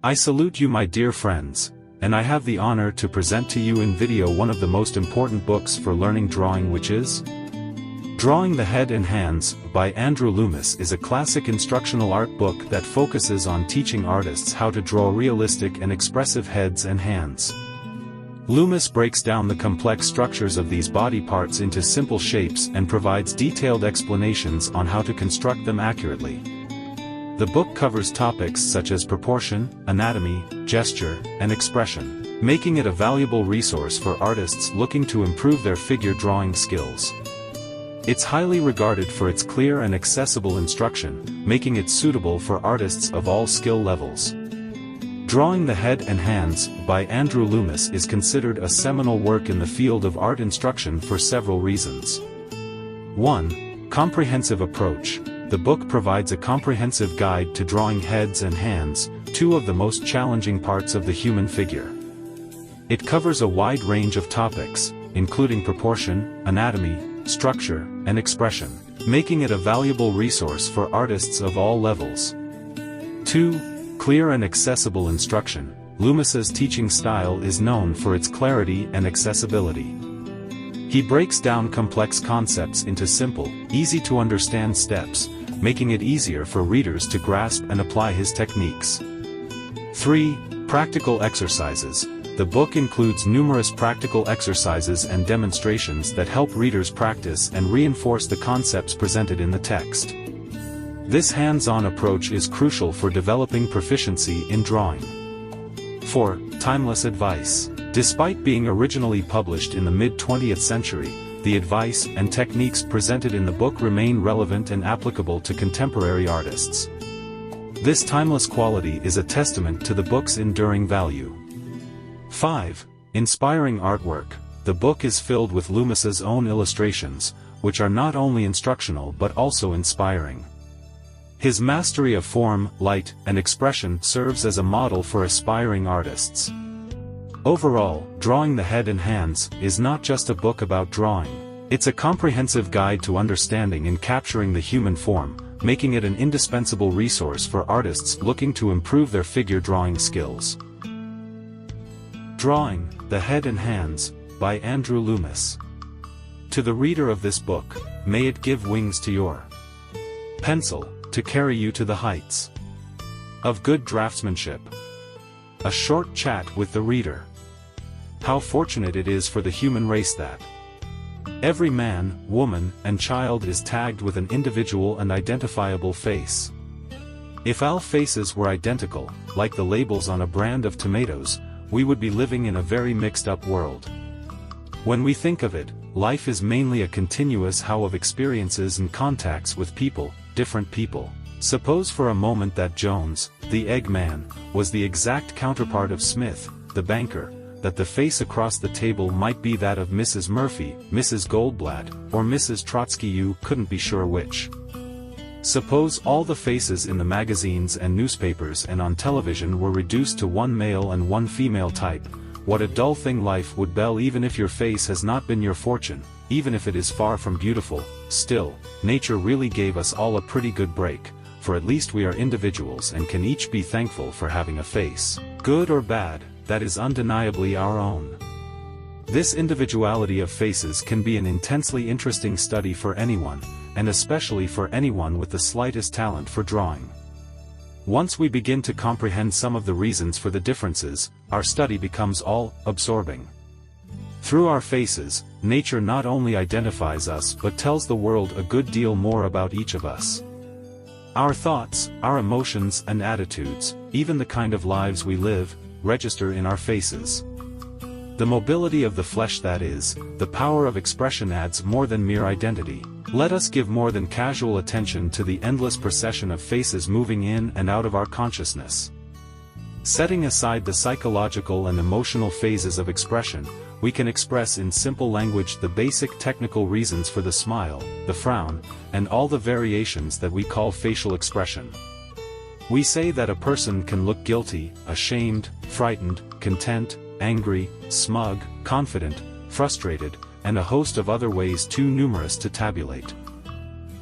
I salute you, my dear friends, and I have the honor to present to you in video one of the most important books for learning drawing, which is Drawing the Head and Hands by Andrew Loomis. Is a classic instructional art book that focuses on teaching artists how to draw realistic and expressive heads and hands. Loomis breaks down the complex structures of these body parts into simple shapes and provides detailed explanations on how to construct them accurately. The book covers topics such as proportion, anatomy, gesture, and expression, making it a valuable resource for artists looking to improve their figure drawing skills. It's highly regarded for its clear and accessible instruction, making it suitable for artists of all skill levels. Drawing the Head and Hands by Andrew Loomis is considered a seminal work in the field of art instruction for several reasons. 1. Comprehensive approach. The book provides a comprehensive guide to drawing heads and hands, two of the most challenging parts of the human figure. It covers a wide range of topics, including proportion, anatomy, structure, and expression, making it a valuable resource for artists of all levels. 2. Clear and accessible instruction. Loomis's teaching style is known for its clarity and accessibility. He breaks down complex concepts into simple, easy-to-understand steps, making it easier for readers to grasp and apply his techniques. 3. Practical exercises. The book includes numerous practical exercises and demonstrations that help readers practice and reinforce the concepts presented in the text. This hands-on approach is crucial for developing proficiency in drawing. 4. Timeless advice. Despite being originally published in the mid-20th century, the advice and techniques presented in the book remain relevant and applicable to contemporary artists. This timeless quality is a testament to the book's enduring value. 5. Inspiring artwork. The book is filled with Loomis's own illustrations, which are not only instructional but also inspiring. His mastery of form, light, and expression serves as a model for aspiring artists. Overall, Drawing the Head and Hands is not just a book about drawing. It's a comprehensive guide to understanding and capturing the human form, making it an indispensable resource for artists looking to improve their figure drawing skills. Drawing the Head and Hands by Andrew Loomis. To the reader of this book, may it give wings to your pencil, to carry you to the heights of good draftsmanship. A short chat with the reader. How fortunate it is for the human race that every man, woman, and child is tagged with an individual and identifiable face. If all faces were identical, like the labels on a brand of tomatoes, we would be living in a very mixed-up world. When we think of it, life is mainly a continuous how of experiences and contacts with people, different people. Suppose for a moment that Jones, the egg man, was the exact counterpart of Smith, the banker, that the face across the table might be that of Mrs. Murphy, Mrs. Goldblatt, or Mrs. Trotsky. You couldn't be sure which. Suppose all the faces in the magazines and newspapers and on television were reduced to one male and one female type. What a dull thing life would be. Even if your face has not been your fortune, even if it is far from beautiful, still, nature really gave us all a pretty good break, for at least we are individuals and can each be thankful for having a face, good or bad, that is undeniably our own. This individuality of faces can be an intensely interesting study for anyone, and especially for anyone with the slightest talent for drawing. Once we begin to comprehend some of the reasons for the differences, our study becomes all-absorbing. Through our faces, nature not only identifies us but tells the world a good deal more about each of us. Our thoughts, our emotions and attitudes, even the kind of lives we live, register in our faces. The mobility of the flesh, that is, the power of expression, adds more than mere identity. Let us give more than casual attention to the endless procession of faces moving in and out of our consciousness. Setting aside the psychological and emotional phases of expression, we can express in simple language the basic technical reasons for the smile, the frown, and all the variations that we call facial expression. We say that a person can look guilty, ashamed, frightened, content, angry, smug, confident, frustrated, and a host of other ways too numerous to tabulate.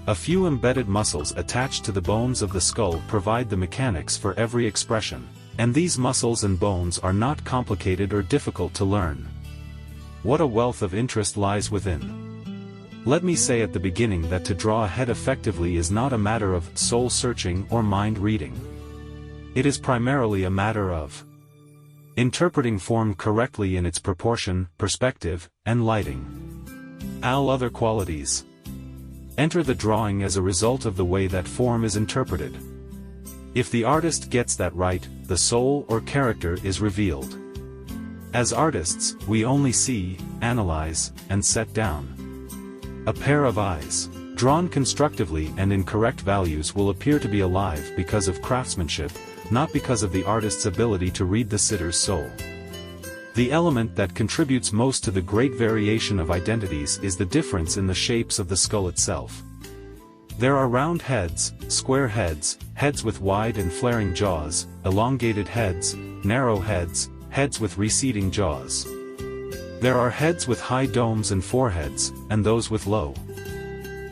A few embedded muscles attached to the bones of the skull provide the mechanics for every expression, And these muscles and bones are not complicated or difficult to learn. What a wealth of interest lies within. Let me say at the beginning that to draw a head effectively is not a matter of soul-searching or mind-reading. It is primarily a matter of interpreting form correctly in its proportion, perspective, and lighting. All other qualities enter the drawing as a result of the way that form is interpreted. If the artist gets that right, the soul or character is revealed. As artists, we only see, analyze, and set down. A pair of eyes, drawn constructively and in correct values, will appear to be alive because of craftsmanship, not because of the artist's ability to read the sitter's soul. The element that contributes most to the great variation of identities is the difference in the shapes of the skull itself. There are round heads, square heads, heads with wide and flaring jaws, elongated heads, narrow heads, heads with receding jaws. There are heads with high domes and foreheads, and those with low.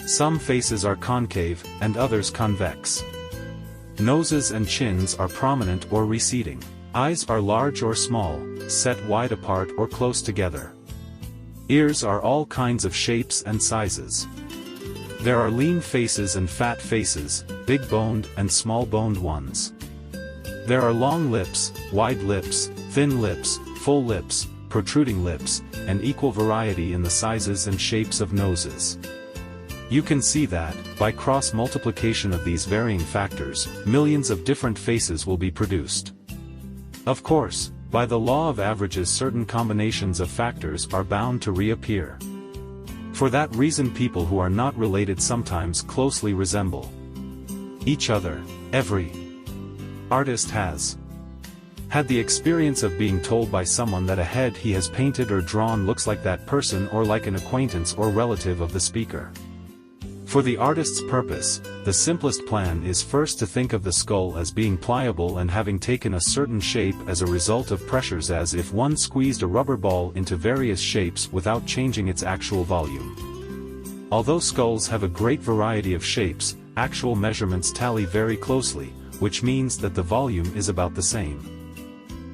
Some faces are concave, and others convex. Noses and chins are prominent or receding. Eyes are large or small, set wide apart or close together. Ears are all kinds of shapes and sizes. There are lean faces and fat faces, big-boned and small-boned ones. There are long lips, wide lips, thin lips, full lips, protruding lips, and equal variety in the sizes and shapes of noses. You can see that, by cross-multiplication of these varying factors, millions of different faces will be produced. Of course, by the law of averages, certain combinations of factors are bound to reappear. For that reason, people who are not related sometimes closely resemble each other. Every artist has had the experience of being told by someone that a head he has painted or drawn looks like that person or like an acquaintance or relative of the speaker. For the artist's purpose, the simplest plan is first to think of the skull as being pliable and having taken a certain shape as a result of pressures, as if one squeezed a rubber ball into various shapes without changing its actual volume. Although skulls have a great variety of shapes, actual measurements tally very closely, which means that the volume is about the same.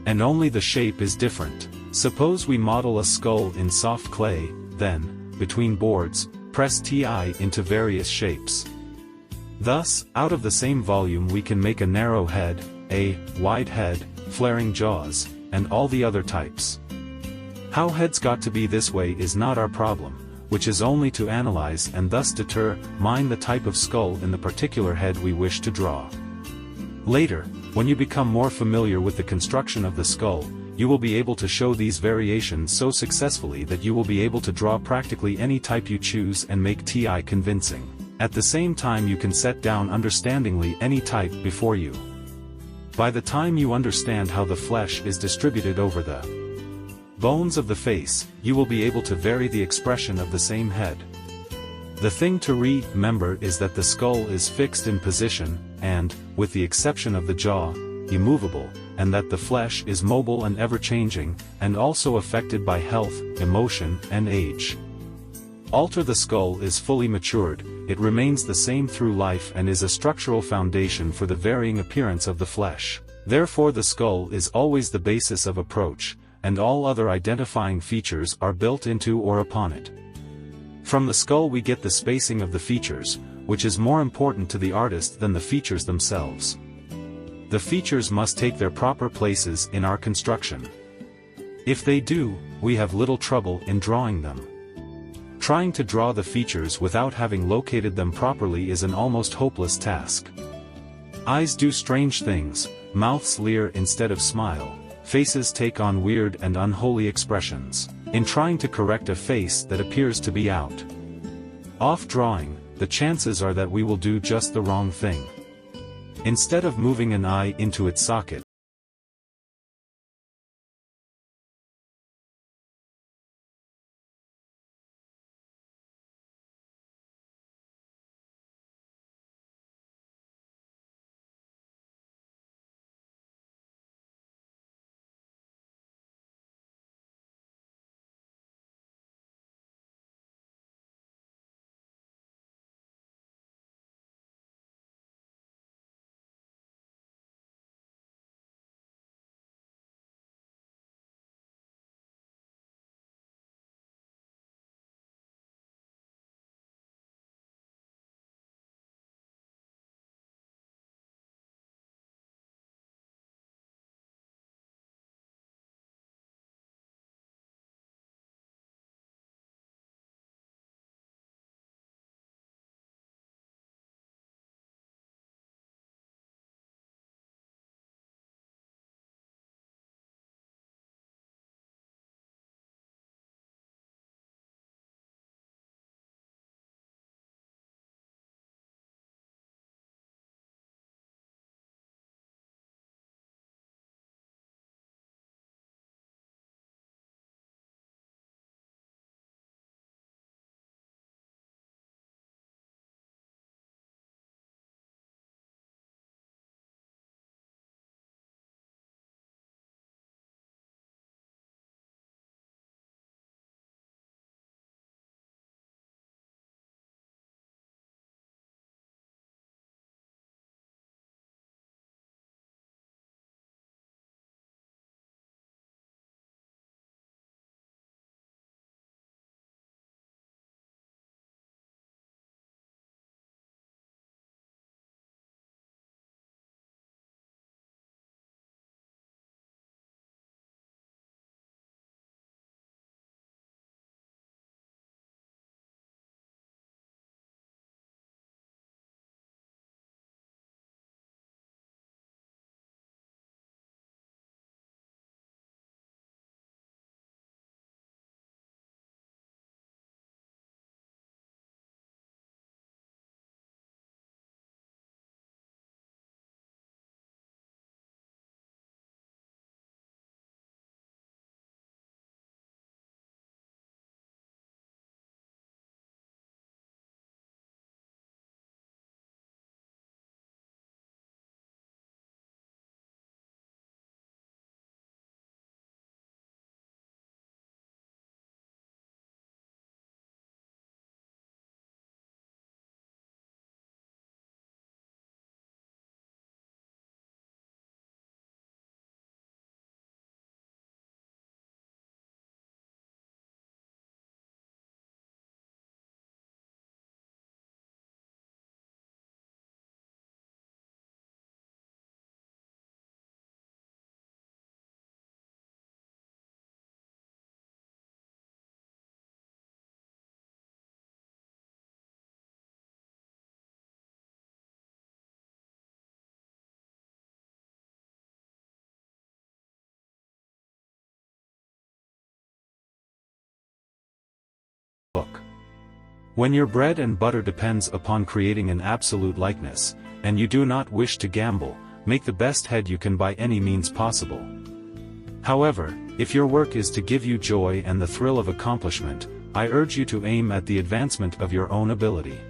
And only the shape is different. Suppose we model a skull in soft clay, then, between boards, press TI into various shapes. Thus, out of the same volume we can make a narrow head, a wide head, flaring jaws, and all the other types. How heads got to be this way is not our problem, which is only to analyze and thus determine the type of skull in the particular head we wish to draw. Later, when you become more familiar with the construction of the skull, you will be able to show these variations so successfully that you will be able to draw practically any type you choose and make TI convincing. At the same time, you can set down understandingly any type before you. By the time you understand how the flesh is distributed over the bones of the face, you will be able to vary the expression of the same head. The thing to remember is that the skull is fixed in position, and, with the exception of the jaw, immovable, and that the flesh is mobile and ever-changing, and also affected by health, emotion, and age. Alter the skull is fully matured, it remains the same through life and is a structural foundation for the varying appearance of the flesh. Therefore the skull is always the basis of approach, and all other identifying features are built into or upon it. From the skull we get the spacing of the features, which is more important to the artist than the features themselves. The features must take their proper places in our construction. If they do, we have little trouble in drawing them. Trying to draw the features without having located them properly is an almost hopeless task. Eyes do strange things, mouths leer instead of smile, faces take on weird and unholy expressions. In trying to correct a face that appears to be off drawing, the chances are that we will do just the wrong thing. Instead of moving an eye into its socket, When your bread and butter depends upon creating an absolute likeness, and you do not wish to gamble, make the best head you can by any means possible. However, if your work is to give you joy and the thrill of accomplishment, I urge you to aim at the advancement of your own ability.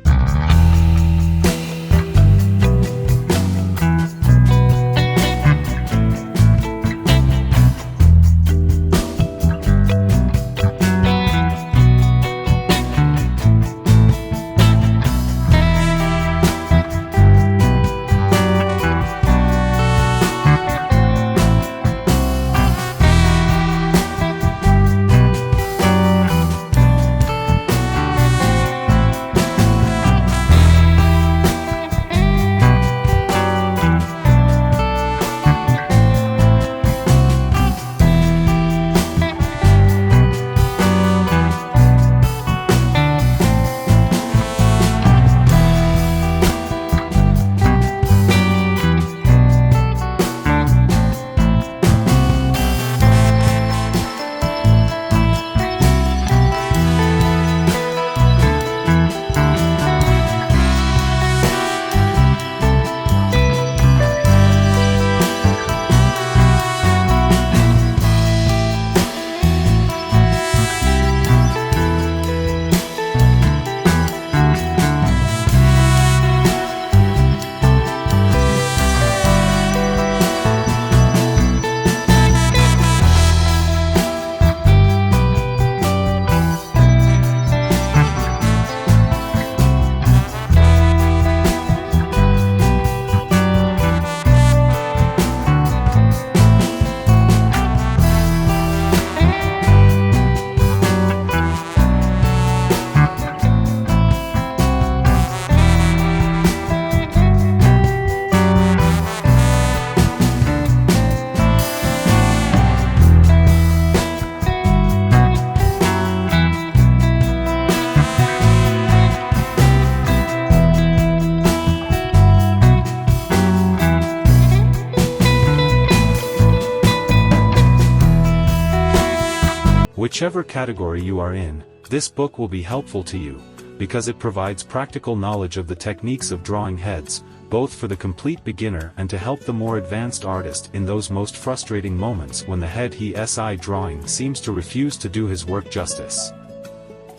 Whichever category you are in, this book will be helpful to you, because it provides practical knowledge of the techniques of drawing heads, both for the complete beginner and to help the more advanced artist in those most frustrating moments when the head he's drawing seems to refuse to do his work justice.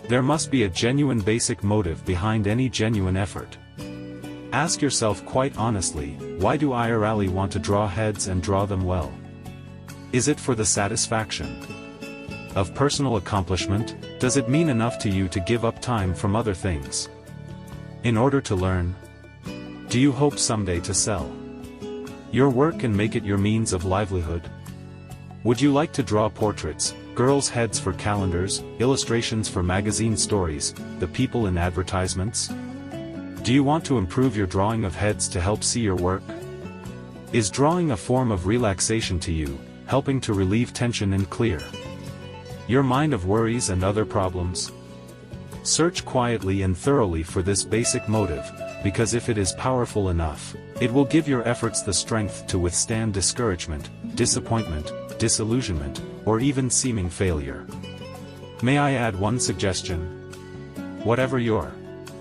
There must be a genuine basic motive behind any genuine effort. Ask yourself quite honestly, why do I really want to draw heads and draw them well? Is it for the satisfaction of personal accomplishment? Does it mean enough to you to give up time from other things in order to learn? Do you hope someday to sell your work and make it your means of livelihood? Would you like to draw portraits, girls' heads for calendars, illustrations for magazine stories, the people in advertisements? Do you want to improve your drawing of heads to help see your work? Is drawing a form of relaxation to you, helping to relieve tension and clear your mind of worries and other problems? Search quietly and thoroughly for this basic motive, because if it is powerful enough, it will give your efforts the strength to withstand discouragement, disappointment, disillusionment, or even seeming failure. May I add one suggestion? Whatever your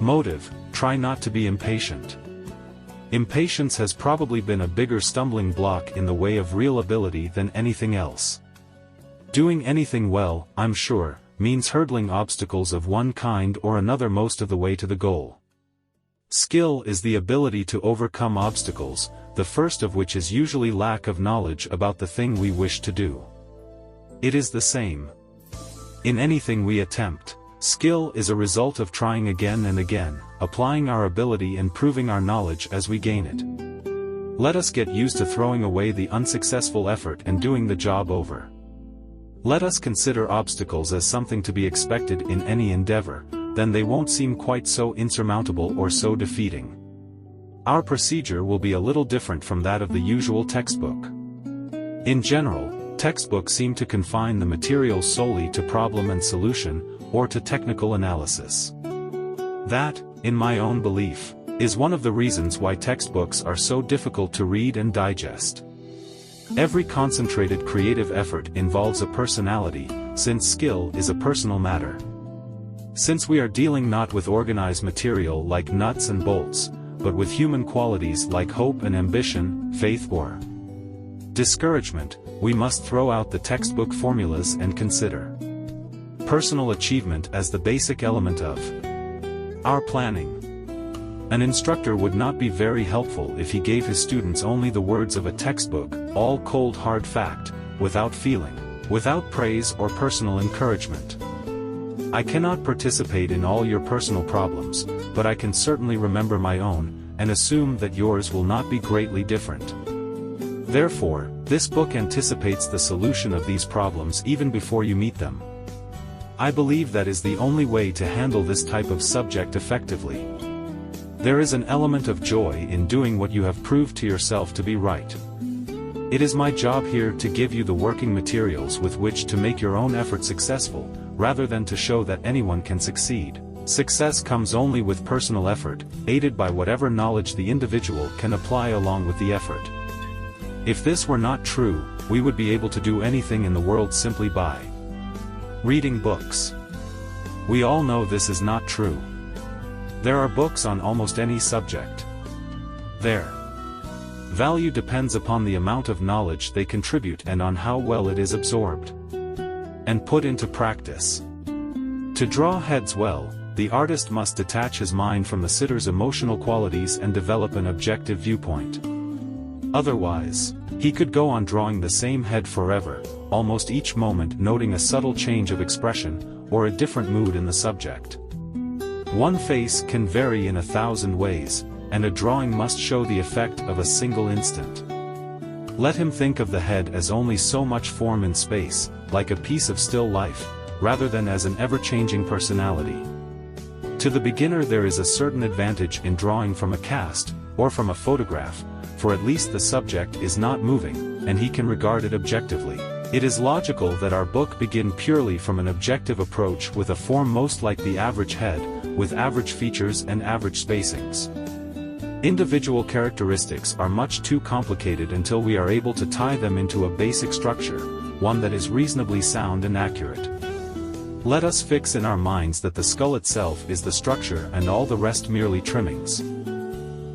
motive, try not to be impatient. Impatience has probably been a bigger stumbling block in the way of real ability than anything else. Doing anything well, I'm sure, means hurdling obstacles of one kind or another most of the way to the goal. Skill is the ability to overcome obstacles, the first of which is usually lack of knowledge about the thing we wish to do. It is the same in anything we attempt. Skill is a result of trying again and again, applying our ability and proving our knowledge as we gain it. Let us get used to throwing away the unsuccessful effort and doing the job over. Let us consider obstacles as something to be expected in any endeavor, then they won't seem quite so insurmountable or so defeating. Our procedure will be a little different from that of the usual textbook. In general, textbooks seem to confine the material solely to problem and solution, or to technical analysis. That, in my own belief, is one of the reasons why textbooks are so difficult to read and digest. Every concentrated creative effort involves a personality, since skill is a personal matter. Since we are dealing not with organized material like nuts and bolts, but with human qualities like hope and ambition, faith or discouragement, we must throw out the textbook formulas and consider personal achievement as the basic element of our planning. An instructor would not be very helpful if he gave his students only the words of a textbook, all cold hard fact, without feeling, without praise or personal encouragement. I cannot participate in all your personal problems, but I can certainly remember my own, and assume that yours will not be greatly different. Therefore, this book anticipates the solution of these problems even before you meet them. I believe that is the only way to handle this type of subject effectively. There is an element of joy in doing what you have proved to yourself to be right. It is my job here to give you the working materials with which to make your own effort successful, rather than to show that anyone can succeed. Success comes only with personal effort, aided by whatever knowledge the individual can apply along with the effort. If this were not true, we would be able to do anything in the world simply by reading books. We all know this is not true. There are books on almost any subject. Their value depends upon the amount of knowledge they contribute and on how well it is absorbed and put into practice. To draw heads well, the artist must detach his mind from the sitter's emotional qualities and develop an objective viewpoint. Otherwise, he could go on drawing the same head forever, almost each moment noting a subtle change of expression, or a different mood in the subject. One face can vary in 1,000 ways, and a drawing must show the effect of a single instant. Let him think of the head as only so much form in space, like a piece of still life, rather than as an ever-changing personality. To the beginner there is a certain advantage in drawing from a cast, or from a photograph, for at least the subject is not moving, and he can regard it objectively. It is logical that our book begin purely from an objective approach with a form most like the average head, with average features and average spacings. Individual characteristics are much too complicated until we are able to tie them into a basic structure, one that is reasonably sound and accurate. Let us fix in our minds that the skull itself is the structure and all the rest merely trimmings.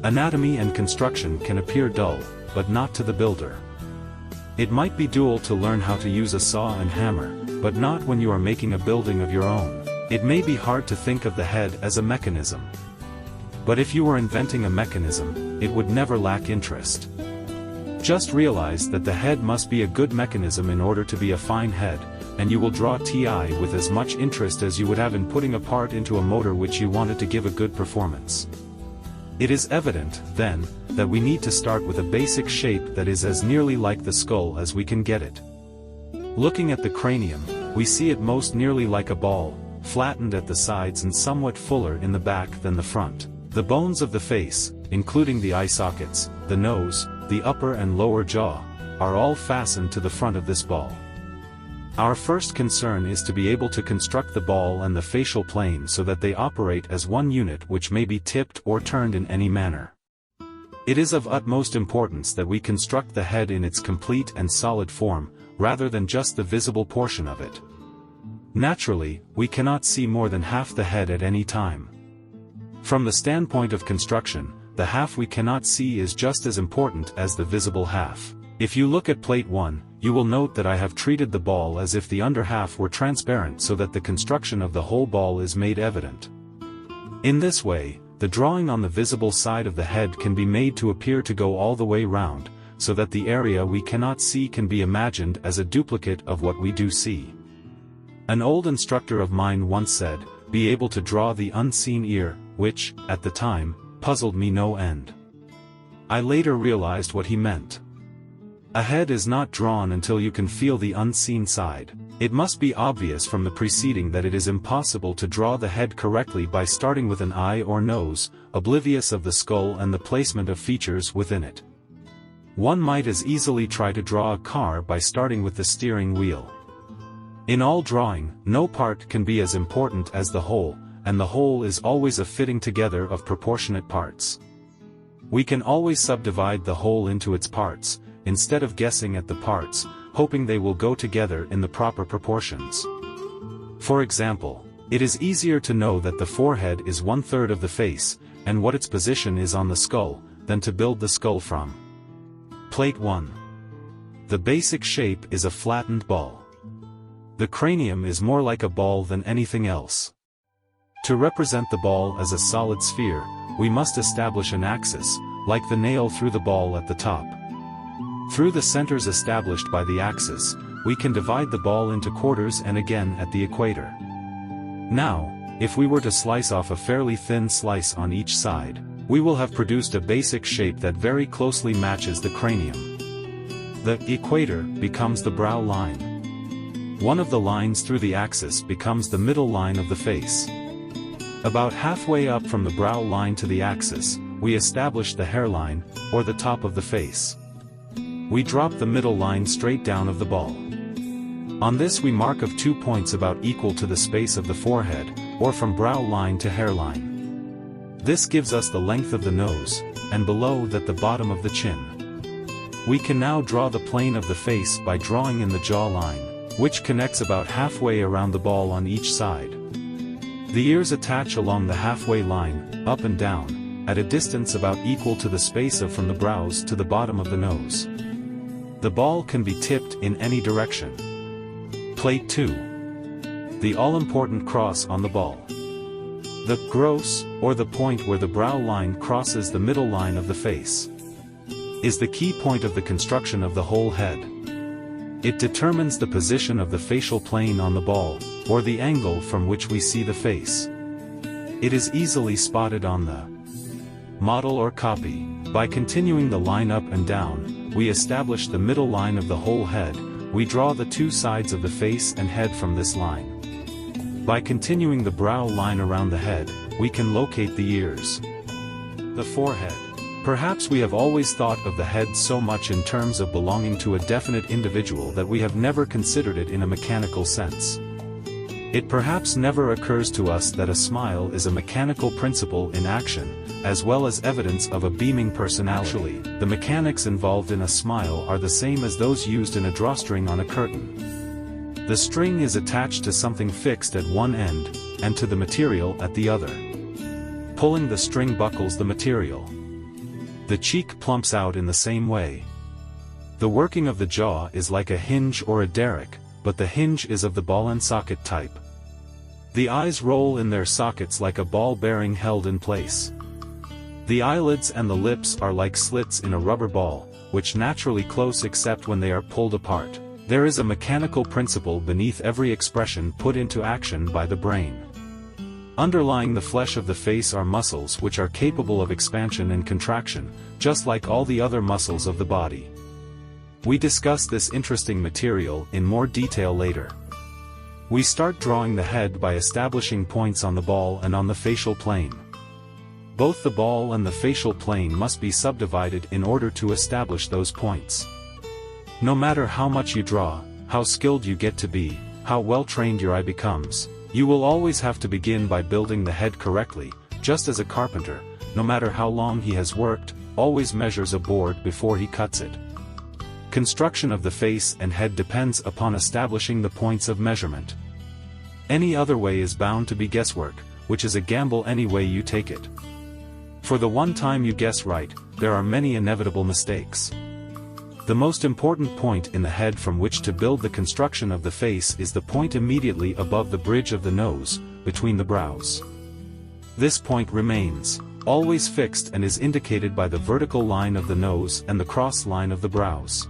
Anatomy and construction can appear dull, but not to the builder. It might be dull to learn how to use a saw and hammer, but not when you are making a building of your own. It may be hard to think of the head as a mechanism. But if you were inventing a mechanism, it would never lack interest. Just realize that the head must be a good mechanism in order to be a fine head, and you will draw TI with as much interest as you would have in putting a part into a motor which you wanted to give a good performance. It is evident, then, that we need to start with a basic shape that is as nearly like the skull as we can get it. Looking at the cranium, we see it most nearly like a ball, flattened at the sides and somewhat fuller in the back than the front. The bones of the face, including the eye sockets, the nose, the upper and lower jaw, are all fastened to the front of this ball. Our first concern is to be able to construct the ball and the facial plane so that they operate as one unit which may be tipped or turned in any manner. It is of utmost importance that we construct the head in its complete and solid form, rather than just the visible portion of it. Naturally, we cannot see more than half the head at any time. From the standpoint of construction, the half we cannot see is just as important as the visible half. If you look at plate 1, you will note that I have treated the ball as if the under half were transparent so that the construction of the whole ball is made evident. In this way, the drawing on the visible side of the head can be made to appear to go all the way round, so that the area we cannot see can be imagined as a duplicate of what we do see. An old instructor of mine once said, "Be able to draw the unseen ear," which, at the time, puzzled me no end. I later realized what he meant. A head is not drawn until you can feel the unseen side. It must be obvious from the preceding that it is impossible to draw the head correctly by starting with an eye or nose, oblivious of the skull and the placement of features within it. One might as easily try to draw a car by starting with the steering wheel. In all drawing, no part can be as important as the whole, and the whole is always a fitting together of proportionate parts. We can always subdivide the whole into its parts, instead of guessing at the parts, hoping they will go together in the proper proportions. For example, It is easier to know that the forehead is 1/3 of the face, and what its position is on the skull, than to build the skull from. Plate 1. The basic shape is a flattened ball. The cranium is more like a ball than anything else. To represent the ball as a solid sphere, we must establish an axis, like the nail through the ball at the top. Through the centers established by the axis, we can divide the ball into quarters and again at the equator. Now, if we were to slice off a fairly thin slice on each side, we will have produced a basic shape that very closely matches the cranium. The equator becomes the brow line. One of the lines through the axis becomes the middle line of the face. About halfway up from the brow line to the axis, we establish the hairline, or the top of the face. We drop the middle line straight down of the ball. On this we mark of 2 points about equal to the space of the forehead, or from brow line to hairline. This gives us the length of the nose, and below that the bottom of the chin. We can now draw the plane of the face by drawing in the jaw line, which connects about halfway around the ball on each side. The ears attach along the halfway line, up and down, at a distance about equal to the space of from the brows to the bottom of the nose. The ball can be tipped in any direction. Plate 2. The all-important cross on the ball. The gross, or the point where the brow line crosses the middle line of the face, is the key point of the construction of the whole head. It determines the position of the facial plane on the ball, or the angle from which we see the face. It is easily spotted on the model or copy. By continuing the line up and down, we establish the middle line of the whole head. We draw the 2 sides of the face and head from this line. By continuing the brow line around the head, we can locate the ears. The forehead. Perhaps we have always thought of the head so much in terms of belonging to a definite individual that we have never considered it in a mechanical sense. It perhaps never occurs to us that a smile is a mechanical principle in action, as well as evidence of a beaming personality. Actually, the mechanics involved in a smile are the same as those used in a drawstring on a curtain. The string is attached to something fixed at one end, and to the material at the other. Pulling the string buckles the material. The cheek plumps out in the same way. The working of the jaw is like a hinge or a derrick, but the hinge is of the ball and socket type. The eyes roll in their sockets like a ball bearing held in place. The eyelids and the lips are like slits in a rubber ball, which naturally close except when they are pulled apart. There is a mechanical principle beneath every expression put into action by the brain. Underlying the flesh of the face are muscles which are capable of expansion and contraction, just like all the other muscles of the body. We discuss this interesting material in more detail later. We start drawing the head by establishing points on the ball and on the facial plane. Both the ball and the facial plane must be subdivided in order to establish those points. No matter how much you draw, how skilled you get to be, how well trained your eye becomes, you will always have to begin by building the head correctly, just as a carpenter, no matter how long he has worked, always measures a board before he cuts it. Construction of the face and head depends upon establishing the points of measurement. Any other way is bound to be guesswork, which is a gamble any way you take it. For the one time you guess right, there are many inevitable mistakes. The most important point in the head from which to build the construction of the face is the point immediately above the bridge of the nose, between the brows. This point remains always fixed and is indicated by the vertical line of the nose and the cross line of the brows.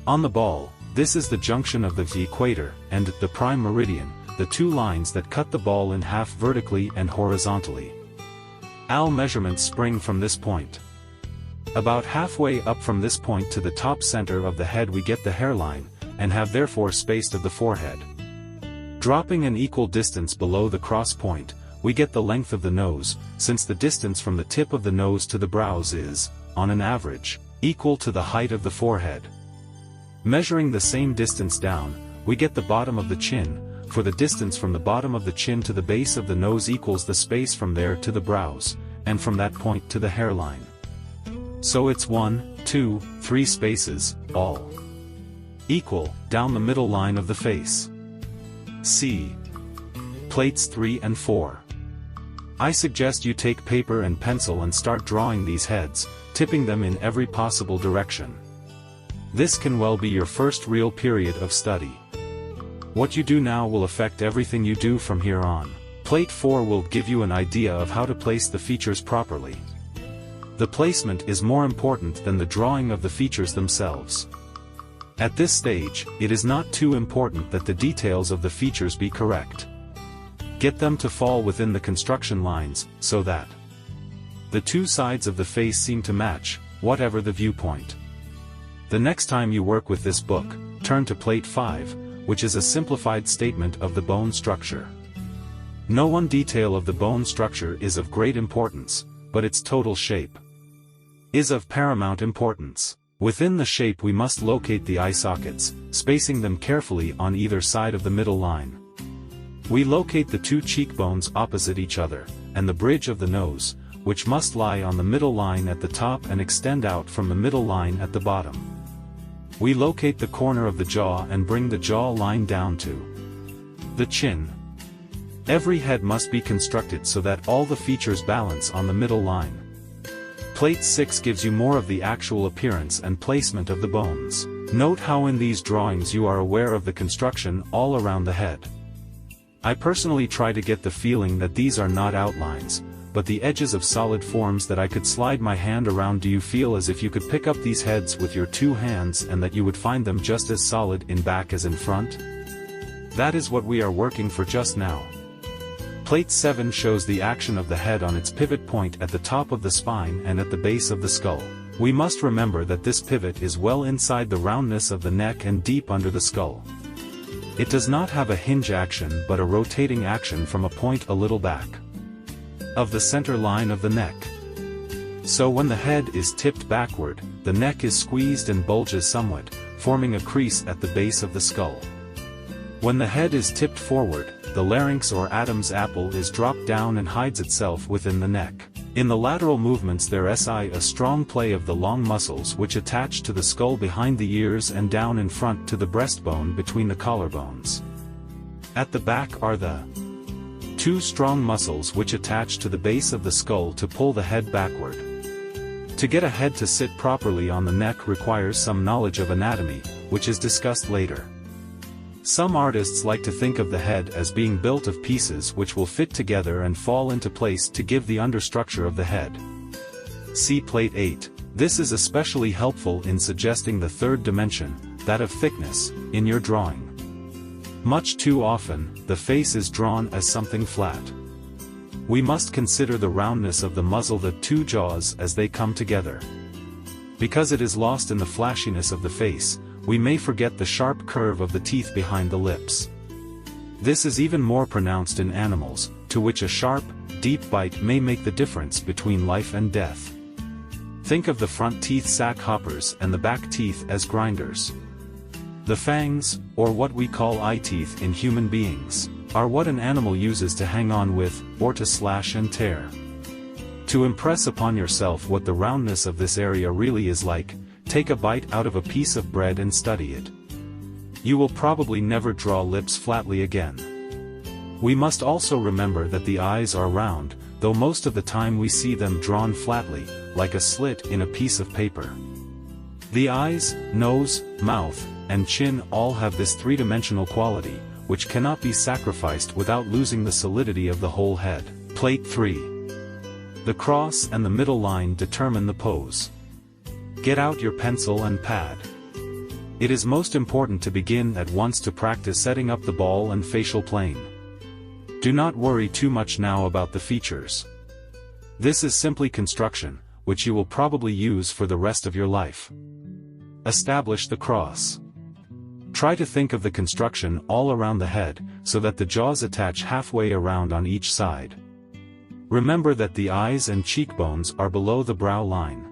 On the ball, this is the junction of the equator and the prime meridian, the 2 lines that cut the ball in half vertically and horizontally. All measurements spring from this point. About halfway up from this point to the top center of the head we get the hairline, and have therefore spaced of the forehead. Dropping an equal distance below the cross point, we get the length of the nose, since the distance from the tip of the nose to the brows is, on an average, equal to the height of the forehead. Measuring the same distance down, we get the bottom of the chin, for the distance from the bottom of the chin to the base of the nose equals the space from there to the brows, and from that point to the hairline. So it's 1, 2, 3 spaces, all equal, down the middle line of the face. See Plates 3 and 4. I suggest you take paper and pencil and start drawing these heads, tipping them in every possible direction. This can well be your first real period of study. What you do now will affect everything you do from here on. Plate 4 will give you an idea of how to place the features properly. The placement is more important than the drawing of the features themselves. At this stage, it is not too important that the details of the features be correct. Get them to fall within the construction lines, so that the two sides of the face seem to match, whatever the viewpoint. The next time you work with this book, turn to Plate 5, which is a simplified statement of the bone structure. No one detail of the bone structure is of great importance, but its total shape is of paramount importance. Within the shape we must locate the eye sockets, spacing them carefully on either side of the middle line. We locate the two cheekbones opposite each other, and the bridge of the nose, which must lie on the middle line at the top and extend out from the middle line at the bottom. We locate the corner of the jaw and bring the jaw line down to the chin. Every head must be constructed so that all the features balance on the middle line. Plate 6 gives you more of the actual appearance and placement of the bones. Note how in these drawings you are aware of the construction all around the head. I personally try to get the feeling that these are not outlines, but the edges of solid forms that I could slide my hand around. Do you feel as if you could pick up these heads with your two hands and that you would find them just as solid in back as in front? That is what we are working for just now. Plate 7 shows the action of the head on its pivot point at the top of the spine and at the base of the skull. We must remember that this pivot is well inside the roundness of the neck and deep under the skull. It does not have a hinge action but a rotating action from a point a little back of the center line of the neck. So when the head is tipped backward, the neck is squeezed and bulges somewhat, forming a crease at the base of the skull. When the head is tipped forward, the larynx or Adam's apple is dropped down and hides itself within the neck. In the lateral movements there is a strong play of the long muscles which attach to the skull behind the ears and down in front to the breastbone between the collarbones. At the back are the two strong muscles which attach to the base of the skull to pull the head backward. To get a head to sit properly on the neck requires some knowledge of anatomy, which is discussed later. Some artists like to think of the head as being built of pieces which will fit together and fall into place to give the understructure of the head. See Plate 8. This is especially helpful in suggesting the third dimension, that of thickness, in your drawing. Much too often, the face is drawn as something flat. We must consider the roundness of the muzzle, the two jaws as they come together. Because it is lost in the flashiness of the face, we may forget the sharp curve of the teeth behind the lips. This is even more pronounced in animals, to which a sharp, deep bite may make the difference between life and death. Think of the front teeth sack hoppers and the back teeth as grinders. The fangs, or what we call eye teeth in human beings, are what an animal uses to hang on with, or to slash and tear. To impress upon yourself what the roundness of this area really is like, take a bite out of a piece of bread and study it. You will probably never draw lips flatly again. We must also remember that the eyes are round, though most of the time we see them drawn flatly, like a slit in a piece of paper. The eyes, nose, mouth, and chin all have this three-dimensional quality, which cannot be sacrificed without losing the solidity of the whole head. Plate 3. The cross and the middle line determine the pose. Get out your pencil and pad. It is most important to begin at once to practice setting up the ball and facial plane. Do not worry too much now about the features. This is simply construction, which you will probably use for the rest of your life. Establish the cross. Try to think of the construction all around the head, so that the jaws attach halfway around on each side. Remember that the eyes and cheekbones are below the brow line.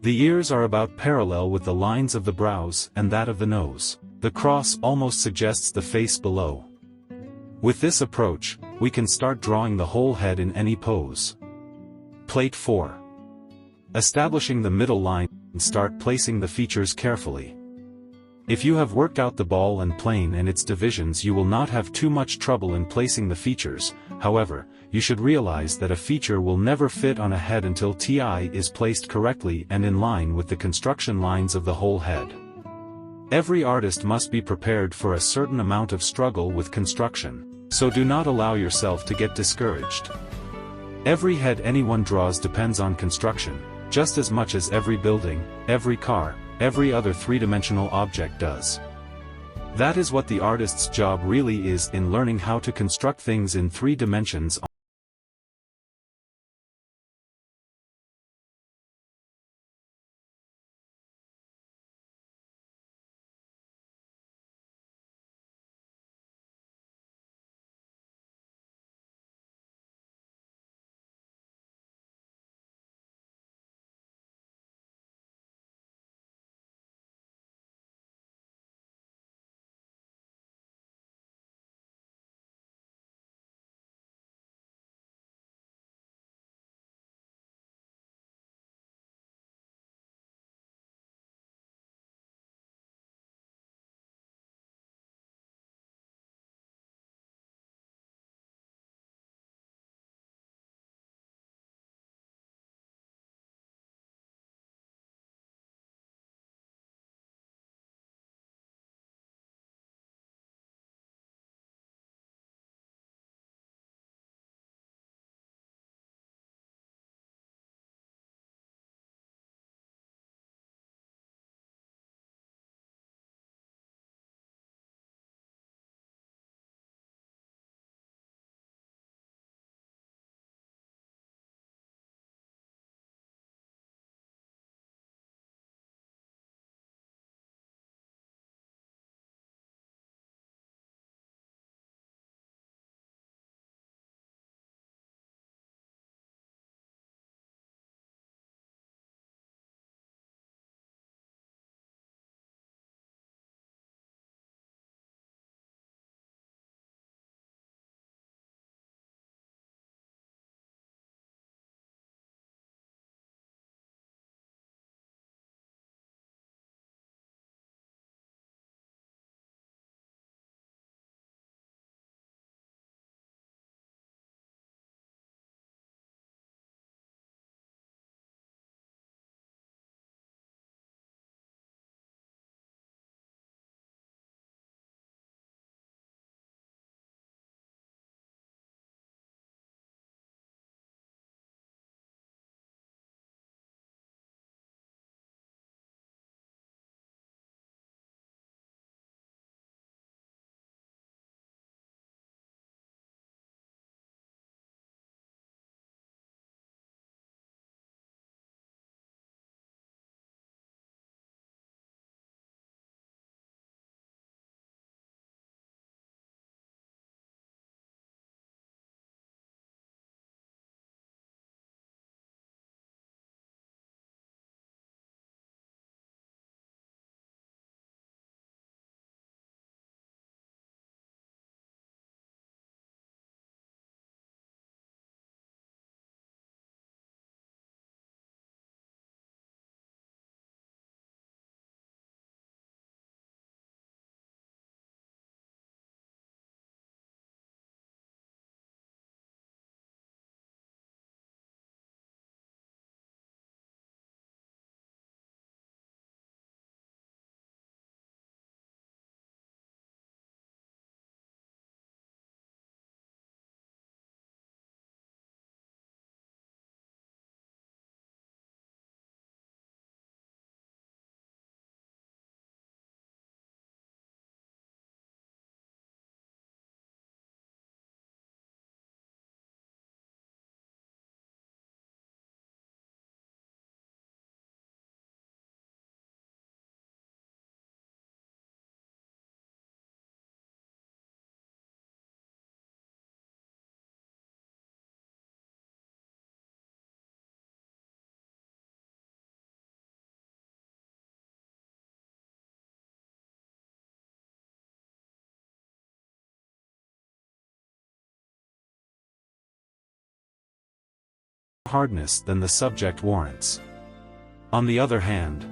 The ears are about parallel with the lines of the brows and that of the nose. The cross almost suggests the face below. With this approach, we can start drawing the whole head in any pose. Plate 4. Establishing the middle line, start placing the features carefully. If you have worked out the ball and plane and its divisions, you will not have too much trouble in placing the features. However, you should realize that a feature will never fit on a head until TI is placed correctly and in line with the construction lines of the whole head. Every artist must be prepared for a certain amount of struggle with construction, so do not allow yourself to get discouraged. Every head anyone draws depends on construction, just as much as every building, every car, every other three-dimensional object does. That is what the artist's job really is in learning how to construct things in 3 dimensions. Hardness than the subject warrants. On the other hand,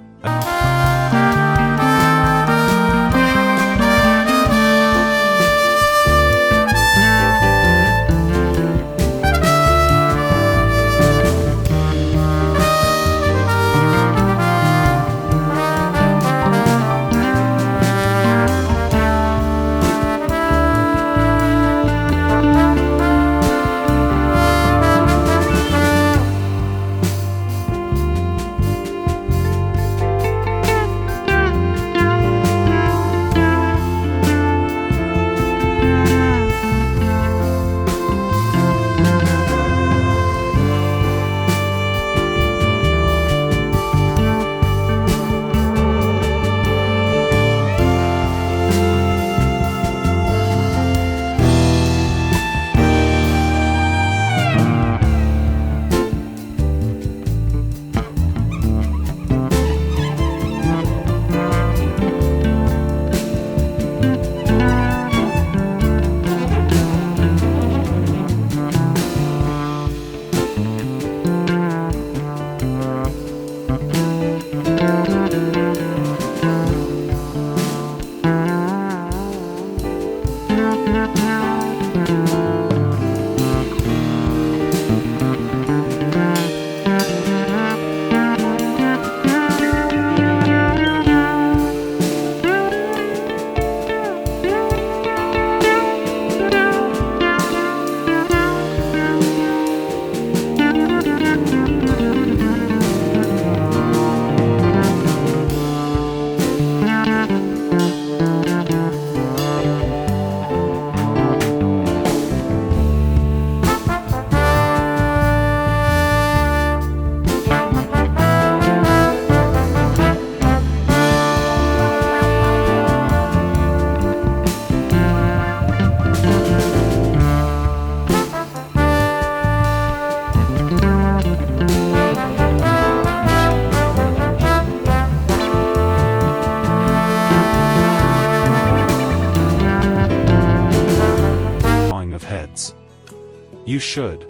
You should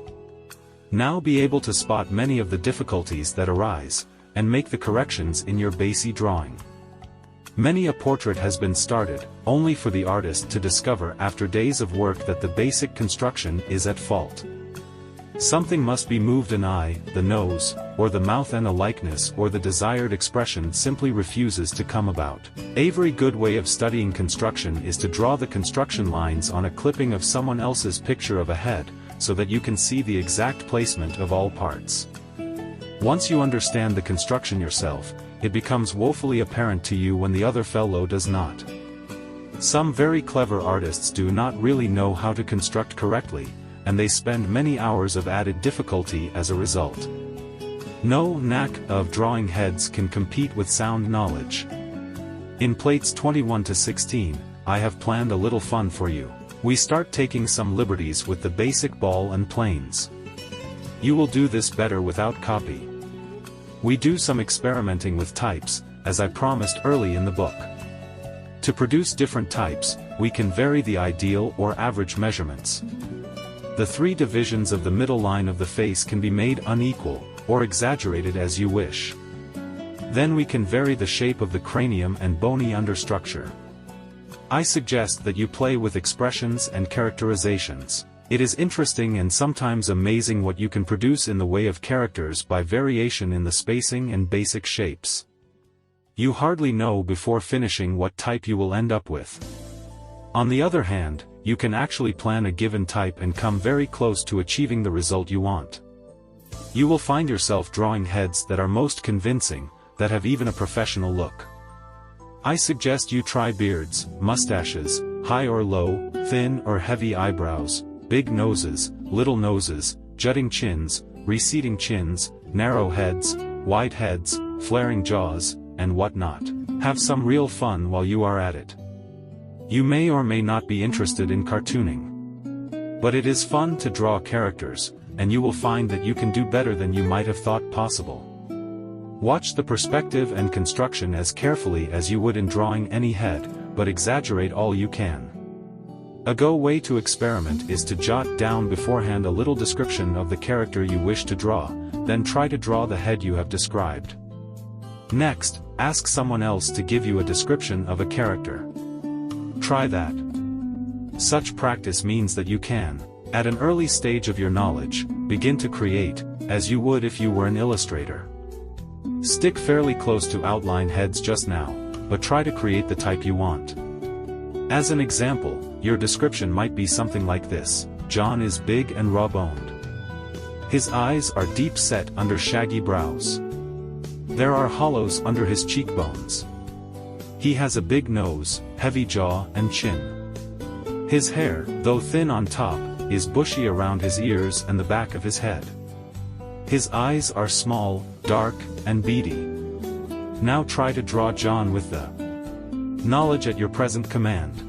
now be able to spot many of the difficulties that arise, and make the corrections in your basic drawing. Many a portrait has been started, only for the artist to discover after days of work that the basic construction is at fault. Something must be moved, an eye, the nose, or the mouth, and a likeness or the desired expression simply refuses to come about. A very good way of studying construction is to draw the construction lines on a clipping of someone else's picture of a head, so that you can see the exact placement of all parts. Once you understand the construction yourself, it becomes woefully apparent to you when the other fellow does not. Some very clever artists do not really know how to construct correctly, and they spend many hours of added difficulty as a result. No knack of drawing heads can compete with sound knowledge. In plates 21 to 16, I have planned a little fun for you. We start taking some liberties with the basic ball and planes. You will do this better without copy. We do some experimenting with types, as I promised early in the book. To produce different types, we can vary the ideal or average measurements. The three divisions of the middle line of the face can be made unequal, or exaggerated as you wish. Then we can vary the shape of the cranium and bony understructure. I suggest that you play with expressions and characterizations. It is interesting and sometimes amazing what you can produce in the way of characters by variation in the spacing and basic shapes. You hardly know before finishing what type you will end up with. On the other hand, you can actually plan a given type and come very close to achieving the result you want. You will find yourself drawing heads that are most convincing, that have even a professional look. I suggest you try beards, mustaches, high or low, thin or heavy eyebrows, big noses, little noses, jutting chins, receding chins, narrow heads, wide heads, flaring jaws, and whatnot. Have some real fun while you are at it. You may or may not be interested in cartooning. But it is fun to draw characters, and you will find that you can do better than you might have thought possible. Watch the perspective and construction as carefully as you would in drawing any head, but exaggerate all you can. A go way to experiment is to jot down beforehand a little description of the character you wish to draw, then try to draw the head you have described. Next, ask someone else to give you a description of a character. Try that. Such practice means that you can, at an early stage of your knowledge, begin to create, as you would if you were an illustrator. Stick fairly close to outline heads just now, but try to create the type you want. As an example, your description might be something like this: John is big and raw-boned. His eyes are deep set under shaggy brows. There are hollows under his cheekbones. He has a big nose, heavy jaw and chin. His hair, though thin on top, is bushy around his ears and the back of his head. His eyes are small, dark, and beady. Now try to draw John with the knowledge at your present command.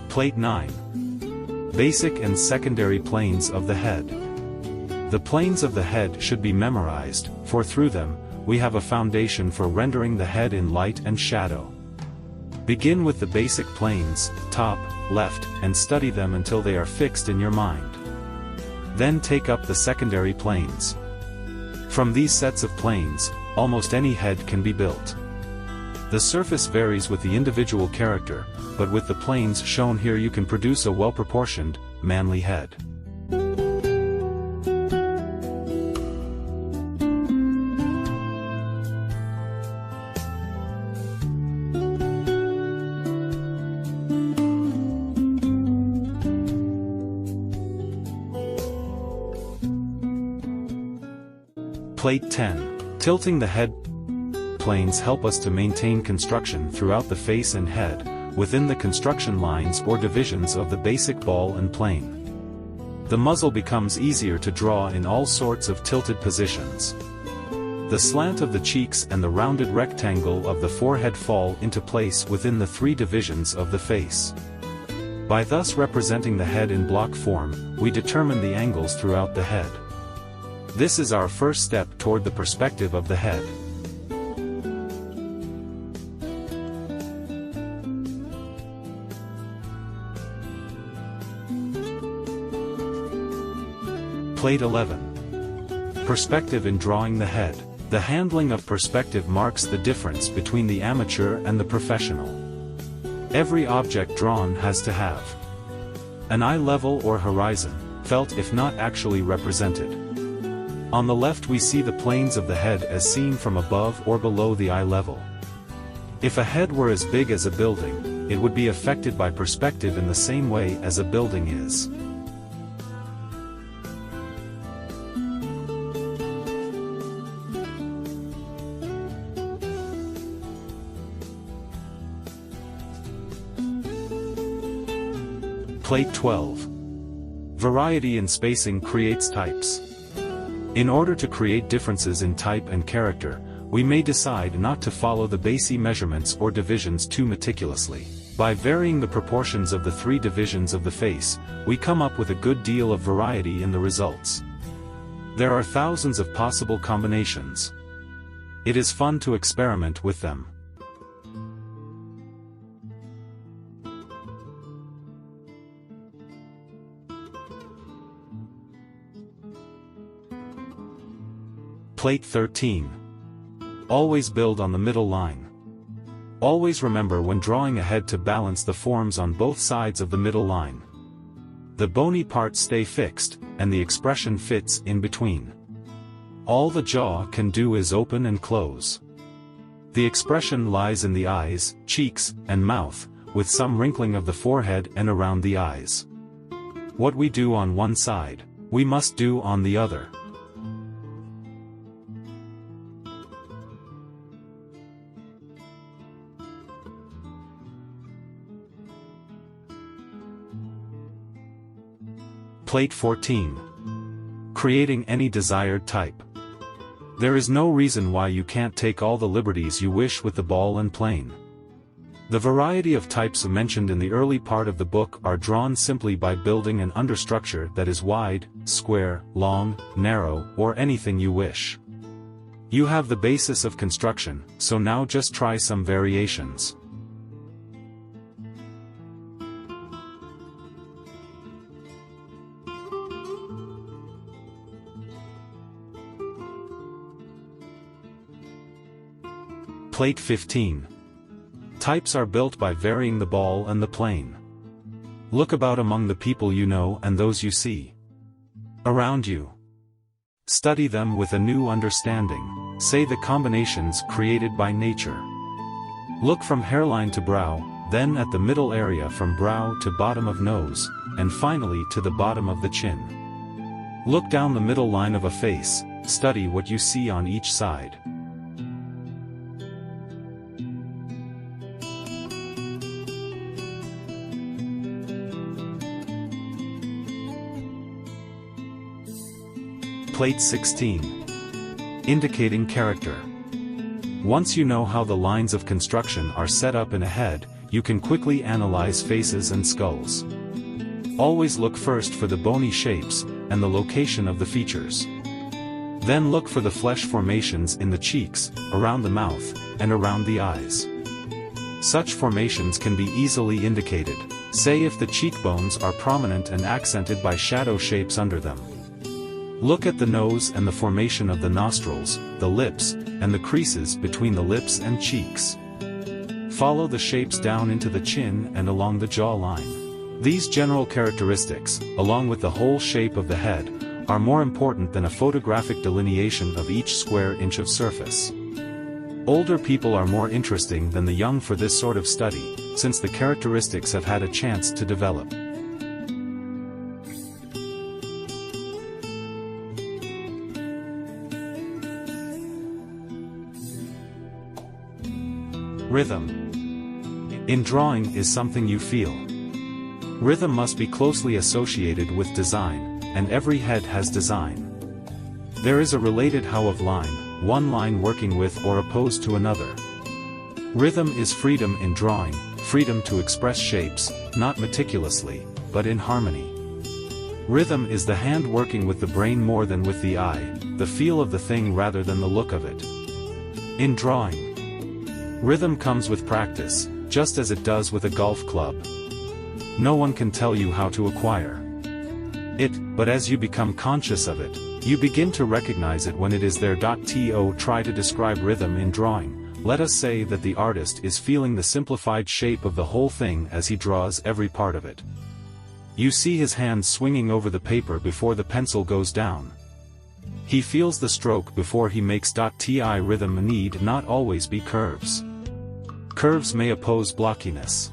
Plate 9. Basic and secondary planes of the head. The planes of the head should be memorized, for through them, we have a foundation for rendering the head in light and shadow. Begin with the basic planes, top, left, and study them until they are fixed in your mind. Then take up the secondary planes. From these sets of planes, almost any head can be built. The surface varies with the individual character, but with the planes shown here you can produce a well-proportioned, manly head. Plate 10. Tilting the head. Planes help us to maintain construction throughout the face and head, within the construction lines or divisions of the basic ball and plane. The muzzle becomes easier to draw in all sorts of tilted positions. The slant of the cheeks and the rounded rectangle of the forehead fall into place within the three divisions of the face. By thus representing the head in block form, we determine the angles throughout the head. This is our first step toward the perspective of the head. Plate 11. Perspective in drawing the head. The handling of perspective marks the difference between the amateur and the professional. Every object drawn has to have an eye level or horizon, felt if not actually represented. On the left we see the planes of the head as seen from above or below the eye level. If a head were as big as a building, it would be affected by perspective in the same way as a building is. Plate 12. Variety in spacing creates types. In order to create differences in type and character, we may decide not to follow the basic measurements or divisions too meticulously. By varying the proportions of the three divisions of the face, we come up with a good deal of variety in the results. There are thousands of possible combinations. It is fun to experiment with them. Plate 13. Always build on the middle line. Always remember when drawing a head to balance the forms on both sides of the middle line. The bony parts stay fixed, and the expression fits in between. All the jaw can do is open and close. The expression lies in the eyes, cheeks, and mouth, with some wrinkling of the forehead and around the eyes. What we do on one side, we must do on the other. Plate 14. Creating any desired type. There is no reason why you can't take all the liberties you wish with the ball and plane. The variety of types mentioned in the early part of the book are drawn simply by building an understructure that is wide, square, long, narrow, or anything you wish. You have the basis of construction, so now just try some variations. Plate 15. Types are built by varying the ball and the plane. Look about among the people you know and those you see around you. Study them with a new understanding, say the combinations created by nature. Look from hairline to brow, then at the middle area from brow to bottom of nose, and finally to the bottom of the chin. Look down the middle line of a face, study what you see on each side. Plate 16. Indicating character. Once you know how the lines of construction are set up in a head, you can quickly analyze faces and skulls. Always look first for the bony shapes, and the location of the features. Then look for the flesh formations in the cheeks, around the mouth, and around the eyes. Such formations can be easily indicated, say if the cheekbones are prominent and accented by shadow shapes under them. Look at the nose and the formation of the nostrils, the lips, and the creases between the lips and cheeks. Follow the shapes down into the chin and along the jawline. These general characteristics, along with the whole shape of the head, are more important than a photographic delineation of each square inch of surface. Older people are more interesting than the young for this sort of study, since the characteristics have had a chance to develop. Rhythm. In drawing is something you feel. Rhythm must be closely associated with design, and every head has design. There is a related how of line, one line working with or opposed to another. Rhythm is freedom in drawing, freedom to express shapes, not meticulously, but in harmony. Rhythm is the hand working with the brain more than with the eye, the feel of the thing rather than the look of it. In drawing, rhythm comes with practice, just as it does with a golf club. No one can tell you how to acquire but as you become conscious of it, you begin to recognize it when it is there. To try to describe rhythm in drawing. Let us say that the artist is feeling the simplified shape of the whole thing as he draws every part of it. You see his hands swinging over the paper before the pencil goes down. He feels the stroke before he makes. Rhythm need not always be curves. Curves may oppose blockiness.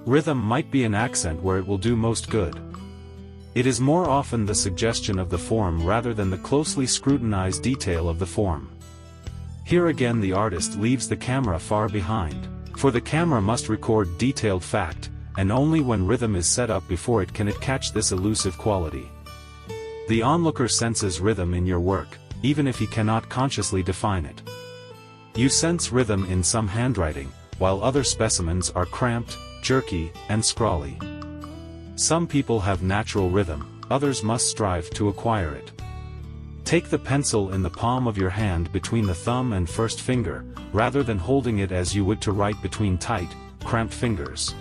Rhythm might be an accent where it will do most good. It is more often the suggestion of the form rather than the closely scrutinized detail of the form. Here again the artist leaves the camera far behind, for the camera must record detailed fact, and only when rhythm is set up before it can it catch this elusive quality. The onlooker senses rhythm in your work, even if he cannot consciously define it. You sense rhythm in some handwriting, while other specimens are cramped, jerky, and scrawly. Some people have natural rhythm, others must strive to acquire it. Take the pencil in the palm of your hand between the thumb and first finger, rather than holding it as you would to write between tight, cramped fingers.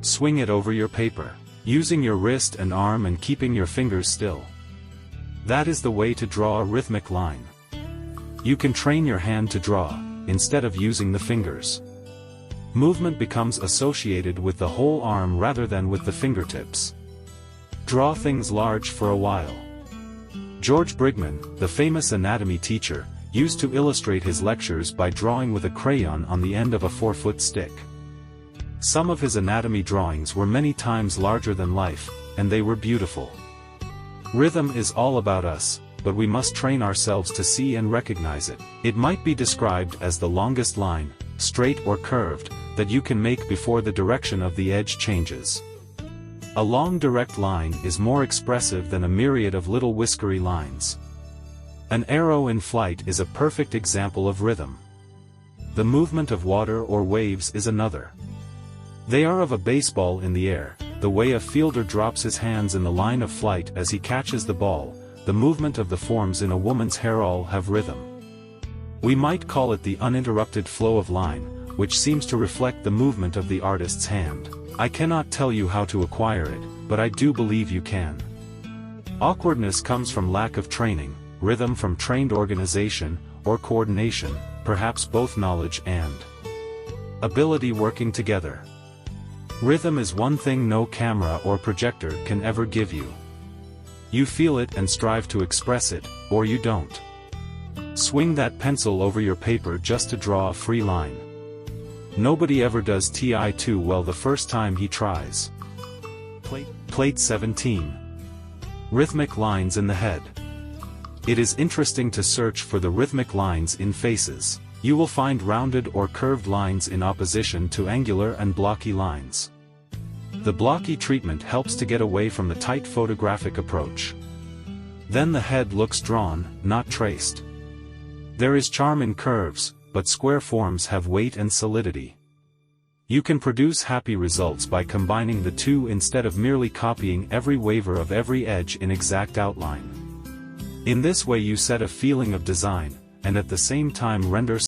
Swing it over your paper, using your wrist and arm and keeping your fingers still. That is the way to draw a rhythmic line. You can train your hand to draw, instead of using the fingers. Movement becomes associated with the whole arm rather than with the fingertips. Draw things large for a while. George Brigman, the famous anatomy teacher, used to illustrate his lectures by drawing with a crayon on the end of a 4-foot stick. Some of his anatomy drawings were many times larger than life, and they were beautiful. Rhythm is all about us, but we must train ourselves to see and recognize it. It might be described as the longest line, straight or curved, that you can make before the direction of the edge changes. A long direct line is more expressive than a myriad of little whiskery lines. An arrow in flight is a perfect example of rhythm. The movement of water or waves is another. They are of a baseball in the air, the way a fielder drops his hands in the line of flight as he catches the ball, the movement of the forms in a woman's hair all have rhythm. We might call it the uninterrupted flow of line, which seems to reflect the movement of the artist's hand. I cannot tell you how to acquire it, but I do believe you can. Awkwardness comes from lack of training, rhythm from trained organization, or coordination, perhaps both knowledge and ability working together. Rhythm is one thing no camera or projector can ever give you. You feel it and strive to express it, or you don't. Swing that pencil over your paper just to draw a free line. Nobody ever does too well the first time he tries. Plate 17. Rhythmic lines in the head. It is interesting to search for the rhythmic lines in faces. You will find rounded or curved lines in opposition to angular and blocky lines. The blocky treatment helps to get away from the tight photographic approach. Then the head looks drawn, not traced. There is charm in curves, but square forms have weight and solidity. You can produce happy results by combining the two instead of merely copying every waver of every edge in exact outline. In this way you set a feeling of design, and at the same time render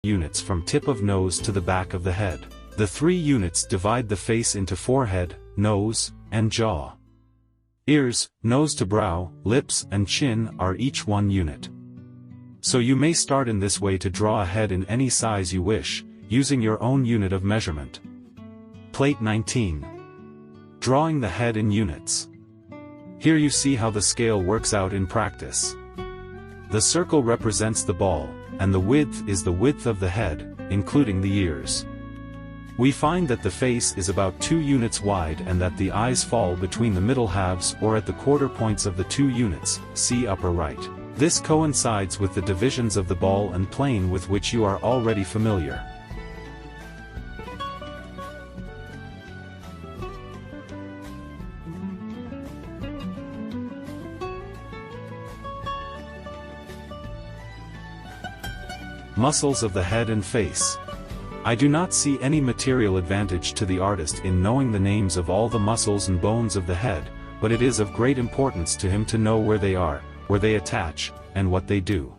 units from tip of nose to the back of the head. The 3 units divide the face into forehead, nose, and jaw. Ears, nose to brow, lips, and chin are each 1 unit. So you may start in this way to draw a head in any size you wish, using your own unit of measurement. Plate 19. Drawing the head in units. Here you see how the scale works out in practice. The circle represents the ball, and the width is the width of the head, including the ears. We find that the face is about 2 units wide and that the eyes fall between the middle halves or at the quarter points of the 2 units, see upper right. This coincides with the divisions of the ball and plane with which you are already familiar. Muscles of the head and face. I do not see any material advantage to the artist in knowing the names of all the muscles and bones of the head, but it is of great importance to him to know where they are, where they attach, and what they do.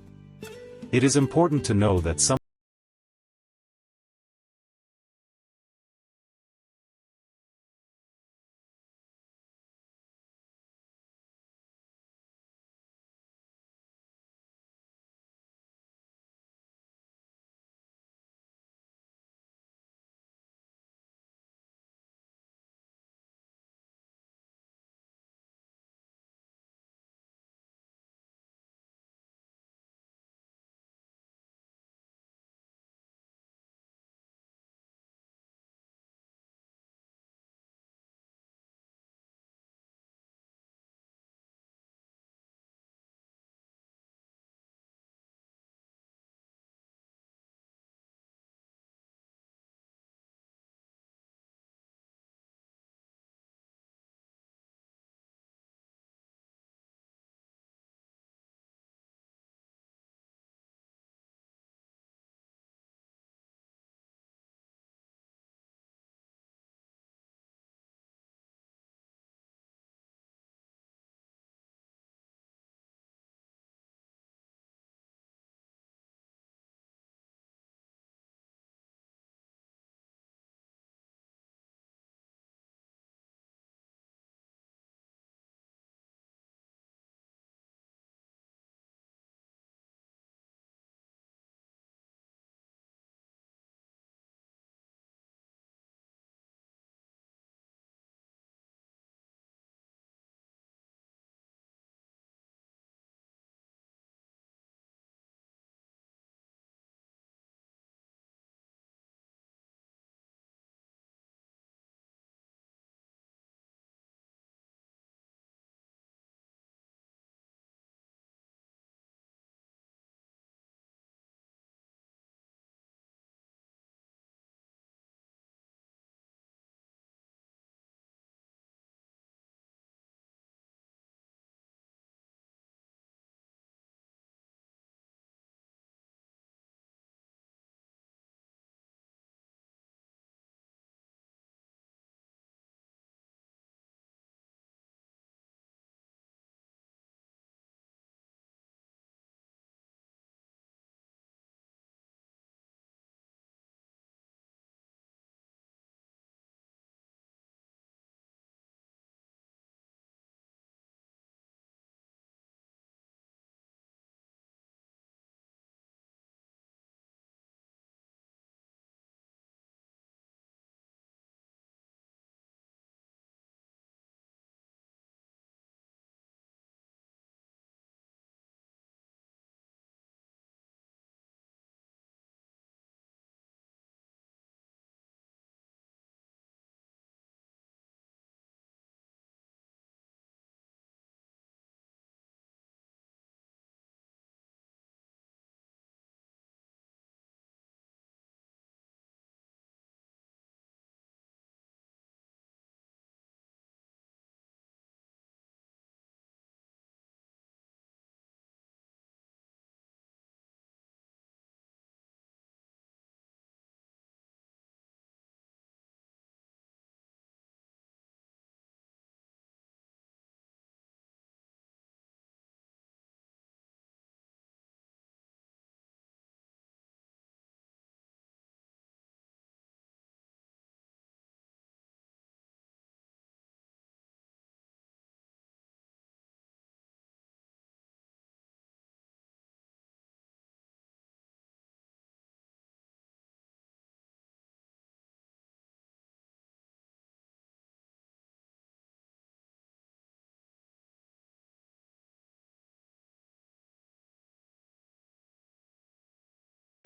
It is important to know that some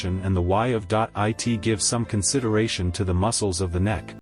and the why of it. Give some consideration to the muscles of the neck.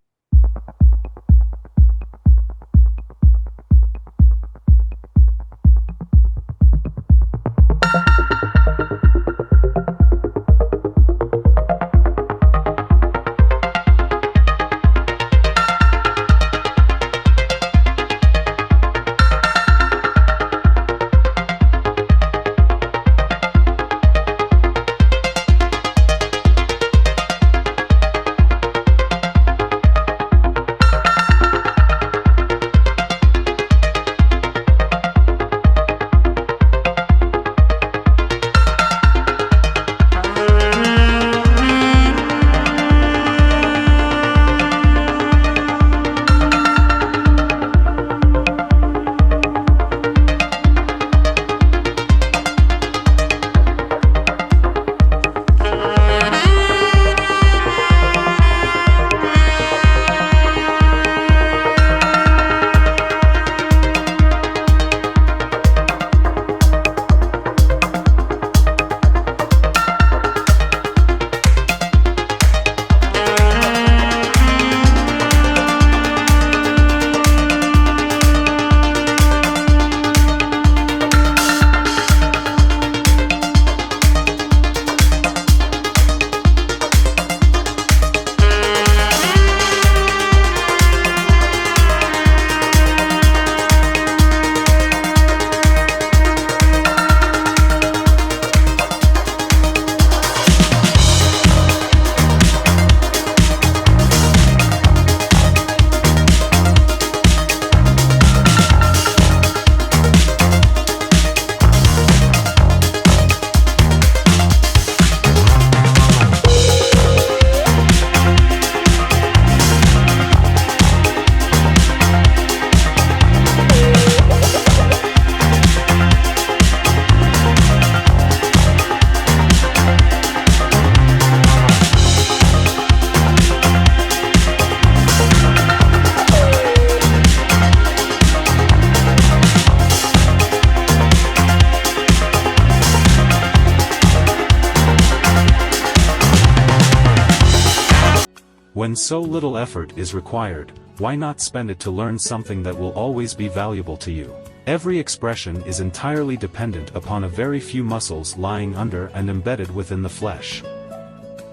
When so little effort is required, why not spend it to learn something that will always be valuable to you? Every expression is entirely dependent upon a very few muscles lying under and embedded within the flesh.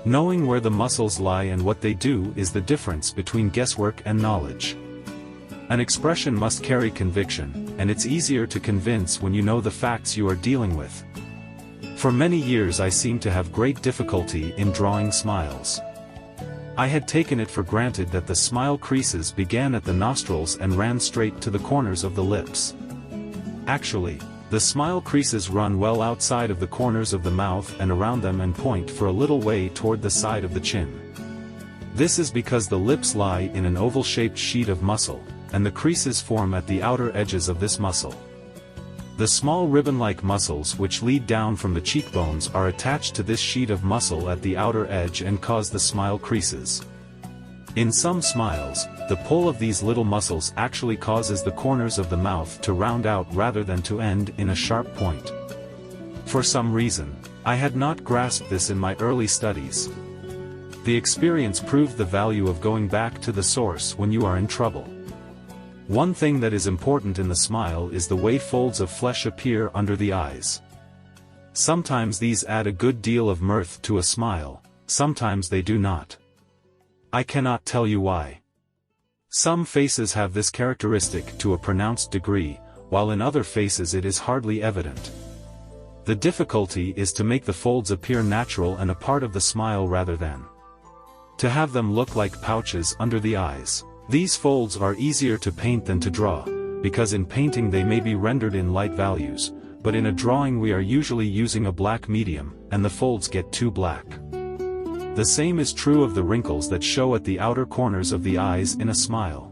Knowing where the muscles lie and what they do is the difference between guesswork and knowledge. An expression must carry conviction, and it's easier to convince when you know the facts you are dealing with. For many years I seemed to have great difficulty in drawing smiles. I had taken it for granted that the smile creases began at the nostrils and ran straight to the corners of the lips. Actually, the smile creases run well outside of the corners of the mouth and around them and point for a little way toward the side of the chin. This is because the lips lie in an oval-shaped sheet of muscle, and the creases form at the outer edges of this muscle. The small ribbon-like muscles which lead down from the cheekbones are attached to this sheet of muscle at the outer edge and cause the smile creases. In some smiles, the pull of these little muscles actually causes the corners of the mouth to round out rather than to end in a sharp point. For some reason, I had not grasped this in my early studies. The experience proved the value of going back to the source when you are in trouble. One thing that is important in the smile is the way folds of flesh appear under the eyes. Sometimes these add a good deal of mirth to a smile, sometimes they do not. I cannot tell you why. Some faces have this characteristic to a pronounced degree, while in other faces it is hardly evident. The difficulty is to make the folds appear natural and a part of the smile rather than to have them look like pouches under the eyes. These folds are easier to paint than to draw, because in painting they may be rendered in light values, but in a drawing we are usually using a black medium, and the folds get too black. The same is true of the wrinkles that show at the outer corners of the eyes in a smile.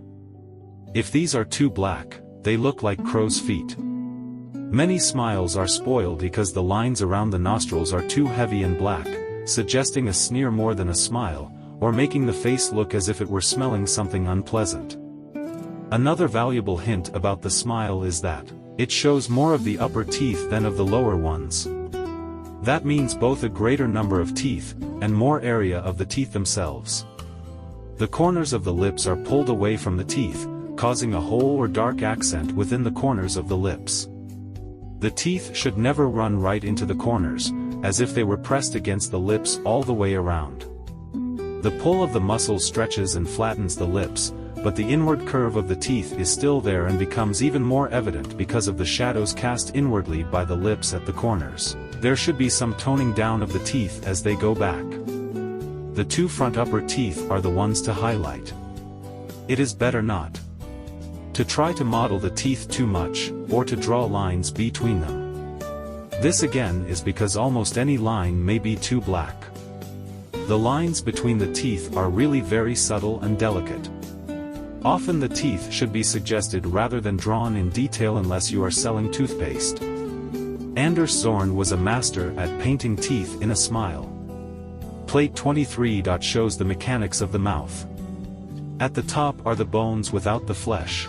If these are too black, they look like crow's feet. Many smiles are spoiled because the lines around the nostrils are too heavy and black, suggesting a sneer more than a smile, or making the face look as if it were smelling something unpleasant. Another valuable hint about the smile is that it shows more of the upper teeth than of the lower ones. That means both a greater number of teeth, and more area of the teeth themselves. The corners of the lips are pulled away from the teeth, causing a hole or dark accent within the corners of the lips. The teeth should never run right into the corners, as if they were pressed against the lips all the way around. The pull of the muscle stretches and flattens the lips, but the inward curve of the teeth is still there and becomes even more evident because of the shadows cast inwardly by the lips at the corners. There should be some toning down of the teeth as they go back. The two front upper teeth are the ones to highlight. It is better not to try to model the teeth too much, or to draw lines between them. This again is because almost any line may be too black. The lines between the teeth are really very subtle and delicate. Often the teeth should be suggested rather than drawn in detail unless you are selling toothpaste. Anders Zorn was a master at painting teeth in a smile. Plate 23. Shows the mechanics of the mouth. At the top are the bones without the flesh.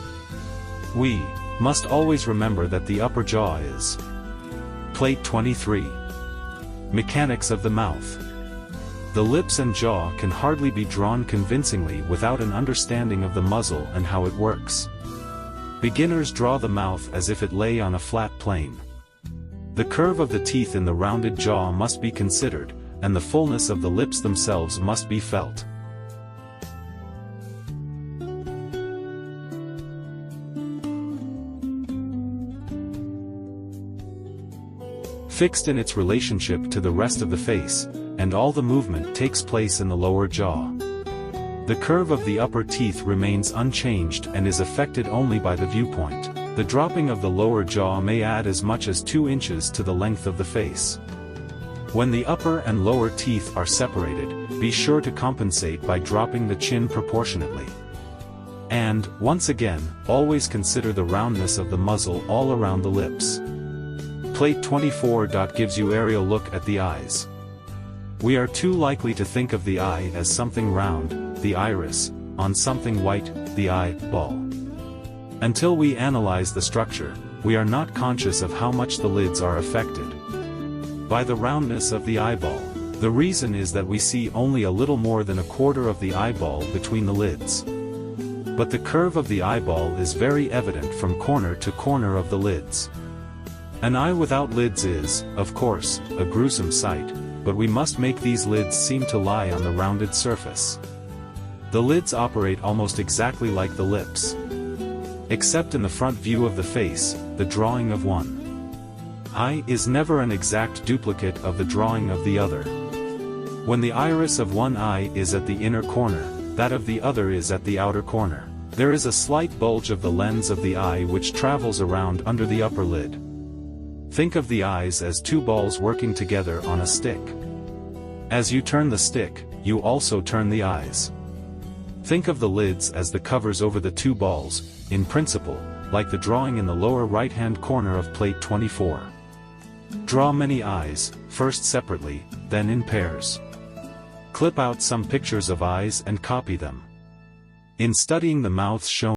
We must always remember that the upper jaw is. Plate 23. Mechanics of the mouth. The lips and jaw can hardly be drawn convincingly without an understanding of the muzzle and how it works. Beginners draw the mouth as if it lay on a flat plane. The curve of the teeth in the rounded jaw must be considered, and the fullness of the lips themselves must be felt. Fixed in its relationship to the rest of the face, and all the movement takes place in the lower jaw. The curve of the upper teeth remains unchanged and is affected only by the viewpoint. The dropping of the lower jaw may add as much as 2 inches to the length of the face. When the upper and lower teeth are separated, be sure to compensate by dropping the chin proportionately. And, once again, always consider the roundness of the muzzle all around the lips. Plate 24. Gives you aerial look at the eyes. We are too likely to think of the eye as something round, the iris, on something white, the eyeball. Until we analyze the structure, we are not conscious of how much the lids are affected by the roundness of the eyeball. The reason is that we see only a little more than a quarter of the eyeball between the lids. But the curve of the eyeball is very evident from corner to corner of the lids. An eye without lids is, of course, a gruesome sight, but we must make these lids seem to lie on the rounded surface. The lids operate almost exactly like the lips. Except in the front view of the face, the drawing of one eye is never an exact duplicate of the drawing of the other. When the iris of one eye is at the inner corner, that of the other is at the outer corner. There is a slight bulge of the lens of the eye which travels around under the upper lid. Think of the eyes as two balls working together on a stick. As you turn the stick, you also turn the eyes. Think of the lids as the covers over the two balls, in principle, like the drawing in the lower right-hand corner of plate 24. Draw many eyes, first separately, then in pairs. Clip out some pictures of eyes and copy them. In studying the mouths shown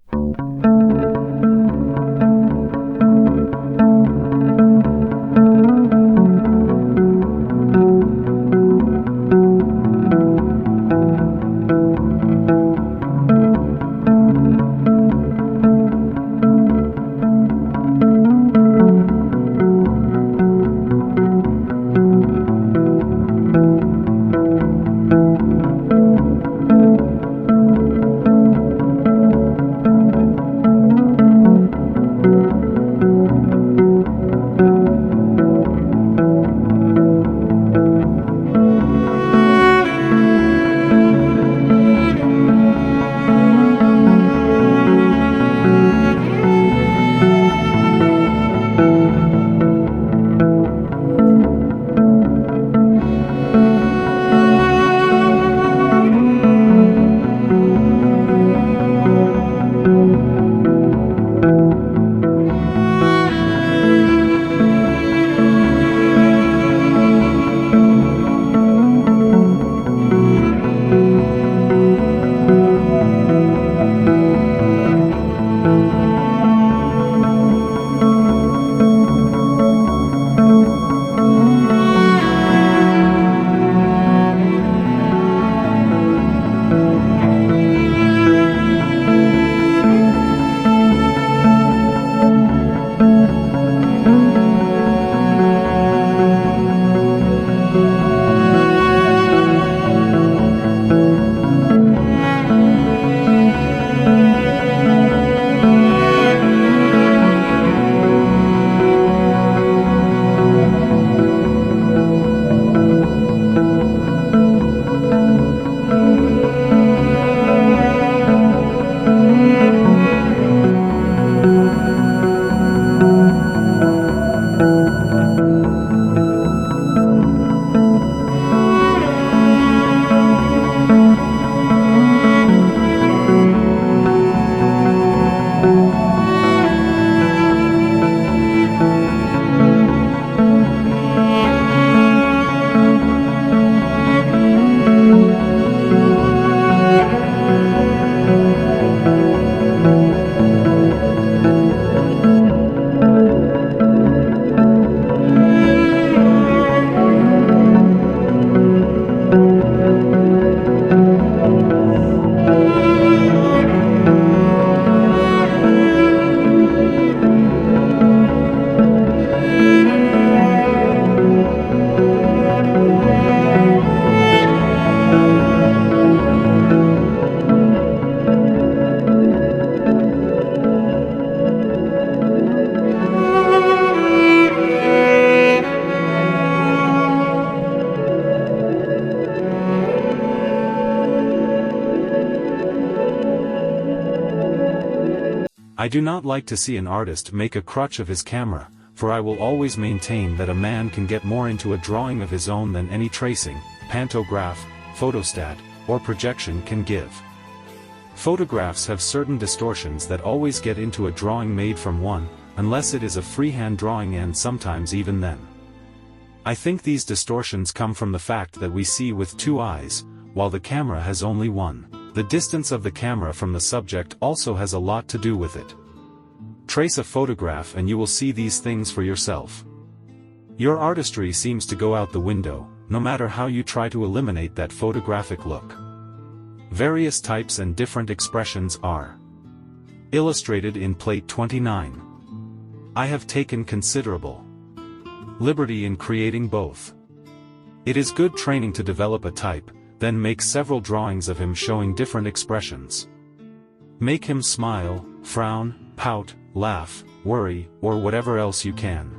I do not like to see an artist make a crutch of his camera, for I will always maintain that a man can get more into a drawing of his own than any tracing, pantograph, photostat, or projection can give. Photographs have certain distortions that always get into a drawing made from one, unless it is a freehand drawing, and sometimes even then. I think these distortions come from the fact that we see with two eyes, while the camera has only one. The distance of the camera from the subject also has a lot to do with it. Trace a photograph and you will see these things for yourself. Your artistry seems to go out the window, no matter how you try to eliminate that photographic look. Various types and different expressions are illustrated in Plate 29. I have taken considerable liberty in creating both. It is good training to develop a type, then make several drawings of him showing different expressions. Make him smile, frown, pout, laugh, worry, or whatever else you can.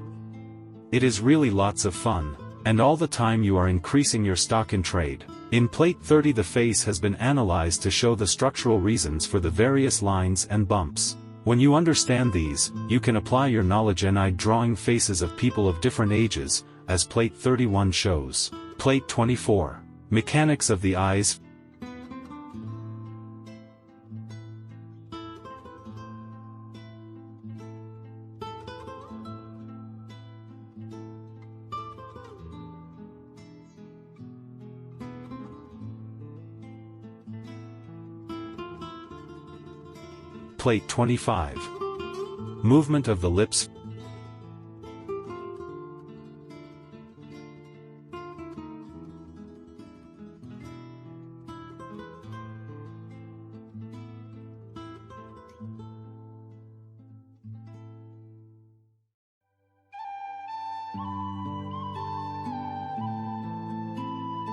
It is really lots of fun, and all the time you are increasing your stock in trade. In Plate 30 the face has been analyzed to show the structural reasons for the various lines and bumps. When you understand these, you can apply your knowledge in drawing faces of people of different ages, as Plate 31 shows. Plate 24. Mechanics of the eyes. Plate 25. Movement of the lips.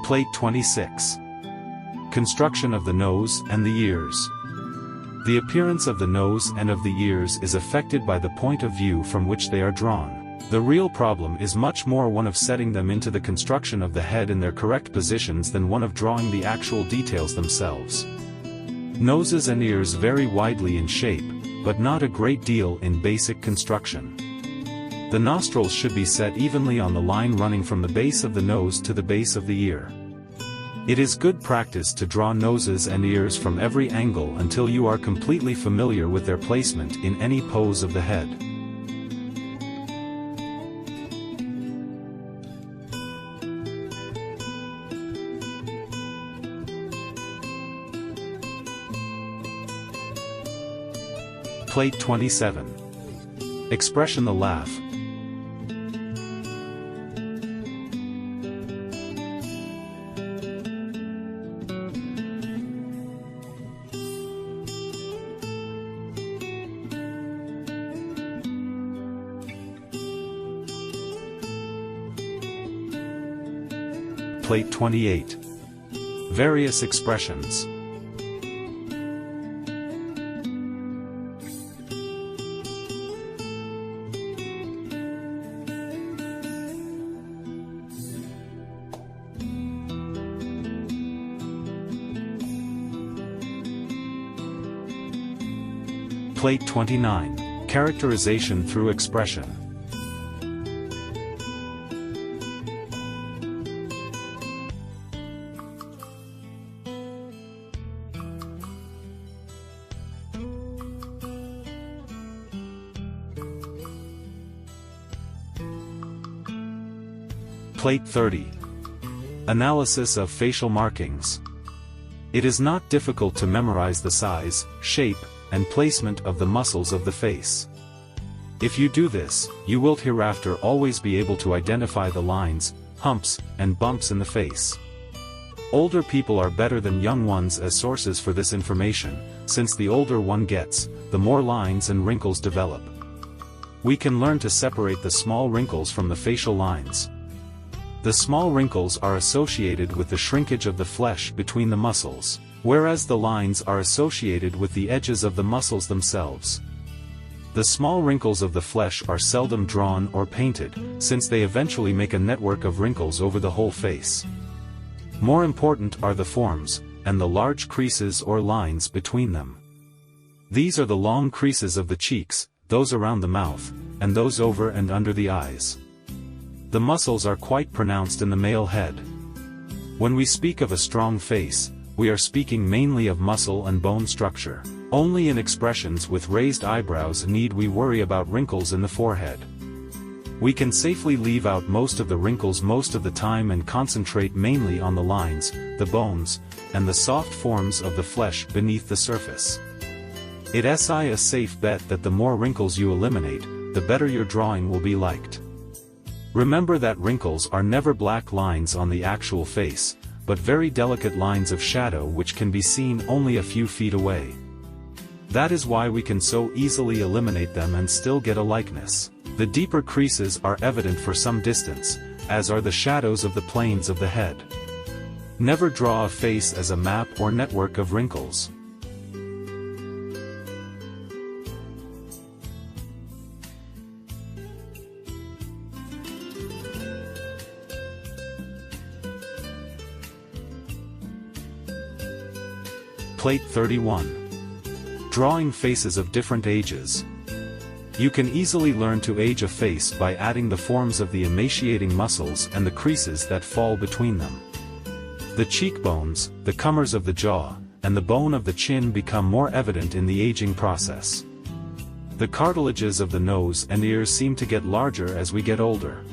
Plate 26. Construction of the nose and the ears. The appearance of the nose and of the ears is affected by the point of view from which they are drawn. The real problem is much more one of setting them into the construction of the head in their correct positions than one of drawing the actual details themselves. Noses and ears vary widely in shape, but not a great deal in basic construction. The nostrils should be set evenly on the line running from the base of the nose to the base of the ear. It is good practice to draw noses and ears from every angle until you are completely familiar with their placement in any pose of the head. Plate 27. Expression the laugh. Plate 28. Various expressions. Plate 29. Characterization through expression. Plate 30. Analysis of facial markings. It is not difficult to memorize the size, shape, and placement of the muscles of the face. If you do this, you will hereafter always be able to identify the lines, humps, and bumps in the face. Older people are better than young ones as sources for this information, since the older one gets, the more lines and wrinkles develop. We can learn to separate the small wrinkles from the facial lines. The small wrinkles are associated with the shrinkage of the flesh between the muscles, whereas the lines are associated with the edges of the muscles themselves. The small wrinkles of the flesh are seldom drawn or painted, since they eventually make a network of wrinkles over the whole face. More important are the forms, and the large creases or lines between them. These are the long creases of the cheeks, those around the mouth, and those over and under the eyes. The muscles are quite pronounced in the male head. When we speak of a strong face, we are speaking mainly of muscle and bone structure. Only in expressions with raised eyebrows need we worry about wrinkles in the forehead. We can safely leave out most of the wrinkles most of the time and concentrate mainly on the lines, the bones, and the soft forms of the flesh beneath the surface. It's a safe bet that the more wrinkles you eliminate, the better your drawing will be liked. Remember that wrinkles are never black lines on the actual face, but very delicate lines of shadow which can be seen only a few feet away. That is why we can so easily eliminate them and still get a likeness. The deeper creases are evident for some distance, as are the shadows of the planes of the head. Never draw a face as a map or network of wrinkles. Plate 31. Drawing faces of different ages. You can easily learn to age a face by adding the forms of the emaciating muscles and the creases that fall between them. The cheekbones, the comers of the jaw, and the bone of the chin become more evident in the aging process. The cartilages of the nose and ears seem to get larger as we get older.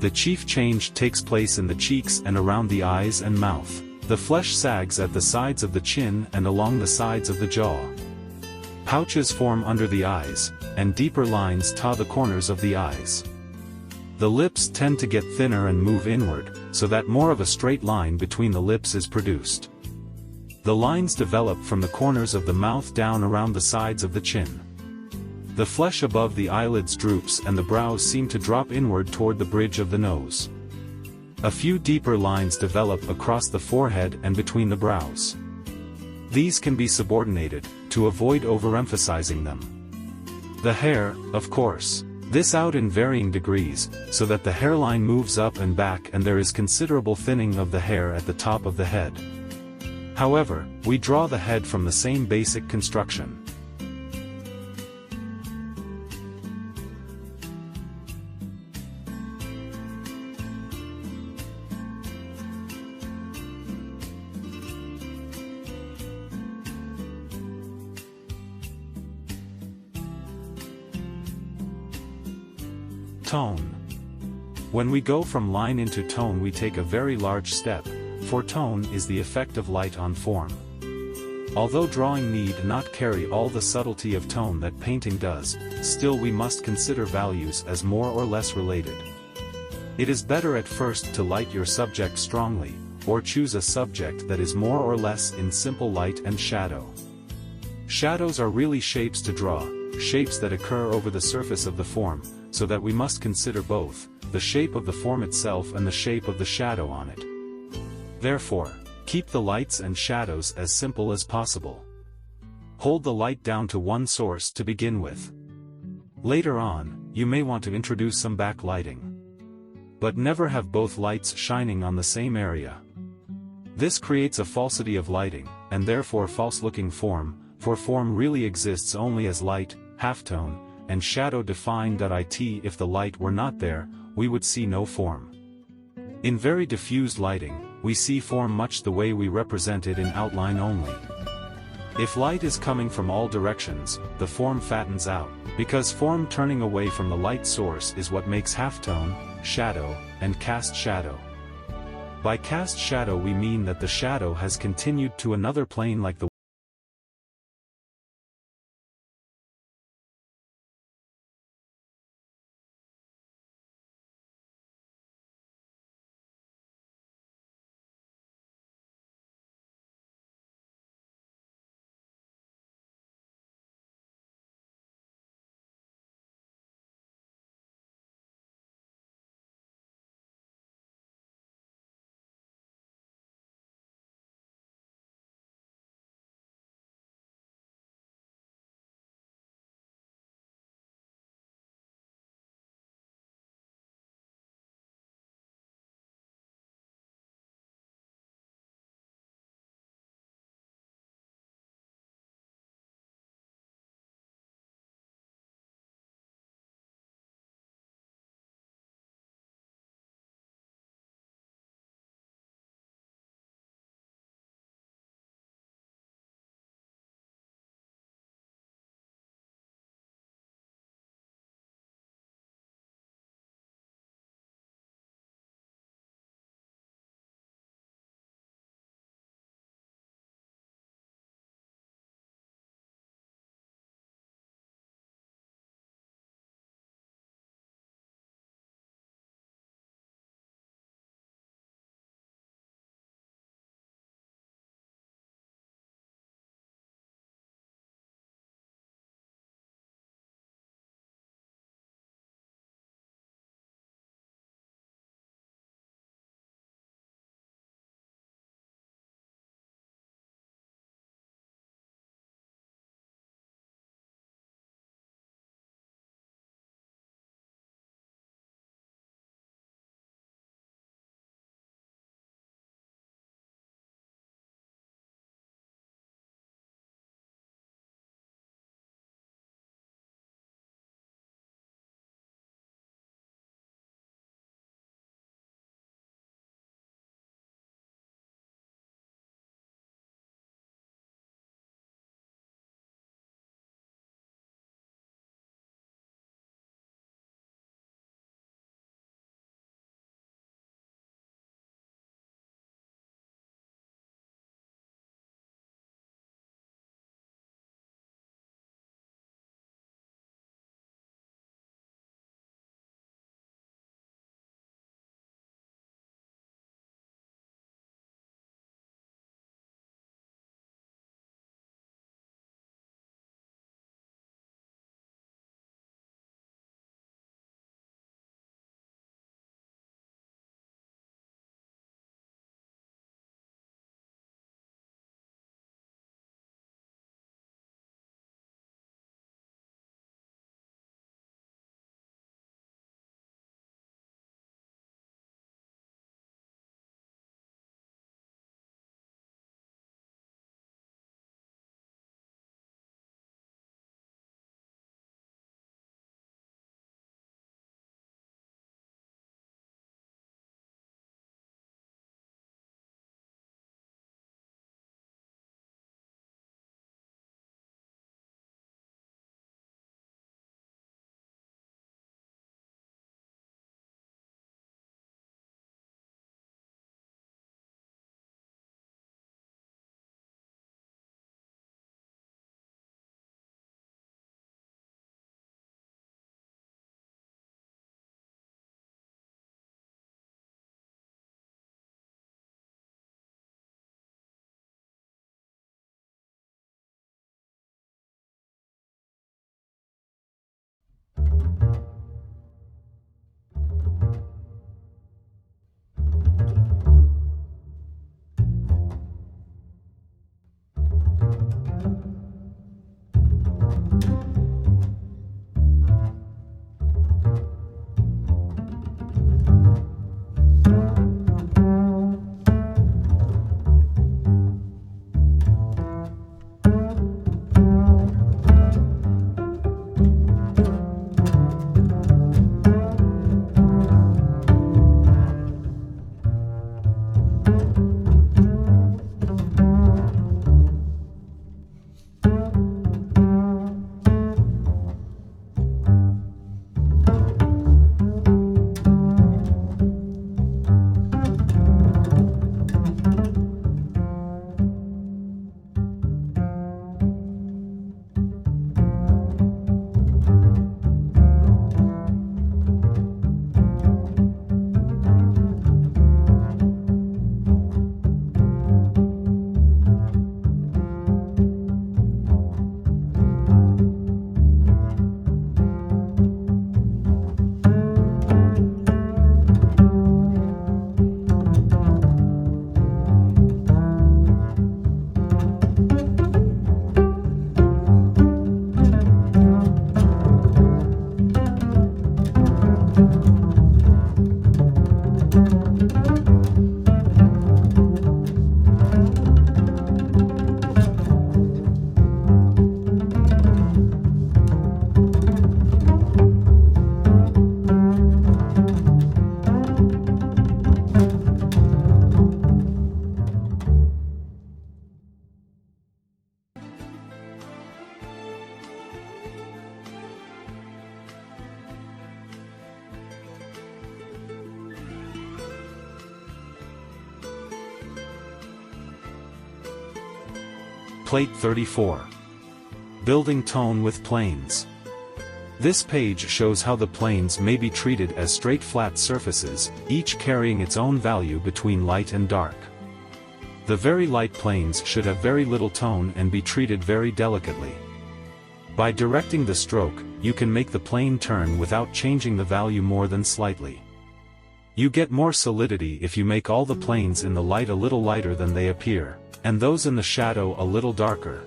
The chief change takes place in the cheeks and around the eyes and mouth. The flesh sags at the sides of the chin and along the sides of the jaw. Pouches form under the eyes, and deeper lines tie the corners of the eyes. The lips tend to get thinner and move inward, so that more of a straight line between the lips is produced. The lines develop from the corners of the mouth down around the sides of the chin. The flesh above the eyelids droops and the brows seem to drop inward toward the bridge of the nose. A few deeper lines develop across the forehead and between the brows. These can be subordinated, to avoid overemphasizing them. The hair, of course. This out in varying degrees, so that the hairline moves up and back and there is considerable thinning of the hair at the top of the head. However, we draw the head from the same basic construction. Tone. When we go from line into tone we take a very large step, for tone is the effect of light on form. Although drawing need not carry all the subtlety of tone that painting does, still we must consider values as more or less related. It is better at first to light your subject strongly, or choose a subject that is more or less in simple light and shadow. Shadows are really shapes to draw, shapes that occur over the surface of the form, so that we must consider both, the shape of the form itself and the shape of the shadow on it. Therefore, keep the lights and shadows as simple as possible. Hold the light down to one source to begin with. Later on, you may want to introduce some backlighting. But never have both lights shining on the same area. This creates a falsity of lighting, and therefore false-looking form, for form really exists only as light, halftone, and shadow defined. If the light were not there, we would see no form. In very diffused lighting, we see form much the way we represent it in outline only. If light is coming from all directions, the form fattens out, because form turning away from the light source is what makes halftone, shadow, and cast shadow. By cast shadow we mean that the shadow has continued to another plane like the Plate 34. Building tone with planes. This page shows how the planes may be treated as straight flat surfaces, each carrying its own value between light and dark. The very light planes should have very little tone and be treated very delicately. By directing the stroke, you can make the plane turn without changing the value more than slightly. You get more solidity if you make all the planes in the light a little lighter than they appear, and those in the shadow a little darker.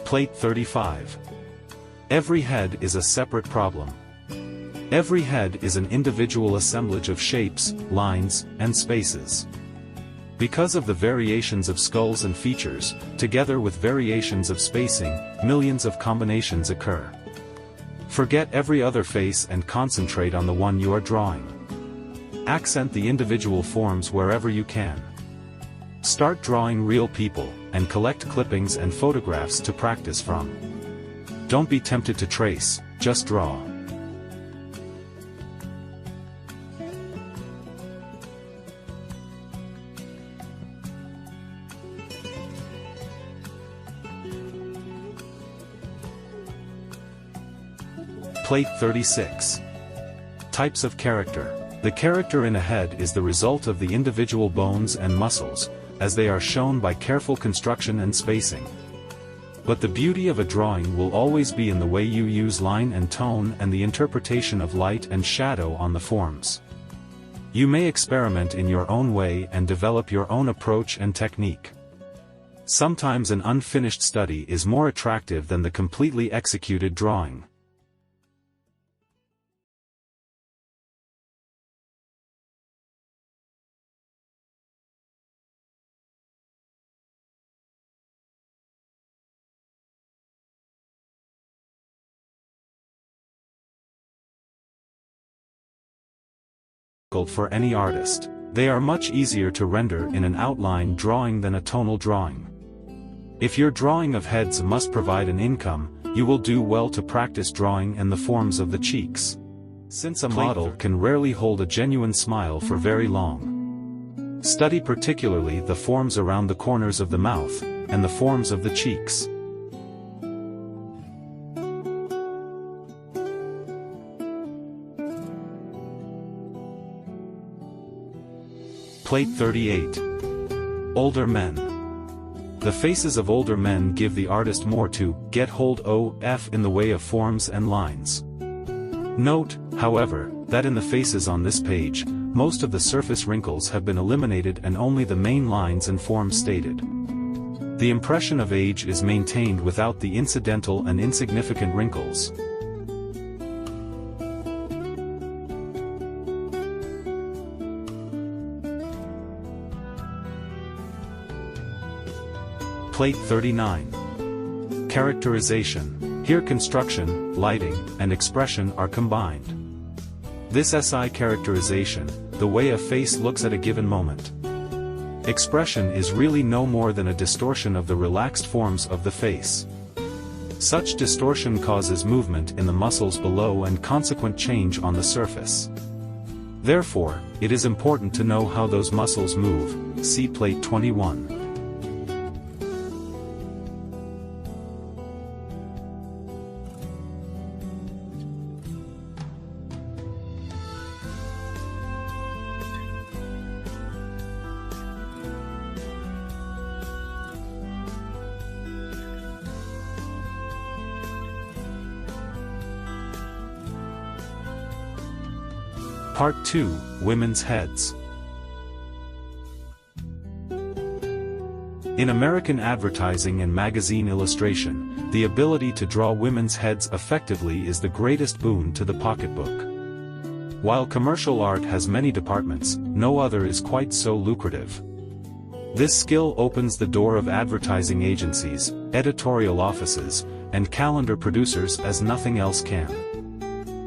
Plate 35. Every head is a separate problem. Every head is an individual assemblage of shapes, lines, and spaces. Because of the variations of skulls and features, together with variations of spacing, millions of combinations occur. Forget every other face and concentrate on the one you are drawing. Accent the individual forms wherever you can. Start drawing real people, and collect clippings and photographs to practice from. Don't be tempted to trace, just draw. Plate 36. Types of character. The character in a head is the result of the individual bones and muscles, as they are shown by careful construction and spacing. But the beauty of a drawing will always be in the way you use line and tone and the interpretation of light and shadow on the forms. You may experiment in your own way and develop your own approach and technique. Sometimes an unfinished study is more attractive than the completely executed drawing. For any artist, they are much easier to render in an outline drawing than a tonal drawing. If your drawing of heads must provide an income, you will do well to practice drawing and the forms of the cheeks, since a model can rarely hold a genuine smile for very long. Study particularly the forms around the corners of the mouth, and the forms of the cheeks. Plate 38. Older men. The faces of older men give the artist more to get hold of in the way of forms and lines. Note, however, that in the faces on this page, most of the surface wrinkles have been eliminated and only the main lines and forms stated. The impression of age is maintained without the incidental and insignificant wrinkles. Plate 39. Characterization. Here construction, lighting, and expression are combined. This SI characterization, the way a face looks at a given moment. Expression is really no more than a distortion of the relaxed forms of the face. Such distortion causes movement in the muscles below and consequent change on the surface. Therefore, it is important to know how those muscles move. See Plate 21. Part 2, Women's Heads. In American advertising and magazine illustration, the ability to draw women's heads effectively is the greatest boon to the pocketbook. While commercial art has many departments, no other is quite so lucrative. This skill opens the door of advertising agencies, editorial offices, and calendar producers as nothing else can.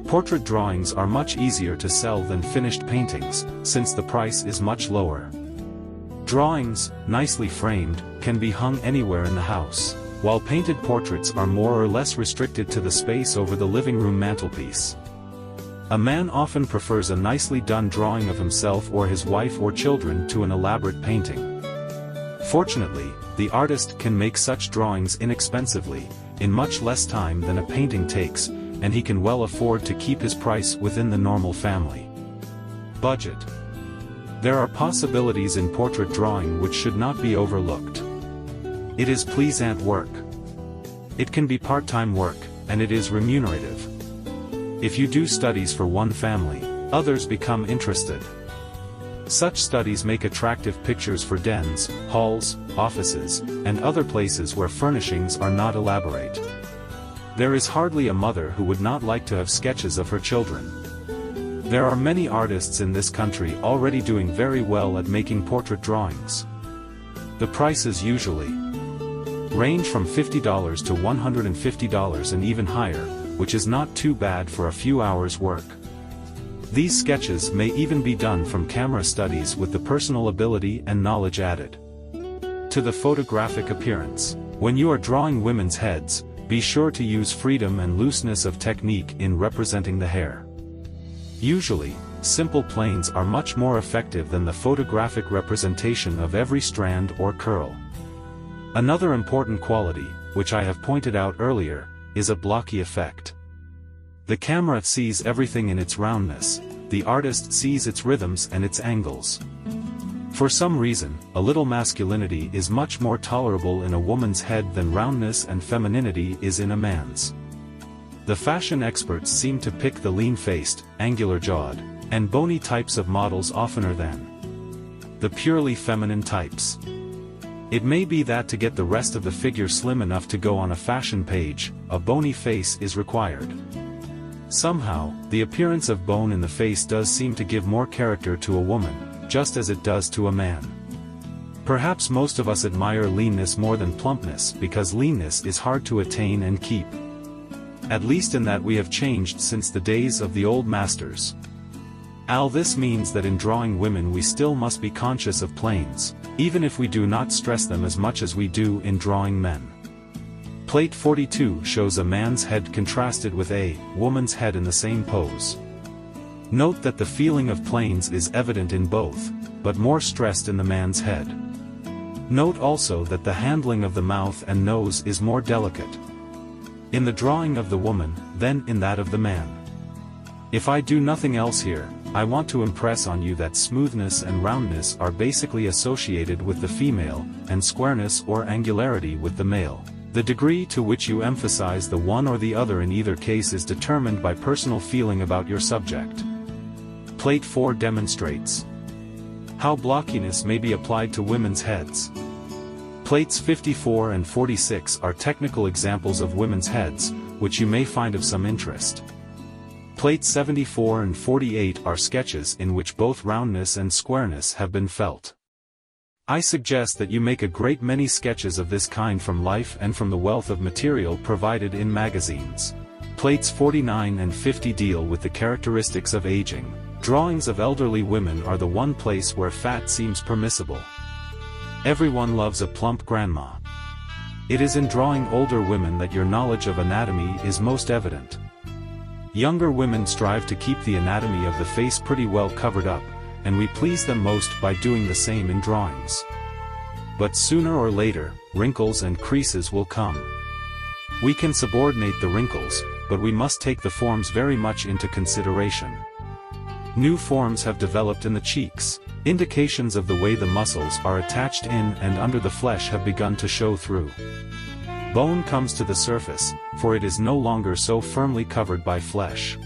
Portrait drawings are much easier to sell than finished paintings, since the price is much lower. Drawings, nicely framed, can be hung anywhere in the house, while painted portraits are more or less restricted to the space over the living room mantelpiece. A man often prefers a nicely done drawing of himself or his wife or children to an elaborate painting. Fortunately, the artist can make such drawings inexpensively, in much less time than a painting takes, and he can well afford to keep his price within the normal family budget. There are possibilities in portrait drawing which should not be overlooked. It is pleasant work. It can be part-time work, and it is remunerative. If you do studies for one family, others become interested. Such studies make attractive pictures for dens, halls, offices, and other places where furnishings are not elaborate. There is hardly a mother who would not like to have sketches of her children. There are many artists in this country already doing very well at making portrait drawings. The prices usually range from $50 to $150 and even higher, which is not too bad for a few hours' work. These sketches may even be done from camera studies with the personal ability and knowledge added to the photographic appearance. When you are drawing women's heads, be sure to use freedom and looseness of technique in representing the hair. Usually, simple planes are much more effective than the photographic representation of every strand or curl. Another important quality, which I have pointed out earlier, is a blocky effect. The camera sees everything in its roundness, the artist sees its rhythms and its angles. For some reason, a little masculinity is much more tolerable in a woman's head than roundness and femininity is in a man's. The fashion experts seem to pick the lean-faced, angular-jawed, and bony types of models oftener than the purely feminine types. It may be that to get the rest of the figure slim enough to go on a fashion page, a bony face is required. Somehow, the appearance of bone in the face does seem to give more character to a woman, just as it does to a man. Perhaps most of us admire leanness more than plumpness because leanness is hard to attain and keep. At least in that we have changed since the days of the old masters. This means that in drawing women we still must be conscious of planes, even if we do not stress them as much as we do in drawing men. Plate 42 shows a man's head contrasted with a woman's head in the same pose. Note that the feeling of planes is evident in both, but more stressed in the man's head. Note also that the handling of the mouth and nose is more delicate in the drawing of the woman than in that of the man. If I do nothing else here, I want to impress on you that smoothness and roundness are basically associated with the female, and squareness or angularity with the male. The degree to which you emphasize the one or the other in either case is determined by personal feeling about your subject. Plate 4 demonstrates how blockiness may be applied to women's heads. Plates 54 and 46 are technical examples of women's heads, which you may find of some interest. Plates 74 and 48 are sketches in which both roundness and squareness have been felt. I suggest that you make a great many sketches of this kind from life and from the wealth of material provided in magazines. Plates 49 and 50 deal with the characteristics of aging. Drawings of elderly women are the one place where fat seems permissible. Everyone loves a plump grandma. It is in drawing older women that your knowledge of anatomy is most evident. Younger women strive to keep the anatomy of the face pretty well covered up, and we please them most by doing the same in drawings. But sooner or later, wrinkles and creases will come. We can subordinate the wrinkles, but we must take the forms very much into consideration. New forms have developed in the cheeks. Indications of the way the muscles are attached in and under the flesh have begun to show through. Bone comes to the surface, for it is no longer so firmly covered by flesh.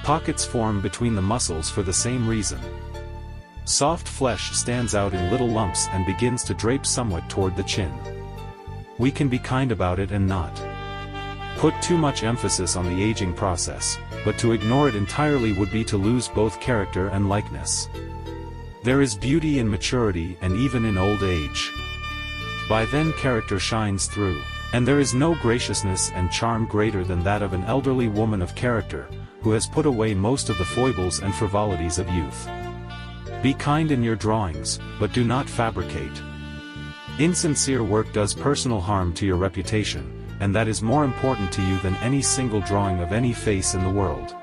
Pockets form between the muscles for the same reason. Soft flesh stands out in little lumps and begins to drape somewhat toward the chin. We can be kind about it and not put too much emphasis on the aging process, but to ignore it entirely would be to lose both character and likeness. There is beauty in maturity and even in old age. By then character shines through, and there is no graciousness and charm greater than that of an elderly woman of character, who has put away most of the foibles and frivolities of youth. Be kind in your drawings, but do not fabricate. Insincere work does personal harm to your reputation, and that is more important to you than any single drawing of any face in the world.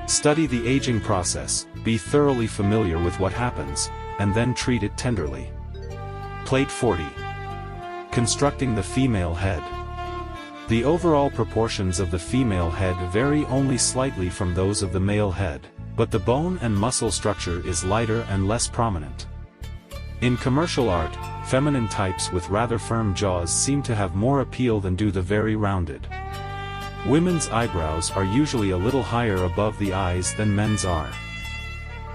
Study the aging process, be thoroughly familiar with what happens, and then treat it tenderly. Plate 40. Constructing the female head. The overall proportions of the female head vary only slightly from those of the male head, but the bone and muscle structure is lighter and less prominent. In commercial art, feminine types with rather firm jaws seem to have more appeal than do the very rounded. Women's eyebrows are usually a little higher above the eyes than men's are.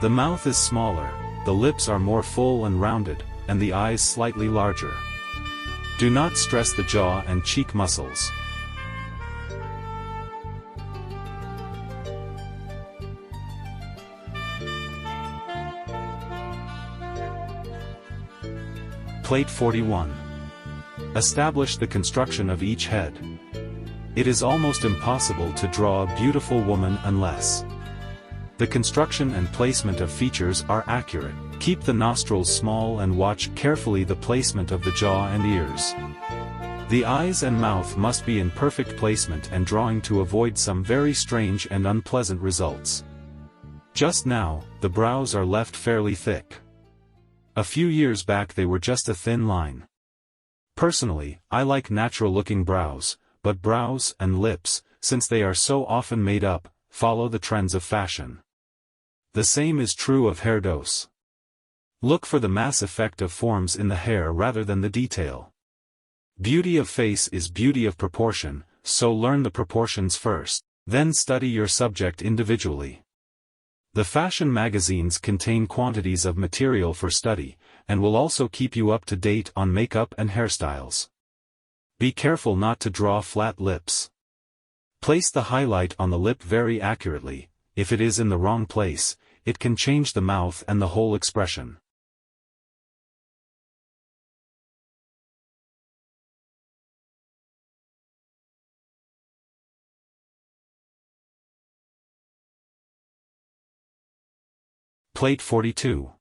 The mouth is smaller, the lips are more full and rounded, and the eyes slightly larger. Do not stress the jaw and cheek muscles. Plate 41. Establish the construction of each head. It is almost impossible to draw a beautiful woman unless the construction and placement of features are accurate. Keep the nostrils small and watch carefully the placement of the jaw and ears. The eyes and mouth must be in perfect placement and drawing to avoid some very strange and unpleasant results. Just now, the brows are left fairly thick. A few years back they were just a thin line. Personally, I like natural-looking brows, but brows and lips, since they are so often made up, follow the trends of fashion. The same is true of hairdos. Look for the mass effect of forms in the hair rather than the detail. Beauty of face is beauty of proportion, so learn the proportions first, then study your subject individually. The fashion magazines contain quantities of material for study, and will also keep you up to date on makeup and hairstyles. Be careful not to draw flat lips. Place the highlight on the lip very accurately. If it is in the wrong place, it can change the mouth and the whole expression. Plate 42.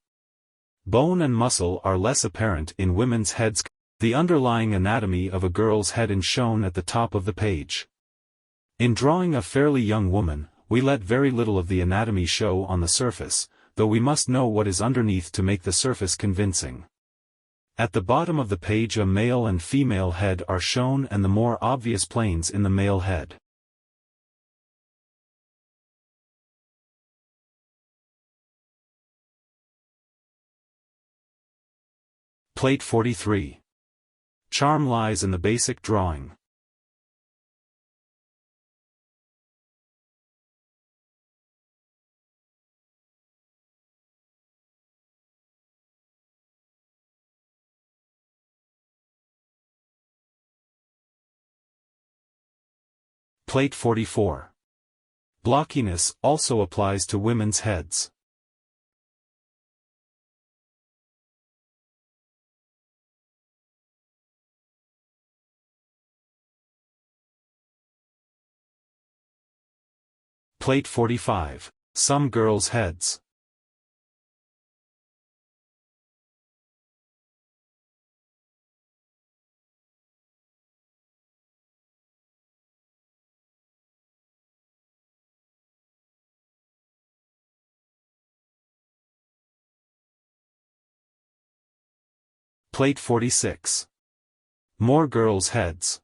Bone and muscle are less apparent in women's heads. The underlying anatomy of a girl's head is shown at the top of the page. In drawing a fairly young woman, we let very little of the anatomy show on the surface, though we must know what is underneath to make the surface convincing. At the bottom of the page a male and female head are shown and the more obvious planes in the male head. Plate 43. Charm lies in the basic drawing. Plate 44. Blockiness also applies to women's heads. Plate 45. Some girls' heads. Plate 46. More girls' heads.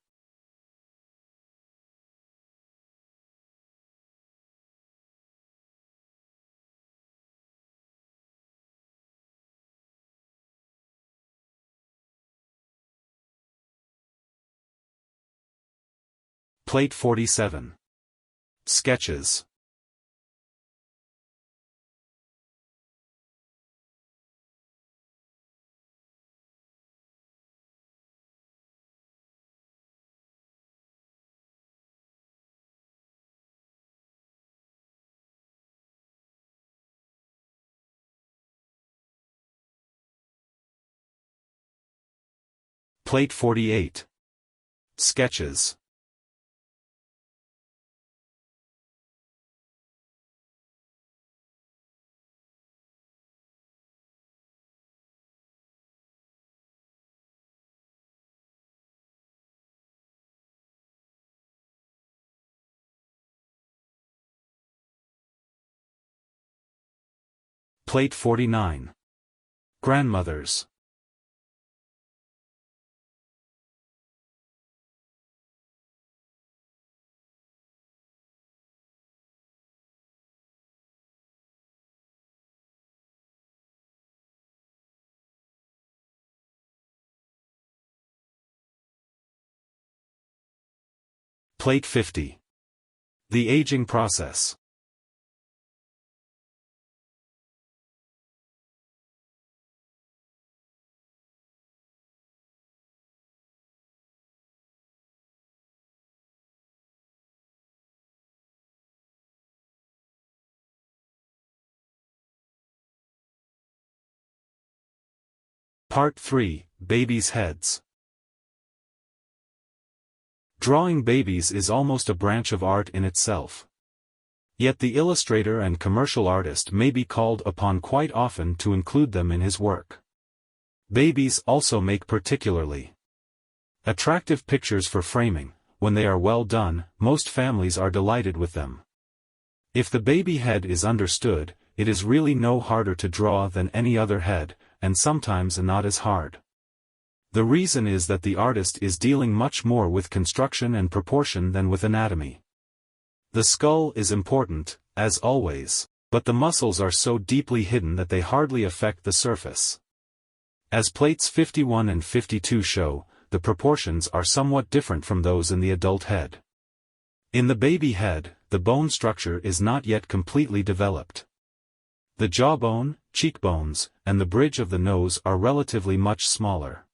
Plate 47. Sketches. Plate 48. Sketches. Plate 49. Grandmothers. Plate 50. The aging process. Part 3, Babies' Heads. Drawing babies is almost a branch of art in itself. Yet the illustrator and commercial artist may be called upon quite often to include them in his work. Babies also make particularly attractive pictures for framing. When they are well done, most families are delighted with them. If the baby head is understood, it is really no harder to draw than any other head, and sometimes not as hard. The reason is that the artist is dealing much more with construction and proportion than with anatomy. The skull is important, as always, but the muscles are so deeply hidden that they hardly affect the surface. As plates 51 and 52 show, the proportions are somewhat different from those in the adult head. In the baby head, the bone structure is not yet completely developed. The jawbone, cheekbones, and the bridge of the nose are relatively much smaller.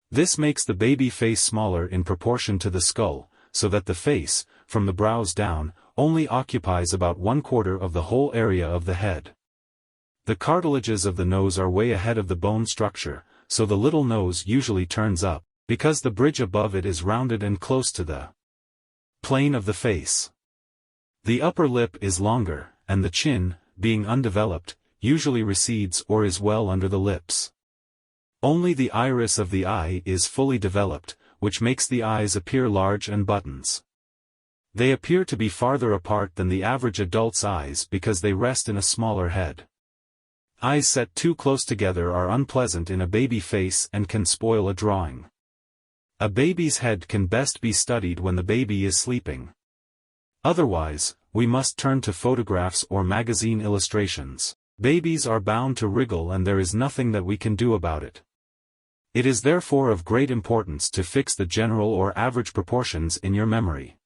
This makes the baby face smaller in proportion to the skull, so that the face, from the brows down, only occupies about 1/4 of the whole area of the head. The cartilages of the nose are way ahead of the bone structure, so the little nose usually turns up, because the bridge above it is rounded and close to the plane of the face. The upper lip is longer, and the chin, being undeveloped, usually recedes or is well under the lips. Only the iris of the eye is fully developed, which makes the eyes appear large and buttons. They appear to be farther apart than the average adult's eyes because they rest in a smaller head. Eyes set too close together are unpleasant in a baby face and can spoil a drawing. A baby's head can best be studied when the baby is sleeping. Otherwise, we must turn to photographs or magazine illustrations. Babies are bound to wriggle and there is nothing that we can do about it. It is therefore of great importance to fix the general or average proportions in your memory.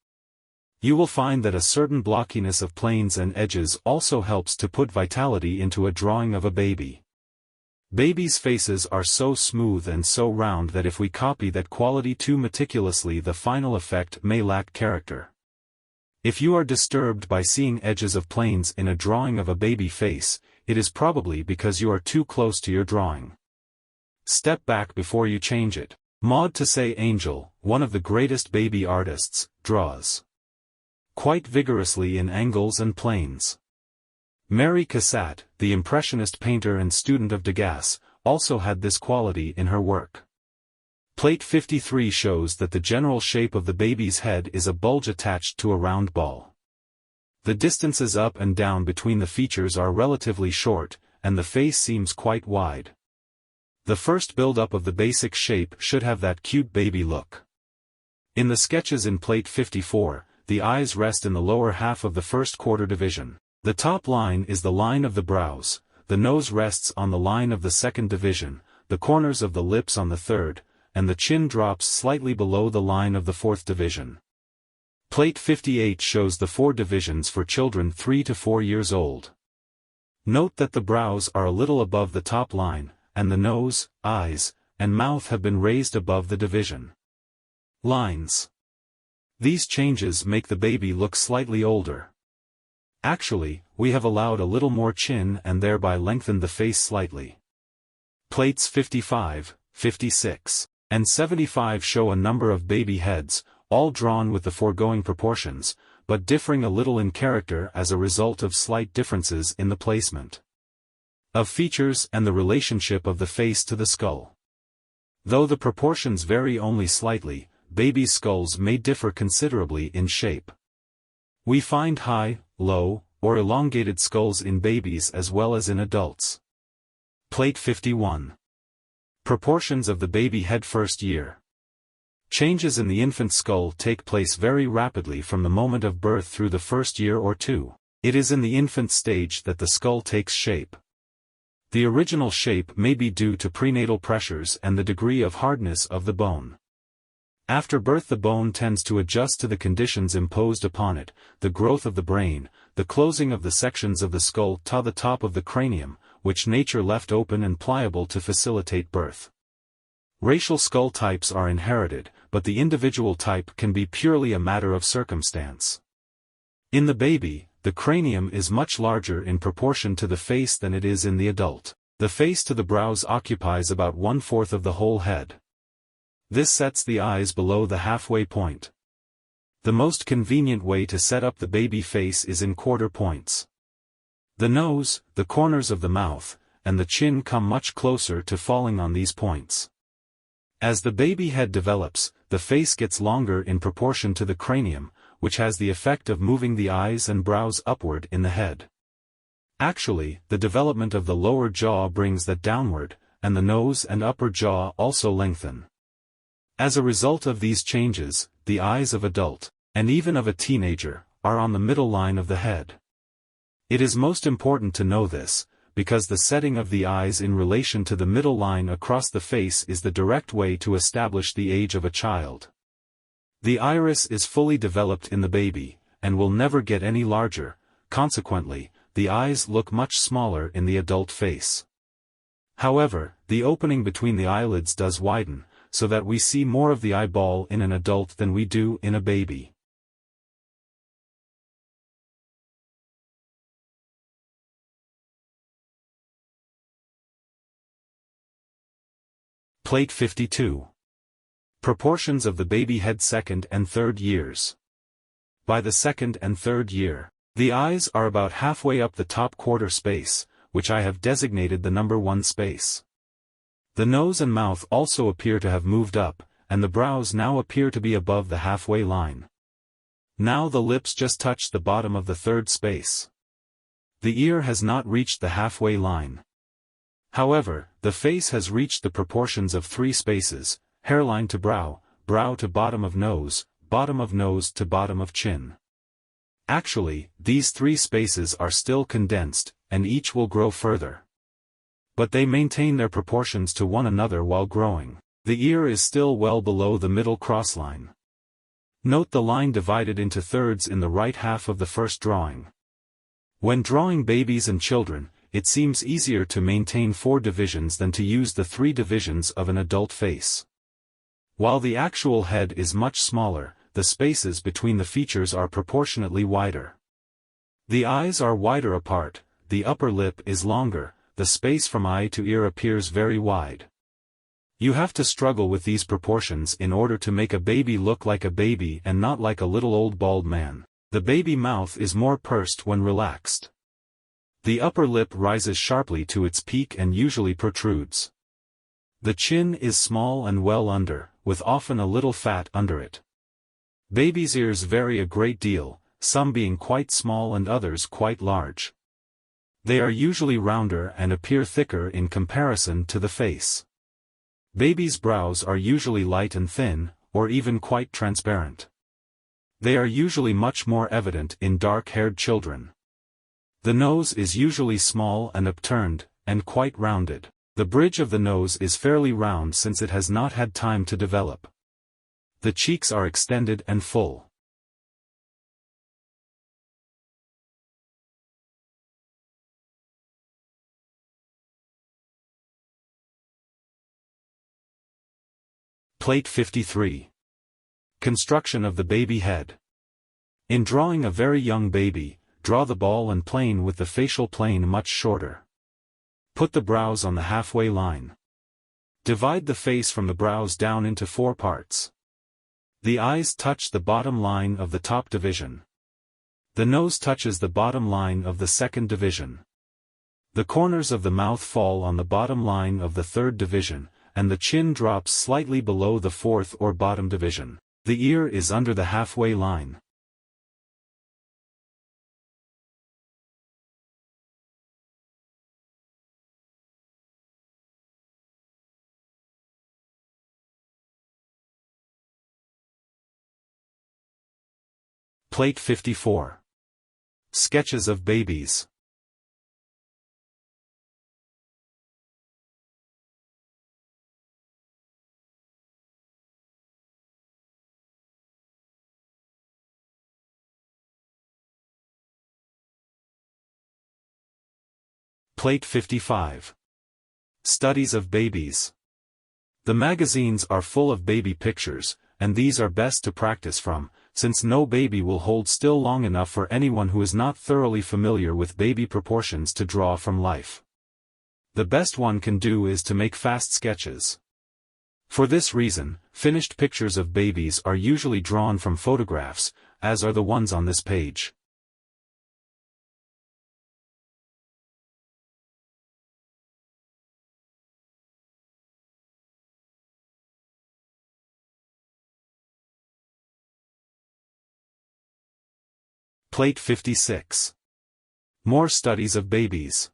You will find that a certain blockiness of planes and edges also helps to put vitality into a drawing of a baby. Babies' faces are so smooth and so round that if we copy that quality too meticulously, the final effect may lack character. If you are disturbed by seeing edges of planes in a drawing of a baby face, it is probably because you are too close to your drawing. Step back before you change it. Maud Tissé Angel, one of the greatest baby artists, draws quite vigorously in angles and planes. Mary Cassatt, the Impressionist painter and student of Degas, also had this quality in her work. Plate 53 shows that the general shape of the baby's head is a bulge attached to a round ball. The distances up and down between the features are relatively short, and the face seems quite wide. The first build-up of the basic shape should have that cute baby look. In the sketches in plate 54, the eyes rest in the lower half of the first quarter division. The top line is the line of the brows, the nose rests on the line of the second division, the corners of the lips on the third, and the chin drops slightly below the line of the fourth division. Plate 58 shows the 4 divisions for children 3 to 4 years old. Note that the brows are a little above the top line, and the nose, eyes, and mouth have been raised above the division lines. These changes make the baby look slightly older. Actually, we have allowed a little more chin and thereby lengthened the face slightly. Plates 55, 56, and 75 show a number of baby heads, all drawn with the foregoing proportions, but differing a little in character as a result of slight differences in the placement of features and the relationship of the face to the skull. Though the proportions vary only slightly, babies' skulls may differ considerably in shape. We find high, low, or elongated skulls in babies as well as in adults. Plate 51. Proportions of the baby head first year. Changes in the infant skull take place very rapidly from the moment of birth through the first year or two. It is in the infant stage that the skull takes shape. The original shape may be due to prenatal pressures and the degree of hardness of the bone. After birth the bone tends to adjust to the conditions imposed upon it, the growth of the brain, the closing of the sections of the skull to the top of the cranium, which nature left open and pliable to facilitate birth. Racial skull types are inherited, but the individual type can be purely a matter of circumstance. In the baby, the cranium is much larger in proportion to the face than it is in the adult. The face to the brows occupies about 1/4 of the whole head. This sets the eyes below the halfway point. The most convenient way to set up the baby face is in quarter points. The nose, the corners of the mouth, and the chin come much closer to falling on these points. As the baby head develops, the face gets longer in proportion to the cranium, which has the effect of moving the eyes and brows upward in the head. Actually, the development of the lower jaw brings that downward, and the nose and upper jaw also lengthen. As a result of these changes, the eyes of adult, and even of a teenager, are on the middle line of the head. It is most important to know this, because the setting of the eyes in relation to the middle line across the face is the direct way to establish the age of a child. The iris is fully developed in the baby, and will never get any larger. Consequently, the eyes look much smaller in the adult face. However, the opening between the eyelids does widen, so that we see more of the eyeball in an adult than we do in a baby. Plate 52. Proportions of the baby head second and third years. By the second and third year, the eyes are about halfway up the top quarter space, which I have designated the number 1 space. The nose and mouth also appear to have moved up, and the brows now appear to be above the halfway line. Now the lips just touch the bottom of the third space. The ear has not reached the halfway line. However, the face has reached the proportions of 3 spaces: hairline to brow, brow to bottom of nose to bottom of chin. Actually, these 3 spaces are still condensed, and each will grow further. But they maintain their proportions to one another while growing. The ear is still well below the middle crossline. Note the line divided into thirds in the right half of the first drawing. When drawing babies and children, it seems easier to maintain 4 divisions than to use the 3 divisions of an adult face. While the actual head is much smaller, the spaces between the features are proportionately wider. The eyes are wider apart, the upper lip is longer, the space from eye to ear appears very wide. You have to struggle with these proportions in order to make a baby look like a baby and not like a little old bald man. The baby mouth is more pursed when relaxed. The upper lip rises sharply to its peak and usually protrudes. The chin is small and well under, with often a little fat under it. Babies' ears vary a great deal, some being quite small and others quite large. They are usually rounder and appear thicker in comparison to the face. Babies' brows are usually light and thin, or even quite transparent. They are usually much more evident in dark-haired children. The nose is usually small and upturned, and quite rounded. The bridge of the nose is fairly round since it has not had time to develop. The cheeks are extended and full. Plate 53. Construction of the baby head. In drawing a very young baby, draw the ball and plane with the facial plane much shorter. Put the brows on the halfway line. Divide the face from the brows down into 4 parts. The eyes touch the bottom line of the top division. The nose touches the bottom line of the second division. The corners of the mouth fall on the bottom line of the third division, and the chin drops slightly below the fourth or bottom division. The ear is under the halfway line. Plate 54. Sketches of babies. Plate 55. Studies of babies. The magazines are full of baby pictures, and these are best to practice from, since no baby will hold still long enough for anyone who is not thoroughly familiar with baby proportions to draw from life. The best one can do is to make fast sketches. For this reason, finished pictures of babies are usually drawn from photographs, as are the ones on this page. Plate 56. More studies of babies.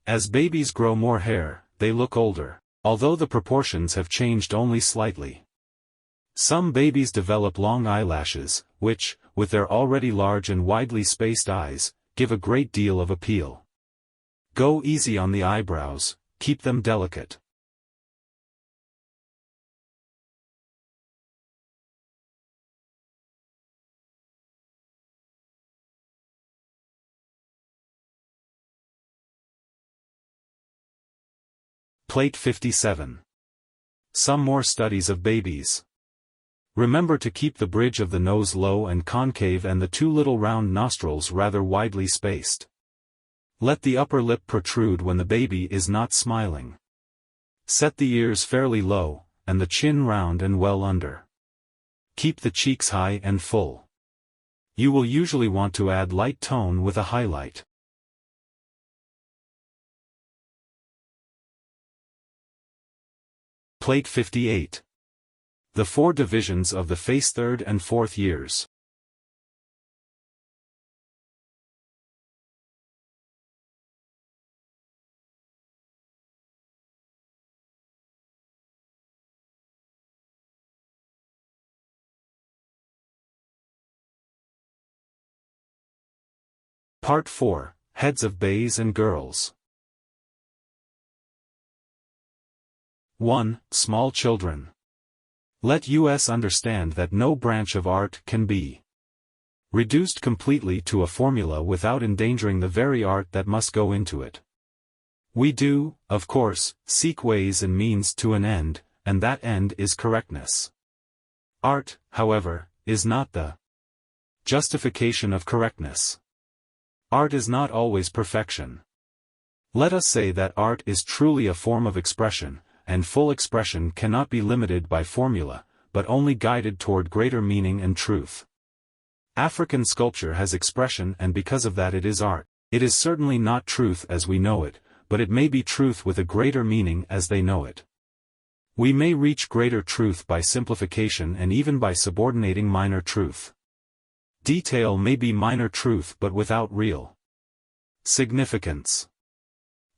As babies grow more hair, they look older, although the proportions have changed only slightly. Some babies develop long eyelashes, which, with their already large and widely spaced eyes, give a great deal of appeal. Go easy on the eyebrows, keep them delicate. Plate 57. Some more studies of babies. Remember to keep the bridge of the nose low and concave and the two little round nostrils rather widely spaced. Let the upper lip protrude when the baby is not smiling. Set the ears fairly low, and the chin round and well under. Keep the cheeks high and full. You will usually want to add light tone with a highlight. Plate 58. The 4 divisions of the face 3rd and 4th years. Part 4. Heads of Boys and Girls. 1. Small children. Let us understand that no branch of art can be reduced completely to a formula without endangering the very art that must go into it. We do, of course, seek ways and means to an end, and that end is correctness. Art, however, is not the justification of correctness. Art is not always perfection. Let us say that art is truly a form of expression, and full expression cannot be limited by formula, but only guided toward greater meaning and truth. African sculpture has expression, and because of that it is art. It is certainly not truth as we know it, but it may be truth with a greater meaning as they know it. We may reach greater truth by simplification and even by subordinating minor truth. Detail may be minor truth but without real significance.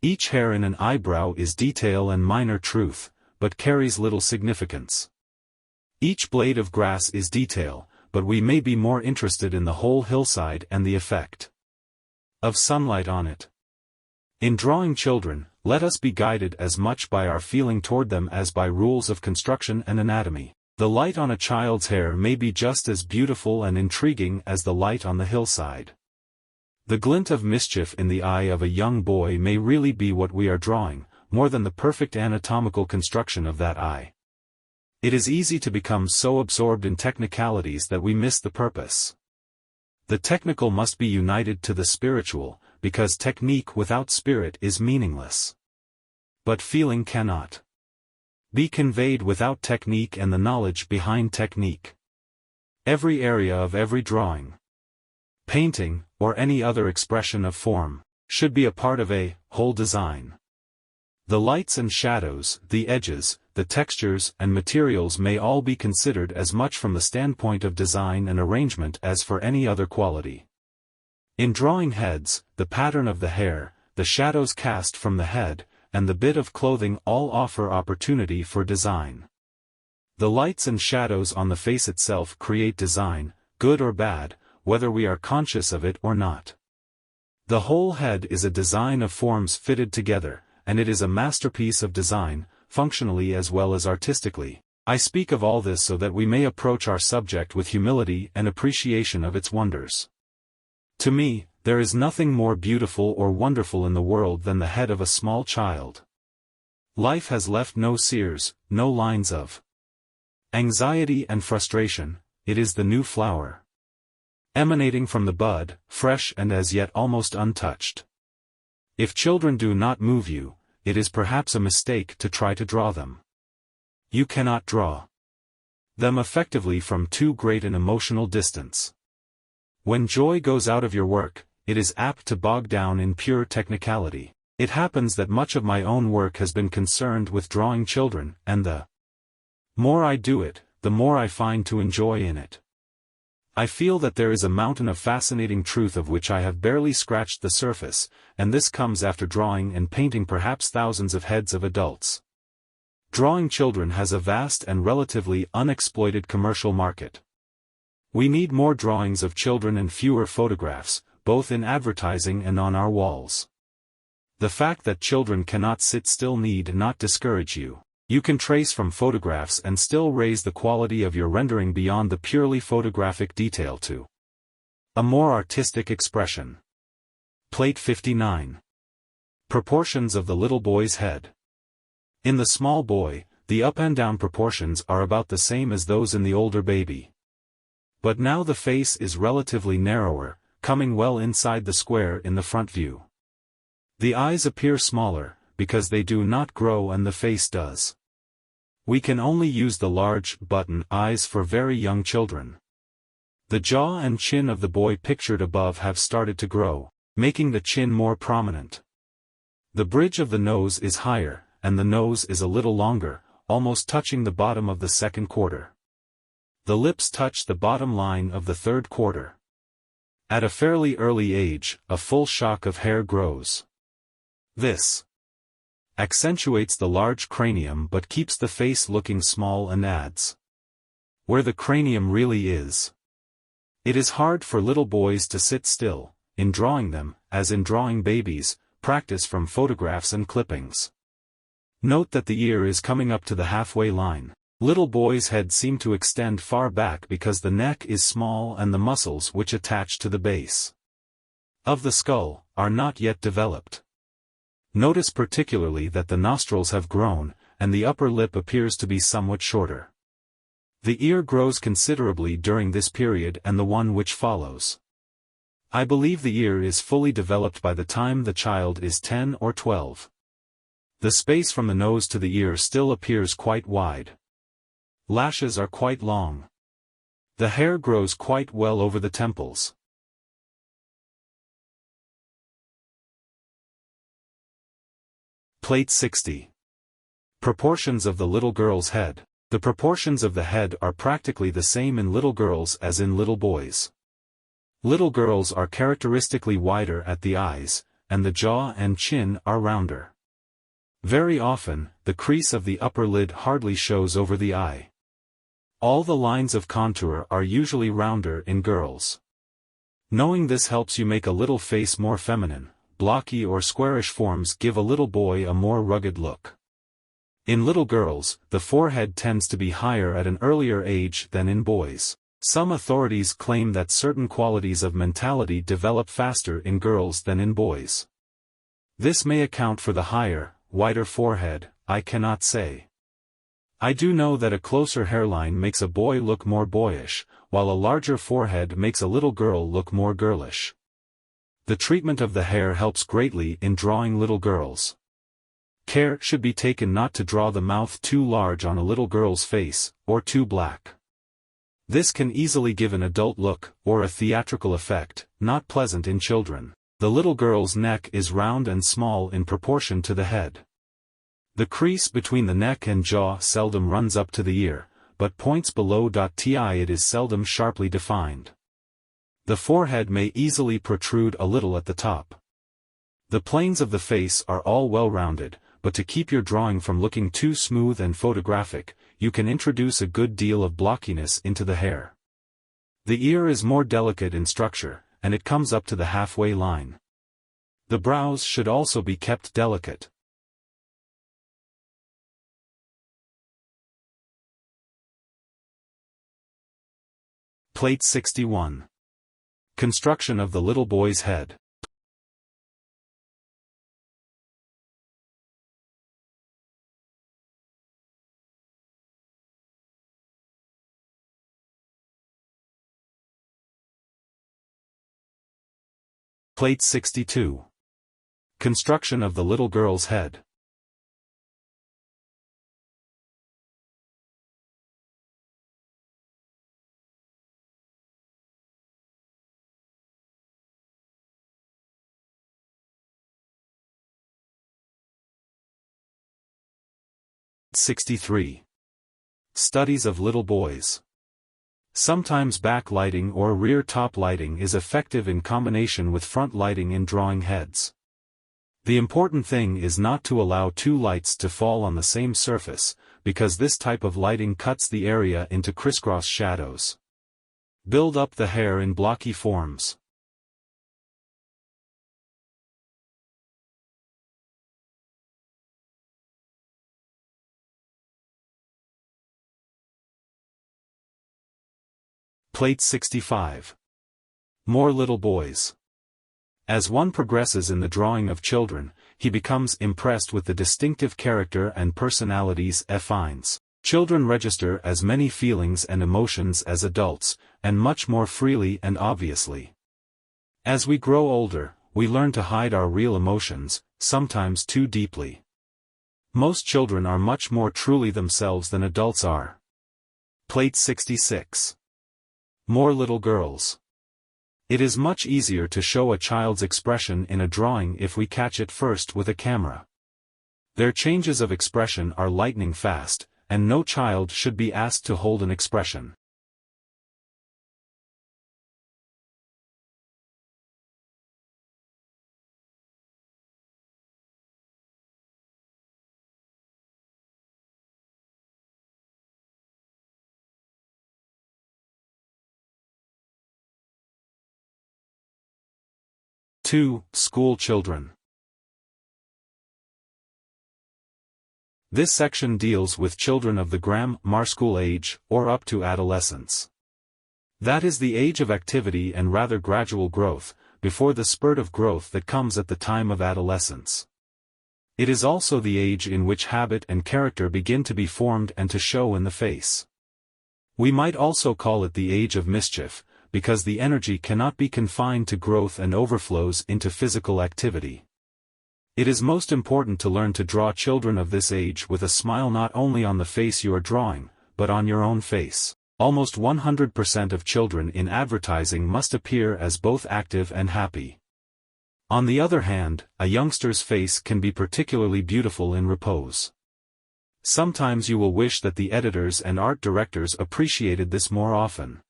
Each hair in an eyebrow is detail and minor truth, but carries little significance. Each blade of grass is detail, but we may be more interested in the whole hillside and the effect of sunlight on it. In drawing children, let us be guided as much by our feeling toward them as by rules of construction and anatomy. The light on a child's hair may be just as beautiful and intriguing as the light on the hillside. The glint of mischief in the eye of a young boy may really be what we are drawing, more than the perfect anatomical construction of that eye. It is easy to become so absorbed in technicalities that we miss the purpose. The technical must be united to the spiritual, because technique without spirit is meaningless. But feeling cannot be conveyed without technique and the knowledge behind technique. Every area of every drawing, painting, or any other expression of form, should be a part of a whole design. The lights and shadows, the edges, the textures and materials may all be considered as much from the standpoint of design and arrangement as for any other quality. In drawing heads, the pattern of the hair, the shadows cast from the head, and the bit of clothing all offer opportunity for design. The lights and shadows on the face itself create design, good or bad, whether we are conscious of it or not. The whole head is a design of forms fitted together, and it is a masterpiece of design, functionally as well as artistically. I speak of all this so that we may approach our subject with humility and appreciation of its wonders. To me, there is nothing more beautiful or wonderful in the world than the head of a small child. Life has left no sears, no lines of anxiety and frustration. It is the new flower, emanating from the bud, fresh and as yet almost untouched. If children do not move you, it is perhaps a mistake to try to draw them. You cannot draw them effectively from too great an emotional distance. When joy goes out of your work, it is apt to bog down in pure technicality. It happens that much of my own work has been concerned with drawing children, and the more I do it, the more I find to enjoy in it. I feel that there is a mountain of fascinating truth of which I have barely scratched the surface, and this comes after drawing and painting perhaps thousands of heads of adults. Drawing children has a vast and relatively unexploited commercial market. We need more drawings of children and fewer photographs, both in advertising and on our walls. The fact that children cannot sit still need not discourage you. You can trace from photographs and still raise the quality of your rendering beyond the purely photographic detail to a more artistic expression. Plate 59. Proportions of the little boy's head. In the small boy, the up and down proportions are about the same as those in the older baby. But now the face is relatively narrower, coming well inside the square in the front view. The eyes appear smaller, because they do not grow and the face does. We can only use the large, button eyes for very young children. The jaw and chin of the boy pictured above have started to grow, making the chin more prominent. The bridge of the nose is higher, and the nose is a little longer, almost touching the bottom of the second quarter. The lips touch the bottom line of the third quarter. At a fairly early age, a full shock of hair grows. This accentuates the large cranium but keeps the face looking small and adds where the cranium really is. It is hard for little boys to sit still, in drawing them, as in drawing babies, practice from photographs and clippings. Note that the ear is coming up to the halfway line. Little boys' heads seem to extend far back because the neck is small and the muscles which attach to the base of the skull are not yet developed. Notice particularly that the nostrils have grown, and the upper lip appears to be somewhat shorter. The ear grows considerably during this period and the one which follows. I believe the ear is fully developed by the time the child is 10 or 12. The space from the nose to the ear still appears quite wide. Lashes are quite long. The hair grows quite well over the temples. Plate 60. Proportions of the little girl's head. The proportions of the head are practically the same in little girls as in little boys. Little girls are characteristically wider at the eyes, and the jaw and chin are rounder. Very often, the crease of the upper lid hardly shows over the eye. All the lines of contour are usually rounder in girls. Knowing this helps you make a little face more feminine. Blocky or squarish forms give a little boy a more rugged look. In little girls, the forehead tends to be higher at an earlier age than in boys. Some authorities claim that certain qualities of mentality develop faster in girls than in boys. This may account for the higher, wider forehead, I cannot say. I do know that a closer hairline makes a boy look more boyish, while a larger forehead makes a little girl look more girlish. The treatment of the hair helps greatly in drawing little girls. Care should be taken not to draw the mouth too large on a little girl's face, or too black. This can easily give an adult look, or a theatrical effect, not pleasant in children. The little girl's neck is round and small in proportion to the head. The crease between the neck and jaw seldom runs up to the ear, but points below. It is seldom sharply defined. The forehead may easily protrude a little at the top. The planes of the face are all well rounded, but to keep your drawing from looking too smooth and photographic, you can introduce a good deal of blockiness into the hair. The ear is more delicate in structure, and it comes up to the halfway line. The brows should also be kept delicate. Plate 61. Construction of the little boy's head. Plate 62. Construction of the little girl's head. Plate 63. Studies of little boys. Sometimes back lighting or rear top lighting is effective in combination with front lighting in drawing heads. The important thing is not to allow two lights to fall on the same surface, because this type of lighting cuts the area into crisscross shadows. Build up the hair in blocky forms. Plate 65. More little boys. As one progresses in the drawing of children, he becomes impressed with the distinctive character and personalities he finds. Children register as many feelings and emotions as adults, and much more freely and obviously. As we grow older, we learn to hide our real emotions, sometimes too deeply. Most children are much more truly themselves than adults are. Plate 66. More little girls. It is much easier to show a child's expression in a drawing if we catch it first with a camera. Their changes of expression are lightning fast, and no child should be asked to hold an expression. Two, school children. This section deals with children of the grammar school age, or up to adolescence. That is the age of activity and rather gradual growth, before the spurt of growth that comes at the time of adolescence. It is also the age in which habit and character begin to be formed and to show in the face. We might also call it the age of mischief, because the energy cannot be confined to growth and overflows into physical activity. It is most important to learn to draw children of this age with a smile not only on the face you are drawing, but on your own face. Almost 100% of children in advertising must appear as both active and happy. On the other hand, a youngster's face can be particularly beautiful in repose. Sometimes you will wish that the editors and art directors appreciated this more often.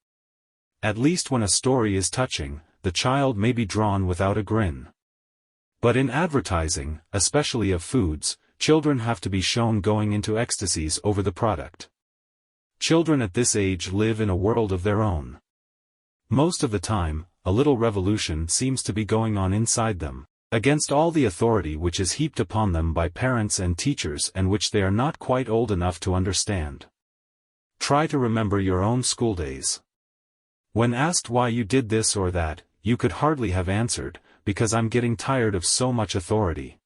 At least when a story is touching, the child may be drawn without a grin. But in advertising, especially of foods, children have to be shown going into ecstasies over the product. Children at this age live in a world of their own. Most of the time, a little revolution seems to be going on inside them, against all the authority which is heaped upon them by parents and teachers and which they are not quite old enough to understand. Try to remember your own school days. When asked why you did this or that, you could hardly have answered, because I'm getting tired of so much authority.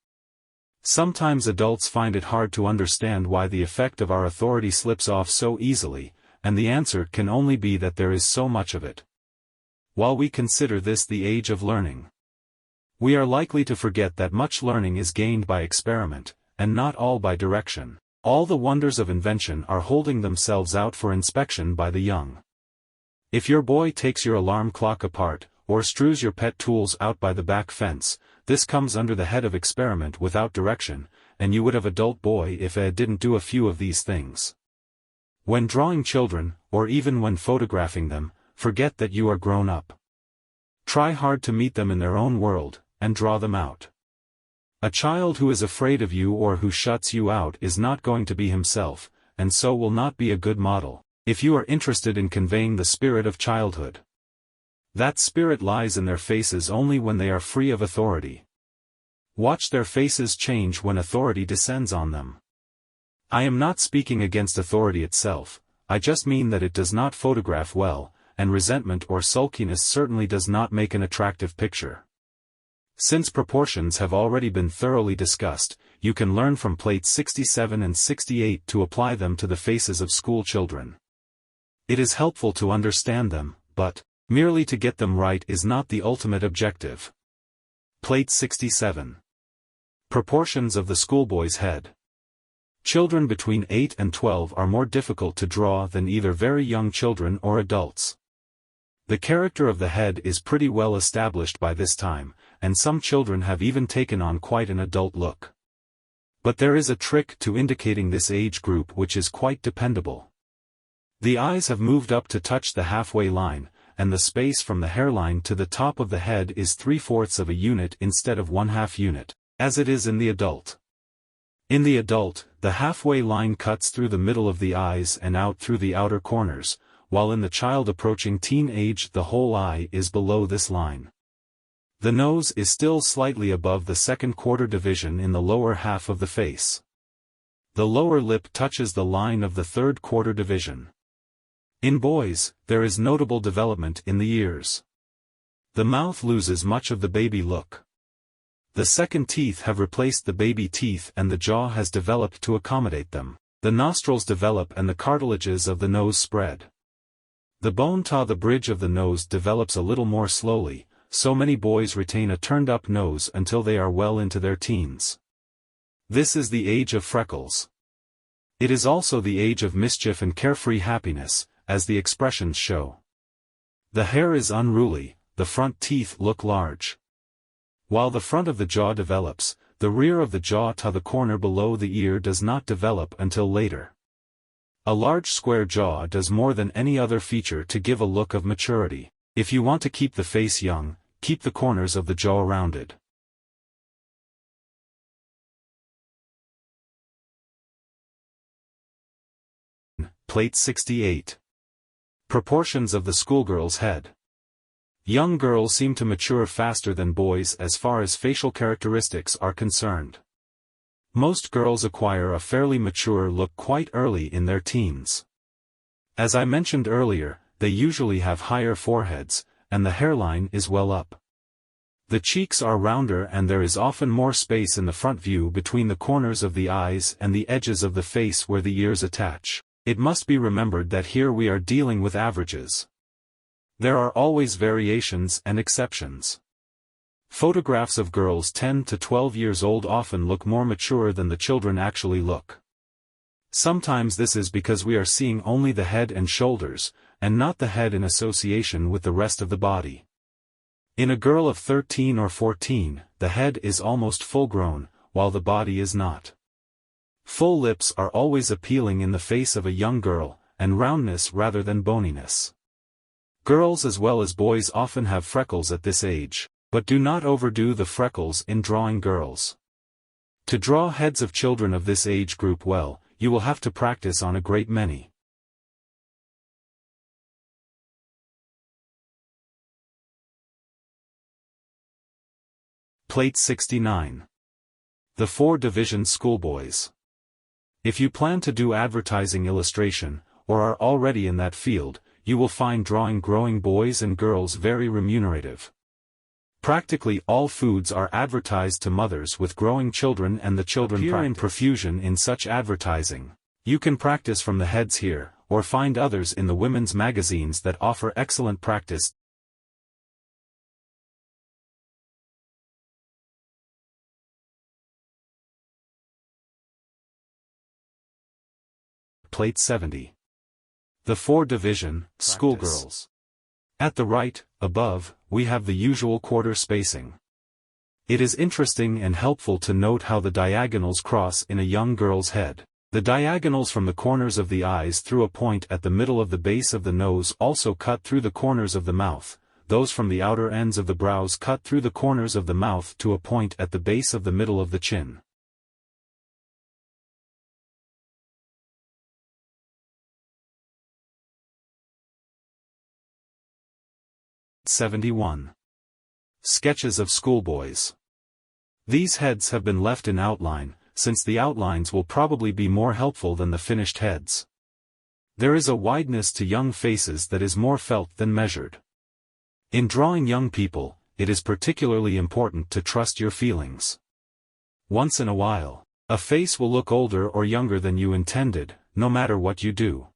Sometimes adults find it hard to understand why the effect of our authority slips off so easily, and the answer can only be that there is so much of it. While we consider this the age of learning, we are likely to forget that much learning is gained by experiment, and not all by direction. All the wonders of invention are holding themselves out for inspection by the young. If your boy takes your alarm clock apart, or strews your pet tools out by the back fence, this comes under the head of experiment without direction, and you would have adult boy if Ed didn't do a few of these things. When drawing children, or even when photographing them, forget that you are grown up. Try hard to meet them in their own world, and draw them out. A child who is afraid of you or who shuts you out is not going to be himself, and so will not be a good model. if you are interested in conveying the spirit of childhood. That spirit lies in their faces only when they are free of authority. Watch their faces change when authority descends on them. I am not speaking against authority itself, I just mean that it does not photograph well, and resentment or sulkiness certainly does not make an attractive picture. Since proportions have already been thoroughly discussed, you can learn from plates 67 and 68 to apply them to the faces of school children. It is helpful to understand them, but merely to get them right is not the ultimate objective. Plate 67. Proportions of the schoolboy's head. Children between 8 and 12 are more difficult to draw than either very young children or adults. The character of the head is pretty well established by this time, and some children have even taken on quite an adult look. But there is a trick to indicating this age group which is quite dependable. The eyes have moved up to touch the halfway line, and the space from the hairline to the top of the head is 3/4 of a unit instead of 1/2 unit, as it is in the adult. In the adult, the halfway line cuts through the middle of the eyes and out through the outer corners, while in the child approaching teen age the whole eye is below this line. The nose is still slightly above the second quarter division in the lower half of the face. The lower lip touches the line of the third quarter division. In boys, there is notable development in the ears. The mouth loses much of the baby look. The second teeth have replaced the baby teeth and the jaw has developed to accommodate them. The nostrils develop and the cartilages of the nose spread. The bone to the bridge of the nose develops a little more slowly, so many boys retain a turned-up nose until they are well into their teens. This is the age of freckles. It is also the age of mischief and carefree happiness, as the expressions show. The hair is unruly, the front teeth look large. While the front of the jaw develops, the rear of the jaw to the corner below the ear does not develop until later. A large square jaw does more than any other feature to give a look of maturity. If you want to keep the face young, keep the corners of the jaw rounded. Plate 68. Proportions of the schoolgirl's head. Young girls seem to mature faster than boys as far as facial characteristics are concerned. Most girls acquire a fairly mature look quite early in their teens. As I mentioned earlier, they usually have higher foreheads, and the hairline is well up. The cheeks are rounder and there is often more space in the front view between the corners of the eyes and the edges of the face where the ears attach. It must be remembered that here we are dealing with averages. There are always variations and exceptions. Photographs of girls 10 to 12 years old often look more mature than the children actually look. Sometimes this is because we are seeing only the head and shoulders, and not the head in association with the rest of the body. In a girl of 13 or 14, the head is almost full-grown, while the body is not. Full lips are always appealing in the face of a young girl, and roundness rather than boniness. Girls as well as boys often have freckles at this age, but do not overdo the freckles in drawing girls. To draw heads of children of this age group well, you will have to practice on a great many. Plate 69. The 4-division schoolboys. If you plan to do advertising illustration, or are already in that field, you will find drawing growing boys and girls very remunerative. Practically all foods are advertised to mothers with growing children and the children appear in profusion in such advertising. You can practice from the heads here, or find others in the women's magazines that offer excellent practice. Plate 70. The 4-division, schoolgirls. At the right, above, we have the usual quarter spacing. It is interesting and helpful to note how the diagonals cross in a young girl's head. The diagonals from the corners of the eyes through a point at the middle of the base of the nose also cut through the corners of the mouth, those from the outer ends of the brows cut through the corners of the mouth to a point at the base of the middle of the chin. 71. Sketches of schoolboys. These heads have been left in outline, since the outlines will probably be more helpful than the finished heads. There is a wideness to young faces that is more felt than measured. In drawing young people, it is particularly important to trust your feelings. Once in a while, a face will look older or younger than you intended, no matter what you do.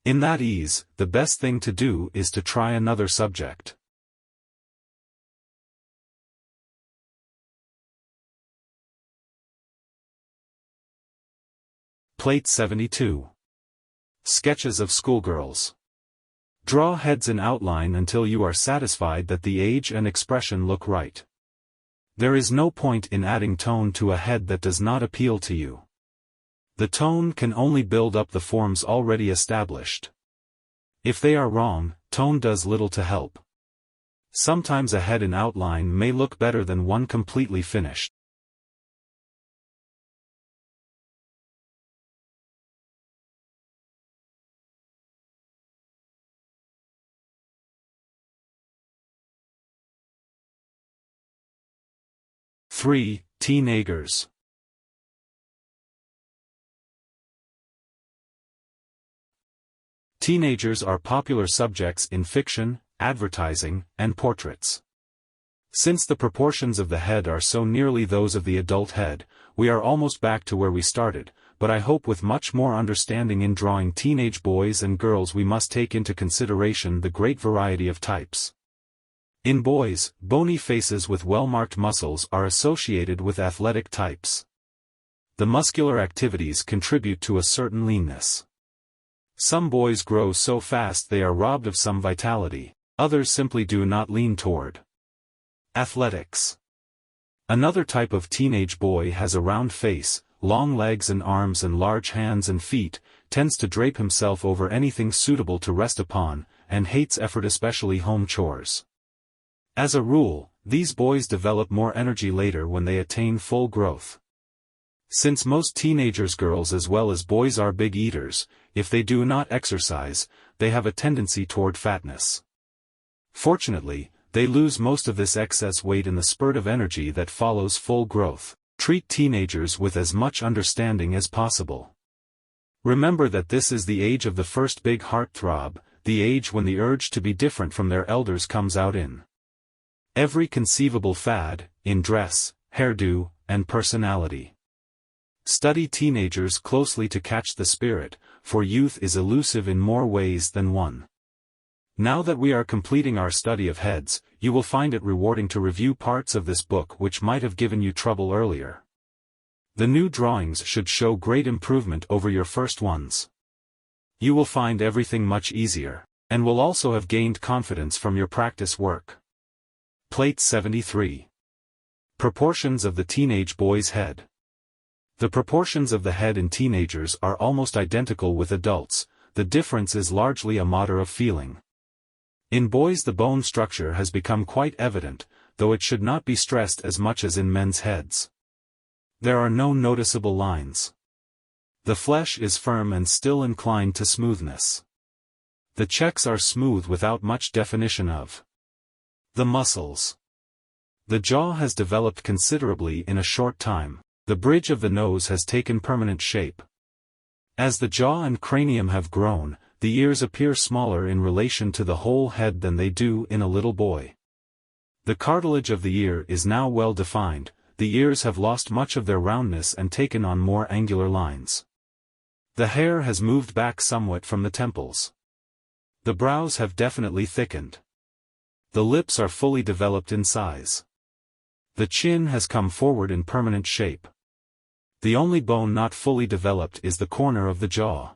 In that ease, the best thing to do is to try another subject. Plate 72. Sketches of schoolgirls. Draw heads in outline until you are satisfied that the age and expression look right. There is no point in adding tone to a head that does not appeal to you. The tone can only build up the forms already established. If they are wrong, tone does little to help. Sometimes a head in outline may look better than one completely finished. Teenagers. Teenagers are popular subjects in fiction, advertising, and portraits. Since the proportions of the head are so nearly those of the adult head, we are almost back to where we started, but I hope with much more understanding in drawing teenage boys and girls we must take into consideration the great variety of types. In boys, bony faces with well-marked muscles are associated with athletic types. The muscular activities contribute to a certain leanness. Some boys grow so fast they are robbed of some vitality, others simply do not lean toward athletics. Another type of teenage boy has a round face, long legs and arms and large hands and feet, tends to drape himself over anything suitable to rest upon, and hates effort, especially home chores. As a rule, these boys develop more energy later when they attain full growth. Since most teenagers, girls as well as boys, are big eaters, if they do not exercise, they have a tendency toward fatness. Fortunately, they lose most of this excess weight in the spurt of energy that follows full growth. Treat teenagers with as much understanding as possible. Remember that this is the age of the first big heartthrob, the age when the urge to be different from their elders comes out in every conceivable fad, in dress, hairdo, and personality. Study teenagers closely to catch the spirit, for youth is elusive in more ways than one. Now that we are completing our study of heads, you will find it rewarding to review parts of this book which might have given you trouble earlier. The new drawings should show great improvement over your first ones. You will find everything much easier, and will also have gained confidence from your practice work. Plate 73. Proportions of the teenage boy's head. The proportions of the head in teenagers are almost identical with adults, the difference is largely a matter of feeling. In boys the bone structure has become quite evident, though it should not be stressed as much as in men's heads. There are no noticeable lines. The flesh is firm and still inclined to smoothness. The checks are smooth without much definition of the muscles. The jaw has developed considerably in a short time, the bridge of the nose has taken permanent shape. As the jaw and cranium have grown, the ears appear smaller in relation to the whole head than they do in a little boy. The cartilage of the ear is now well defined, the ears have lost much of their roundness and taken on more angular lines. The hair has moved back somewhat from the temples. The brows have definitely thickened. The lips are fully developed in size. The chin has come forward in permanent shape. The only bone not fully developed is the corner of the jaw.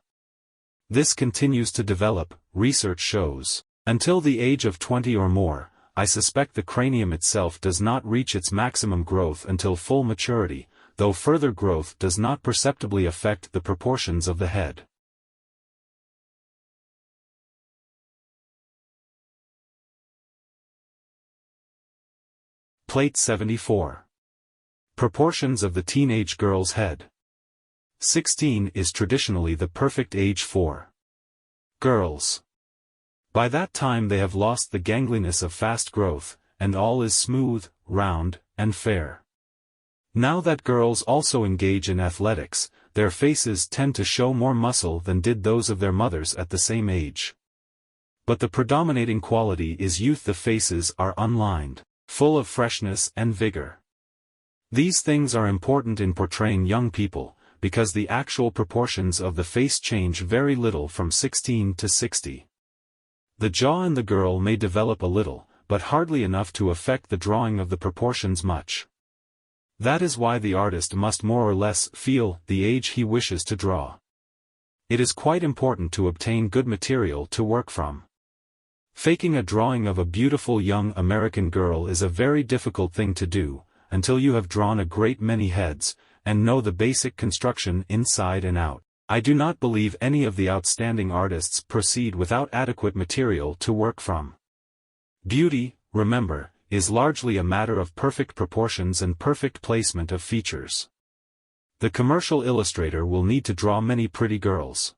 This continues to develop, research shows, until the age of 20 or more. I suspect the cranium itself does not reach its maximum growth until full maturity, though further growth does not perceptibly affect the proportions of the head. Plate 74. Proportions of the teenage girl's head. 16 is traditionally the perfect age for girls. By that time they have lost the gangliness of fast growth, and all is smooth, round, and fair. Now that girls also engage in athletics, their faces tend to show more muscle than did those of their mothers at the same age. But the predominating quality is youth. The faces are unlined, full of freshness and vigor. These things are important in portraying young people, because the actual proportions of the face change very little from 16 to 60. The jaw in the girl may develop a little, but hardly enough to affect the drawing of the proportions much. That is why the artist must more or less feel the age he wishes to draw. It is quite important to obtain good material to work from. Faking a drawing of a beautiful young American girl is a very difficult thing to do, until you have drawn a great many heads, and know the basic construction inside and out. I do not believe any of the outstanding artists proceed without adequate material to work from. Beauty, remember, is largely a matter of perfect proportions and perfect placement of features. The commercial illustrator will need to draw many pretty girls.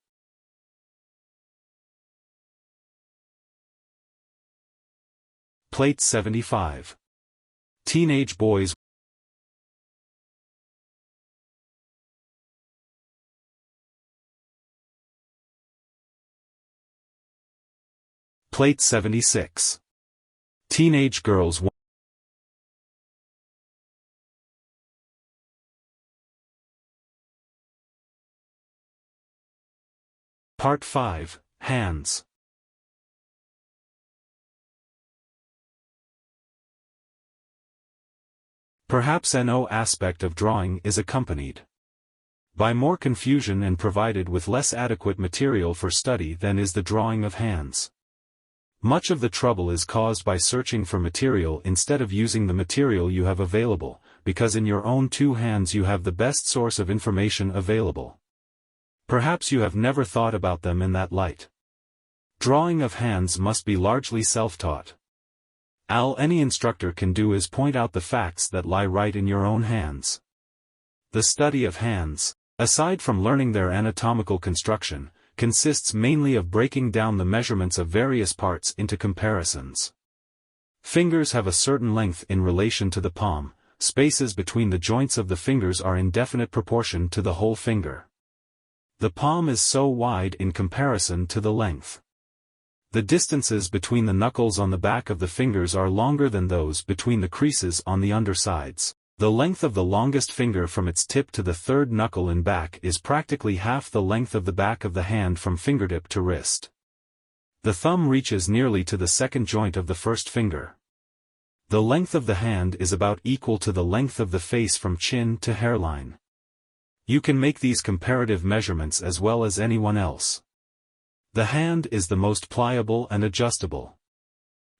Plate 75. Teenage boys. Plate 76. Teenage girls. Part 5, Hands. Perhaps no aspect of drawing is accompanied by more confusion and provided with less adequate material for study than is the drawing of hands. Much of the trouble is caused by searching for material instead of using the material you have available, because in your own two hands you have the best source of information available. Perhaps you have never thought about them in that light. Drawing of hands must be largely self-taught. All any instructor can do is point out the facts that lie right in your own hands. The study of hands, aside from learning their anatomical construction, consists mainly of breaking down the measurements of various parts into comparisons. Fingers have a certain length in relation to the palm, spaces between the joints of the fingers are in definite proportion to the whole finger. The palm is so wide in comparison to the length. The distances between the knuckles on the back of the fingers are longer than those between the creases on the undersides. The length of the longest finger from its tip to the third knuckle in back is practically half the length of the back of the hand from fingertip to wrist. The thumb reaches nearly to the second joint of the first finger. The length of the hand is about equal to the length of the face from chin to hairline. You can make these comparative measurements as well as anyone else. The hand is the most pliable and adjustable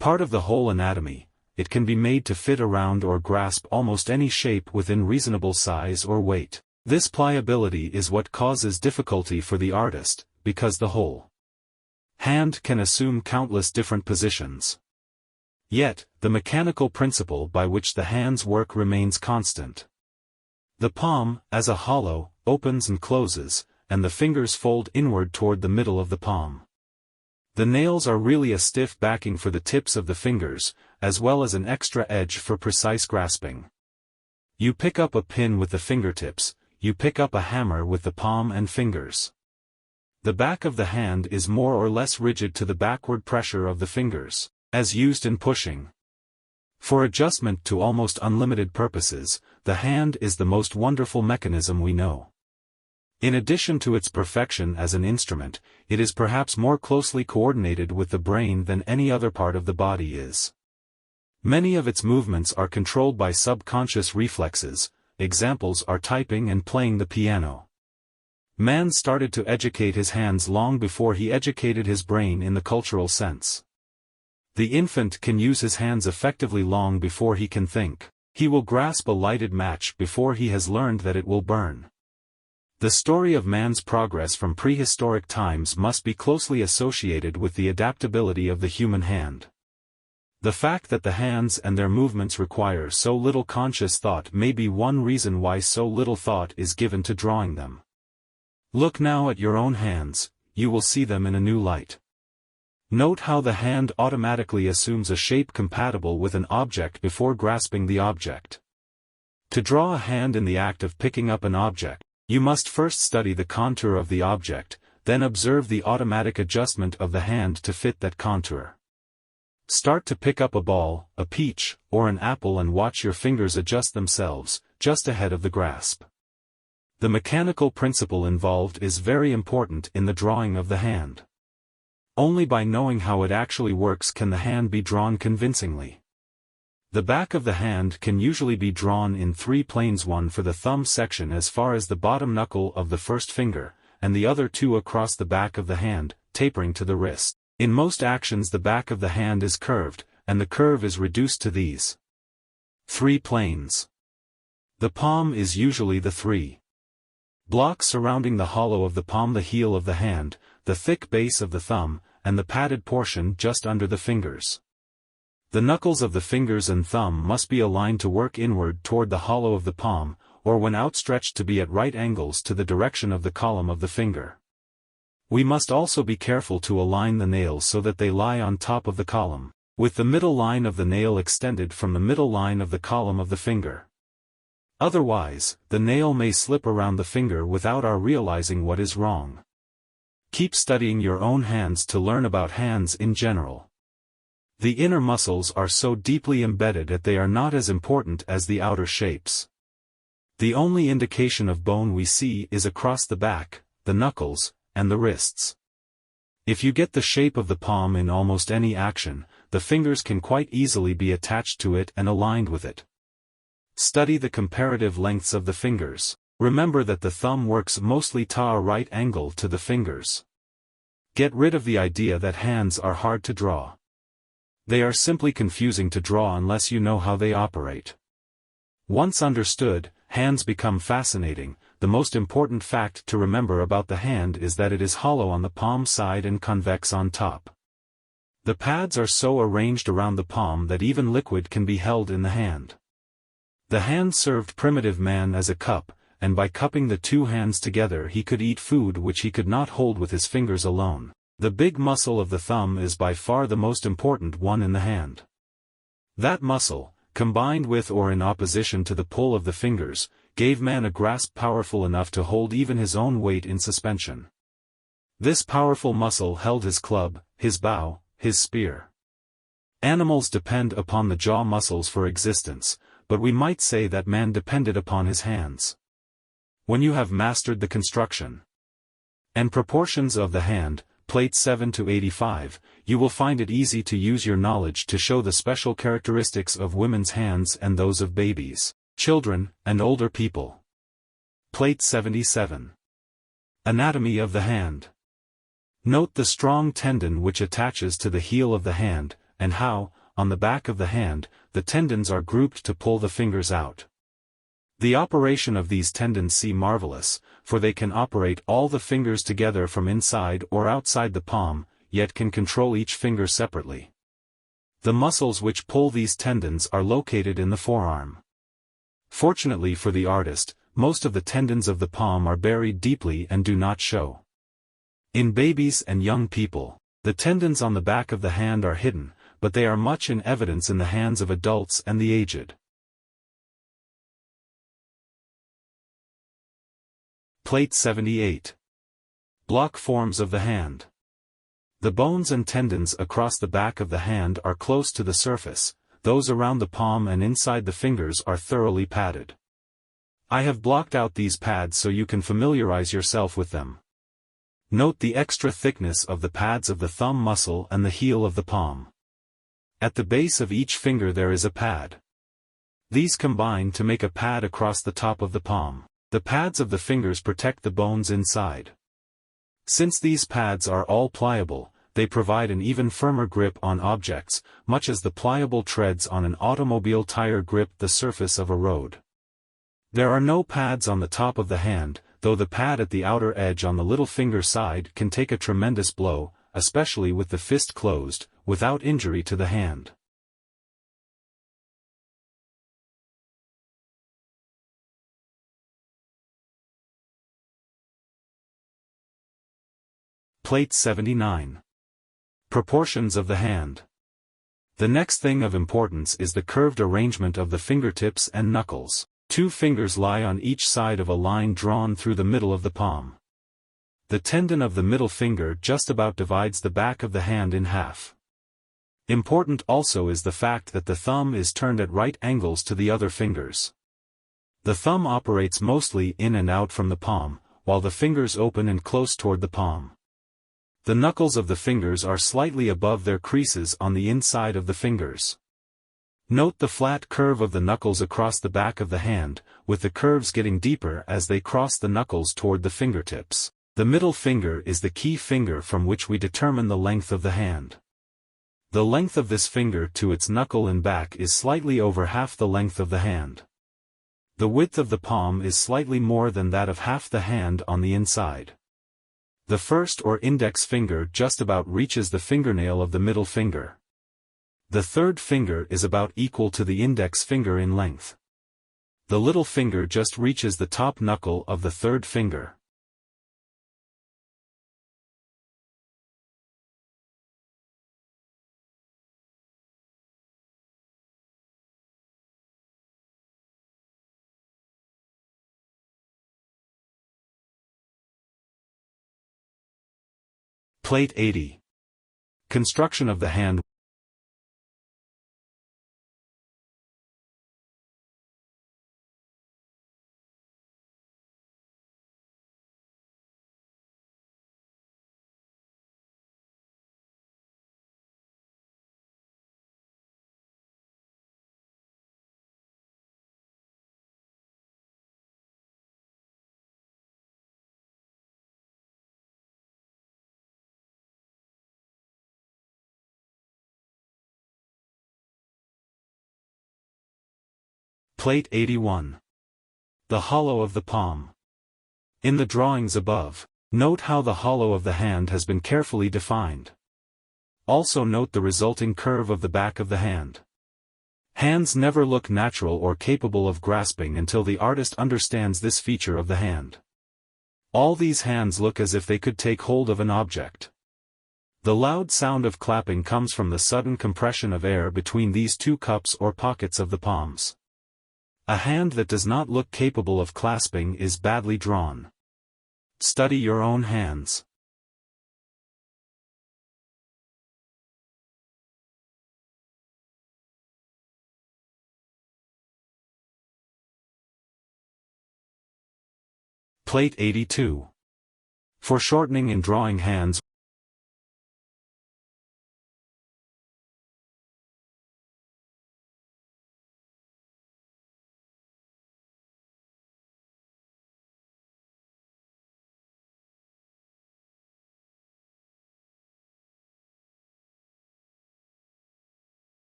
part of the whole anatomy. It can be made to fit around or grasp almost any shape within reasonable size or weight. This pliability is what causes difficulty for the artist, because the whole hand can assume countless different positions. Yet, the mechanical principle by which the hands work remains constant. The palm, as a hollow, opens and closes, and the fingers fold inward toward the middle of the palm. The nails are really a stiff backing for the tips of the fingers, as well as an extra edge for precise grasping. You pick up a pin with the fingertips, you pick up a hammer with the palm and fingers. The back of the hand is more or less rigid to the backward pressure of the fingers, as used in pushing. For adjustment to almost unlimited purposes, the hand is the most wonderful mechanism we know. In addition to its perfection as an instrument, it is perhaps more closely coordinated with the brain than any other part of the body is. Many of its movements are controlled by subconscious reflexes. Examples are typing and playing the piano. Man started to educate his hands long before he educated his brain in the cultural sense. The infant can use his hands effectively long before he can think. He will grasp a lighted match before he has learned that it will burn. The story of man's progress from prehistoric times must be closely associated with the adaptability of the human hand. The fact that the hands and their movements require so little conscious thought may be one reason why so little thought is given to drawing them. Look now at your own hands, you will see them in a new light. Note how the hand automatically assumes a shape compatible with an object before grasping the object. To draw a hand in the act of picking up an object, you must first study the contour of the object, then observe the automatic adjustment of the hand to fit that contour. Start to pick up a ball, a peach, or an apple and watch your fingers adjust themselves, just ahead of the grasp. The mechanical principle involved is very important in the drawing of the hand. Only by knowing how it actually works can the hand be drawn convincingly. The back of the hand can usually be drawn in 3 planes, one for the thumb section as far as the bottom knuckle of the first finger, and the other 2 across the back of the hand, tapering to the wrist. In most actions the back of the hand is curved, and the curve is reduced to these 3 planes. The palm is usually the 3 blocks surrounding the hollow of the palm, the heel of the hand, the thick base of the thumb, and the padded portion just under the fingers. The knuckles of the fingers and thumb must be aligned to work inward toward the hollow of the palm, or when outstretched to be at right angles to the direction of the column of the finger. We must also be careful to align the nails so that they lie on top of the column, with the middle line of the nail extended from the middle line of the column of the finger. Otherwise, the nail may slip around the finger without our realizing what is wrong. Keep studying your own hands to learn about hands in general. The inner muscles are so deeply embedded that they are not as important as the outer shapes. The only indication of bone we see is across the back, the knuckles, and the wrists. If you get the shape of the palm in almost any action, the fingers can quite easily be attached to it and aligned with it. Study the comparative lengths of the fingers. Remember that the thumb works mostly to a right angle to the fingers. Get rid of the idea that hands are hard to draw. They are simply confusing to draw unless you know how they operate. Once understood, hands become fascinating. The most important fact to remember about the hand is that it is hollow on the palm side and convex on top. The pads are so arranged around the palm that even liquid can be held in the hand. The hand served primitive man as a cup, and by cupping the 2 hands together he could eat food which he could not hold with his fingers alone. The big muscle of the thumb is by far the most important one in the hand. That muscle, combined with or in opposition to the pull of the fingers, gave man a grasp powerful enough to hold even his own weight in suspension. This powerful muscle held his club, his bow, his spear. Animals depend upon the jaw muscles for existence, but we might say that man depended upon his hands. When you have mastered the construction and proportions of the hand, plate 7 to 85, you will find it easy to use your knowledge to show the special characteristics of women's hands and those of babies, children, and older people. Plate 77. Anatomy of the hand. Note the strong tendon which attaches to the heel of the hand, and how, on the back of the hand, the tendons are grouped to pull the fingers out. The operation of these tendons seem marvelous, for they can operate all the fingers together from inside or outside the palm, yet can control each finger separately. The muscles which pull these tendons are located in the forearm. Fortunately for the artist, most of the tendons of the palm are buried deeply and do not show. In babies and young people, the tendons on the back of the hand are hidden, but they are much in evidence in the hands of adults and the aged. Plate 78. Block forms of the hand. The bones and tendons across the back of the hand are close to the surface, those around the palm and inside the fingers are thoroughly padded. I have blocked out these pads so you can familiarize yourself with them. Note the extra thickness of the pads of the thumb muscle and the heel of the palm. At the base of each finger there is a pad. These combine to make a pad across the top of the palm. The pads of the fingers protect the bones inside. Since these pads are all pliable, they provide an even firmer grip on objects, much as the pliable treads on an automobile tire grip the surface of a road. There are no pads on the top of the hand, though the pad at the outer edge on the little finger side can take a tremendous blow, especially with the fist closed, without injury to the hand. Plate 79. Proportions of the hand. The next thing of importance is the curved arrangement of the fingertips and knuckles. 2 fingers lie on each side of a line drawn through the middle of the palm. The tendon of the middle finger just about divides the back of the hand in half. Important also is the fact that the thumb is turned at right angles to the other fingers. The thumb operates mostly in and out from the palm, while the fingers open and close toward the palm. The knuckles of the fingers are slightly above their creases on the inside of the fingers. Note the flat curve of the knuckles across the back of the hand, with the curves getting deeper as they cross the knuckles toward the fingertips. The middle finger is the key finger from which we determine the length of the hand. The length of this finger to its knuckle and back is slightly over half the length of the hand. The width of the palm is slightly more than that of half the hand on the inside. The first or index finger just about reaches the fingernail of the middle finger. The third finger is about equal to the index finger in length. The little finger just reaches the top knuckle of the third finger. Plate 80. Construction of the hand. Plate 81. The hollow of the palm. In the drawings above, note how the hollow of the hand has been carefully defined. Also note the resulting curve of the back of the hand. Hands never look natural or capable of grasping until the artist understands this feature of the hand. All these hands look as if they could take hold of an object. The loud sound of clapping comes from the sudden compression of air between these 2 cups or pockets of the palms. A hand that does not look capable of clasping is badly drawn. Study your own hands. Plate 82. Foreshortening in drawing hands.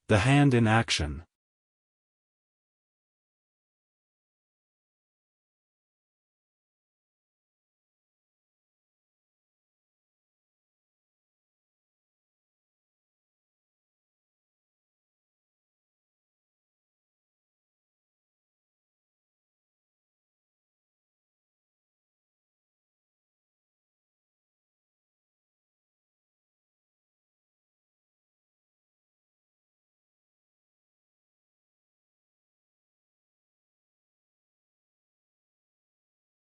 The hand in action.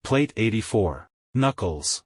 Plate 84. Knuckles.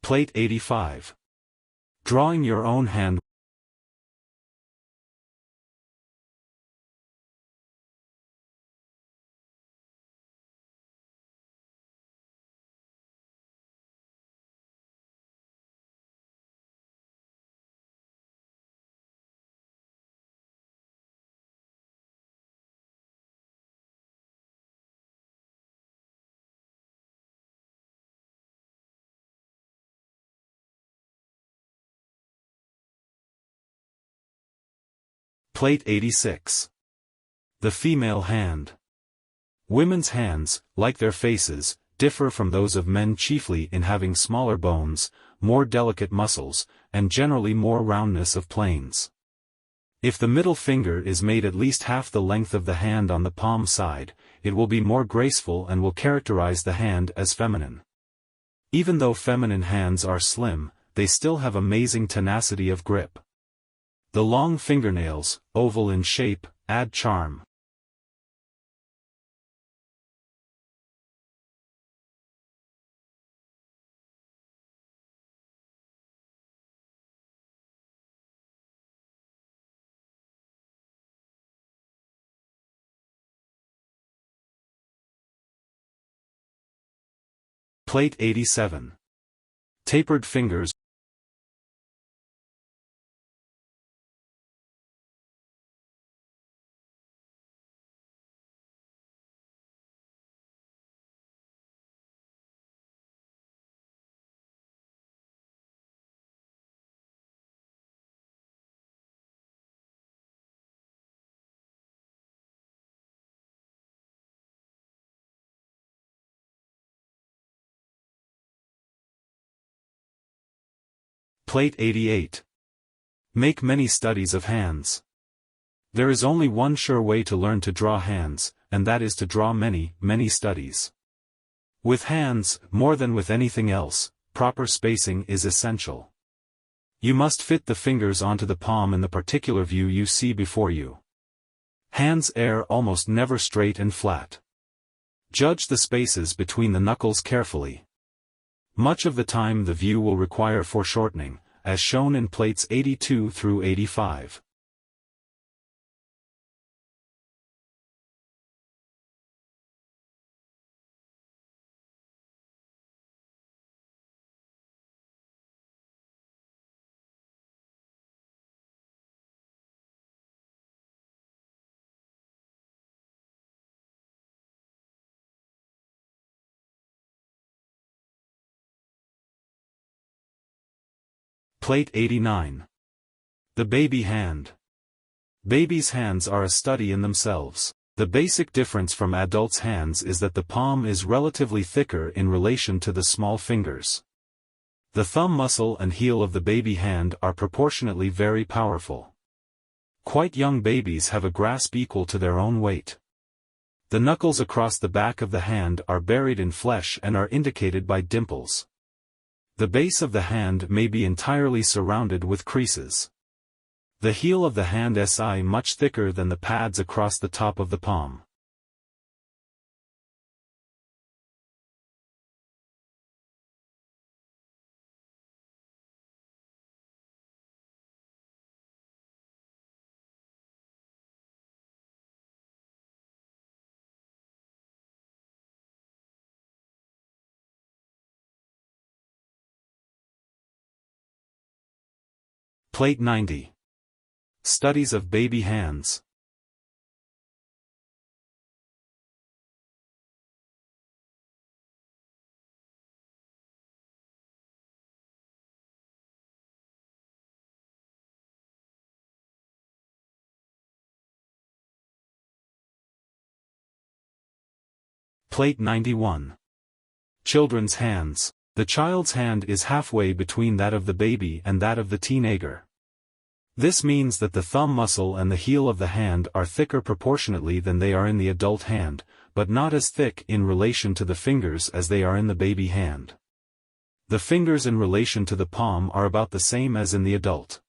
Plate 85. Drawing your own hand. Plate 86. The female hand. Women's hands, like their faces, differ from those of men chiefly in having smaller bones, more delicate muscles, and generally more roundness of planes. If the middle finger is made at least half the length of the hand on the palm side, it will be more graceful and will characterize the hand as feminine. Even though feminine hands are slim, they still have amazing tenacity of grip. The long fingernails, oval in shape, add charm. Plate 87. Tapered fingers. Plate 88. Make many studies of hands. There is only one sure way to learn to draw hands, and that is to draw many, many studies. With hands, more than with anything else, proper spacing is essential. You must fit the fingers onto the palm in the particular view you see before you. Hands are almost never straight and flat. Judge the spaces between the knuckles carefully. Much of the time the view will require foreshortening, as shown in plates 82 through 85. Plate 89. The baby hand. Babies' hands are a study in themselves. The basic difference from adults' hands is that the palm is relatively thicker in relation to the small fingers. The thumb muscle and heel of the baby hand are proportionately very powerful. Quite young babies have a grasp equal to their own weight. The knuckles across the back of the hand are buried in flesh and are indicated by dimples. The base of the hand may be entirely surrounded with creases. The heel of the hand is much thicker than the pads across the top of the palm. Plate 90. Studies of baby hands. Plate 91. Children's hands. The child's hand is halfway between that of the baby and that of the teenager. This means that the thumb muscle and the heel of the hand are thicker proportionately than they are in the adult hand, but not as thick in relation to the fingers as they are in the baby hand. The fingers in relation to the palm are about the same as in the adult.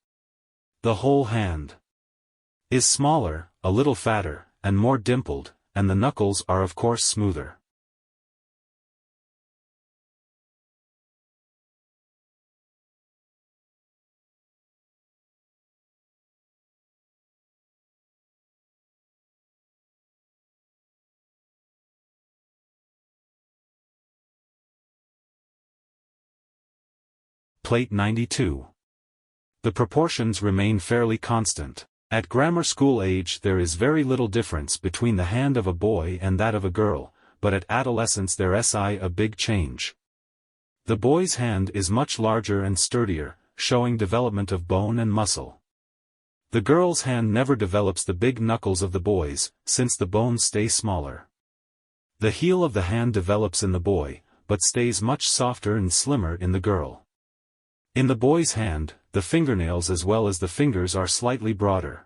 The whole hand is smaller, a little fatter, and more dimpled, and the knuckles are of course smoother. Plate 92. The proportions remain fairly constant. At grammar school age there is very little difference between the hand of a boy and that of a girl, but at adolescence there is a big change. The boy's hand is much larger and sturdier, showing development of bone and muscle. The girl's hand never develops the big knuckles of the boy's, since the bones stay smaller. The heel of the hand develops in the boy, but stays much softer and slimmer in the girl. In the boy's hand, the fingernails as well as the fingers are slightly broader.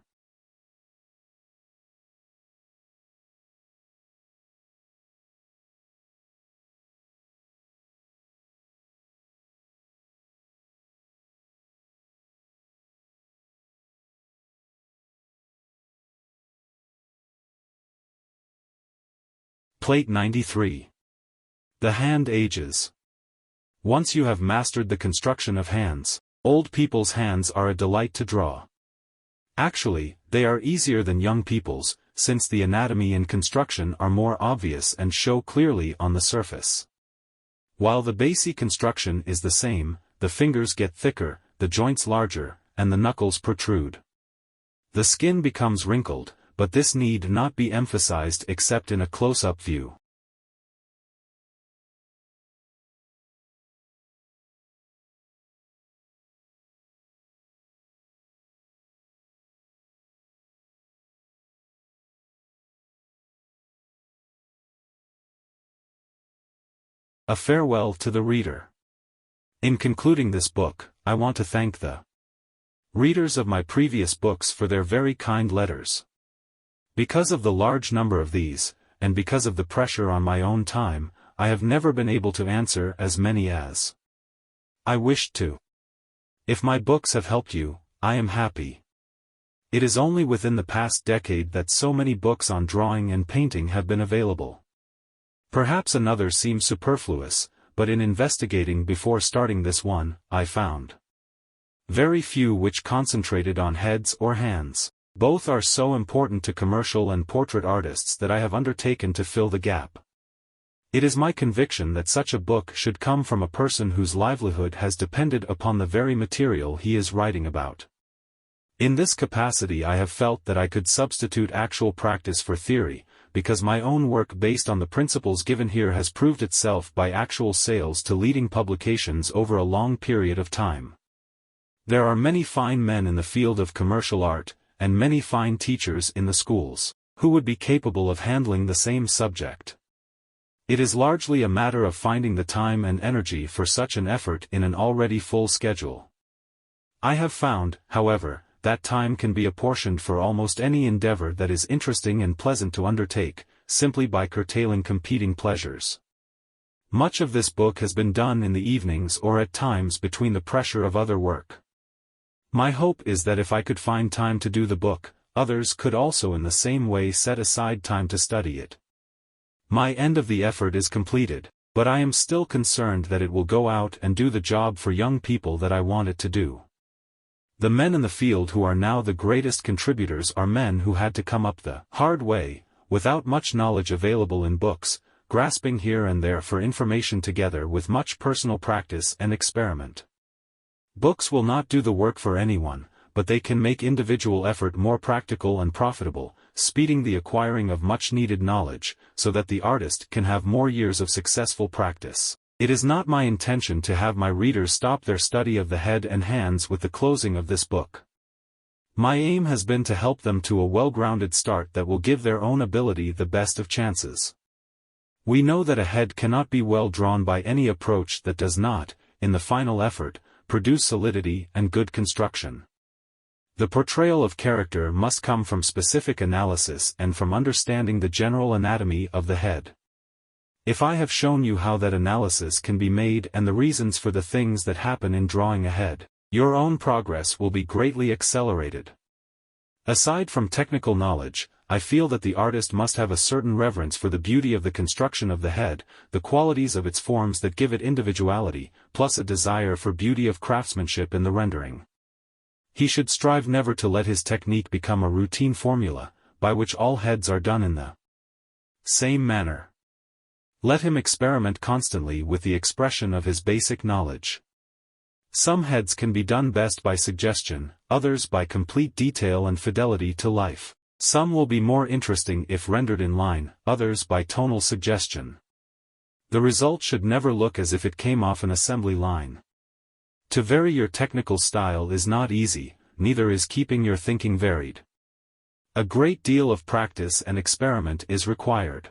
Plate 93. The hand ages. Once you have mastered the construction of hands, old people's hands are a delight to draw. Actually, they are easier than young people's, since the anatomy and construction are more obvious and show clearly on the surface. While the basic construction is the same, the fingers get thicker, the joints larger, and the knuckles protrude. The skin becomes wrinkled, but this need not be emphasized except in a close-up view. A farewell to the reader. In concluding this book, I want to thank the readers of my previous books for their very kind letters. Because of the large number of these, and because of the pressure on my own time, I have never been able to answer as many as I wished to. If my books have helped you, I am happy. It is only within the past decade that so many books on drawing and painting have been available. Perhaps another seems superfluous, but in investigating before starting this one, I found very few which concentrated on heads or hands. Both are so important to commercial and portrait artists that I have undertaken to fill the gap. It is my conviction that such a book should come from a person whose livelihood has depended upon the very material he is writing about. In this capacity I have felt that I could substitute actual practice for theory, because my own work based on the principles given here has proved itself by actual sales to leading publications over a long period of time. There are many fine men in the field of commercial art, and many fine teachers in the schools, who would be capable of handling the same subject. It is largely a matter of finding the time and energy for such an effort in an already full schedule. I have found, however, that time can be apportioned for almost any endeavor that is interesting and pleasant to undertake, simply by curtailing competing pleasures. Much of this book has been done in the evenings or at times between the pressure of other work. My hope is that if I could find time to do the book, others could also in the same way set aside time to study it. My end of the effort is completed, but I am still concerned that it will go out and do the job for young people that I want it to do. The men in the field who are now the greatest contributors are men who had to come up the hard way, without much knowledge available in books, grasping here and there for information together with much personal practice and experiment. Books will not do the work for anyone, but they can make individual effort more practical and profitable, speeding the acquiring of much-needed knowledge, so that the artist can have more years of successful practice. It is not my intention to have my readers stop their study of the head and hands with the closing of this book. My aim has been to help them to a well-grounded start that will give their own ability the best of chances. We know that a head cannot be well drawn by any approach that does not, in the final effort, produce solidity and good construction. The portrayal of character must come from specific analysis and from understanding the general anatomy of the head. If I have shown you how that analysis can be made and the reasons for the things that happen in drawing a head, your own progress will be greatly accelerated. Aside from technical knowledge, I feel that the artist must have a certain reverence for the beauty of the construction of the head, the qualities of its forms that give it individuality, plus a desire for beauty of craftsmanship in the rendering. He should strive never to let his technique become a routine formula, by which all heads are done in the same manner. Let him experiment constantly with the expression of his basic knowledge. Some heads can be done best by suggestion, others by complete detail and fidelity to life. Some will be more interesting if rendered in line, others by tonal suggestion. The result should never look as if it came off an assembly line. To vary your technical style is not easy, neither is keeping your thinking varied. A great deal of practice and experiment is required.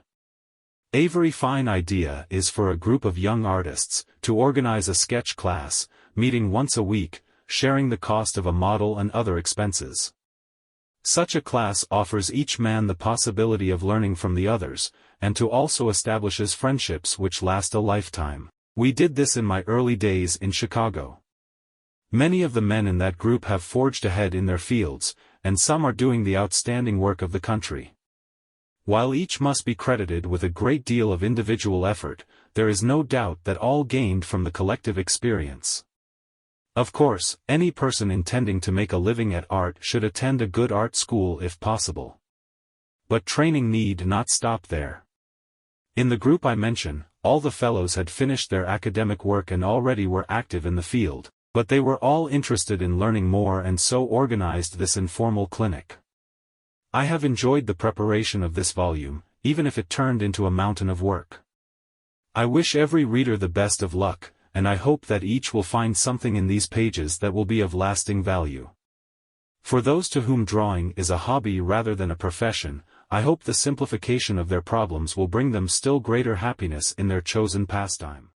A very fine idea is for a group of young artists to organize a sketch class, meeting once a week, sharing the cost of a model and other expenses. Such a class offers each man the possibility of learning from the others, and to also establishes friendships which last a lifetime. We did this in my early days in Chicago. Many of the men in that group have forged ahead in their fields, and some are doing the outstanding work of the country. While each must be credited with a great deal of individual effort, there is no doubt that all gained from the collective experience. Of course, any person intending to make a living at art should attend a good art school if possible. But training need not stop there. In the group I mention, all the fellows had finished their academic work and already were active in the field, but they were all interested in learning more and so organized this informal clinic. I have enjoyed the preparation of this volume, even if it turned into a mountain of work. I wish every reader the best of luck, and I hope that each will find something in these pages that will be of lasting value. For those to whom drawing is a hobby rather than a profession, I hope the simplification of their problems will bring them still greater happiness in their chosen pastime.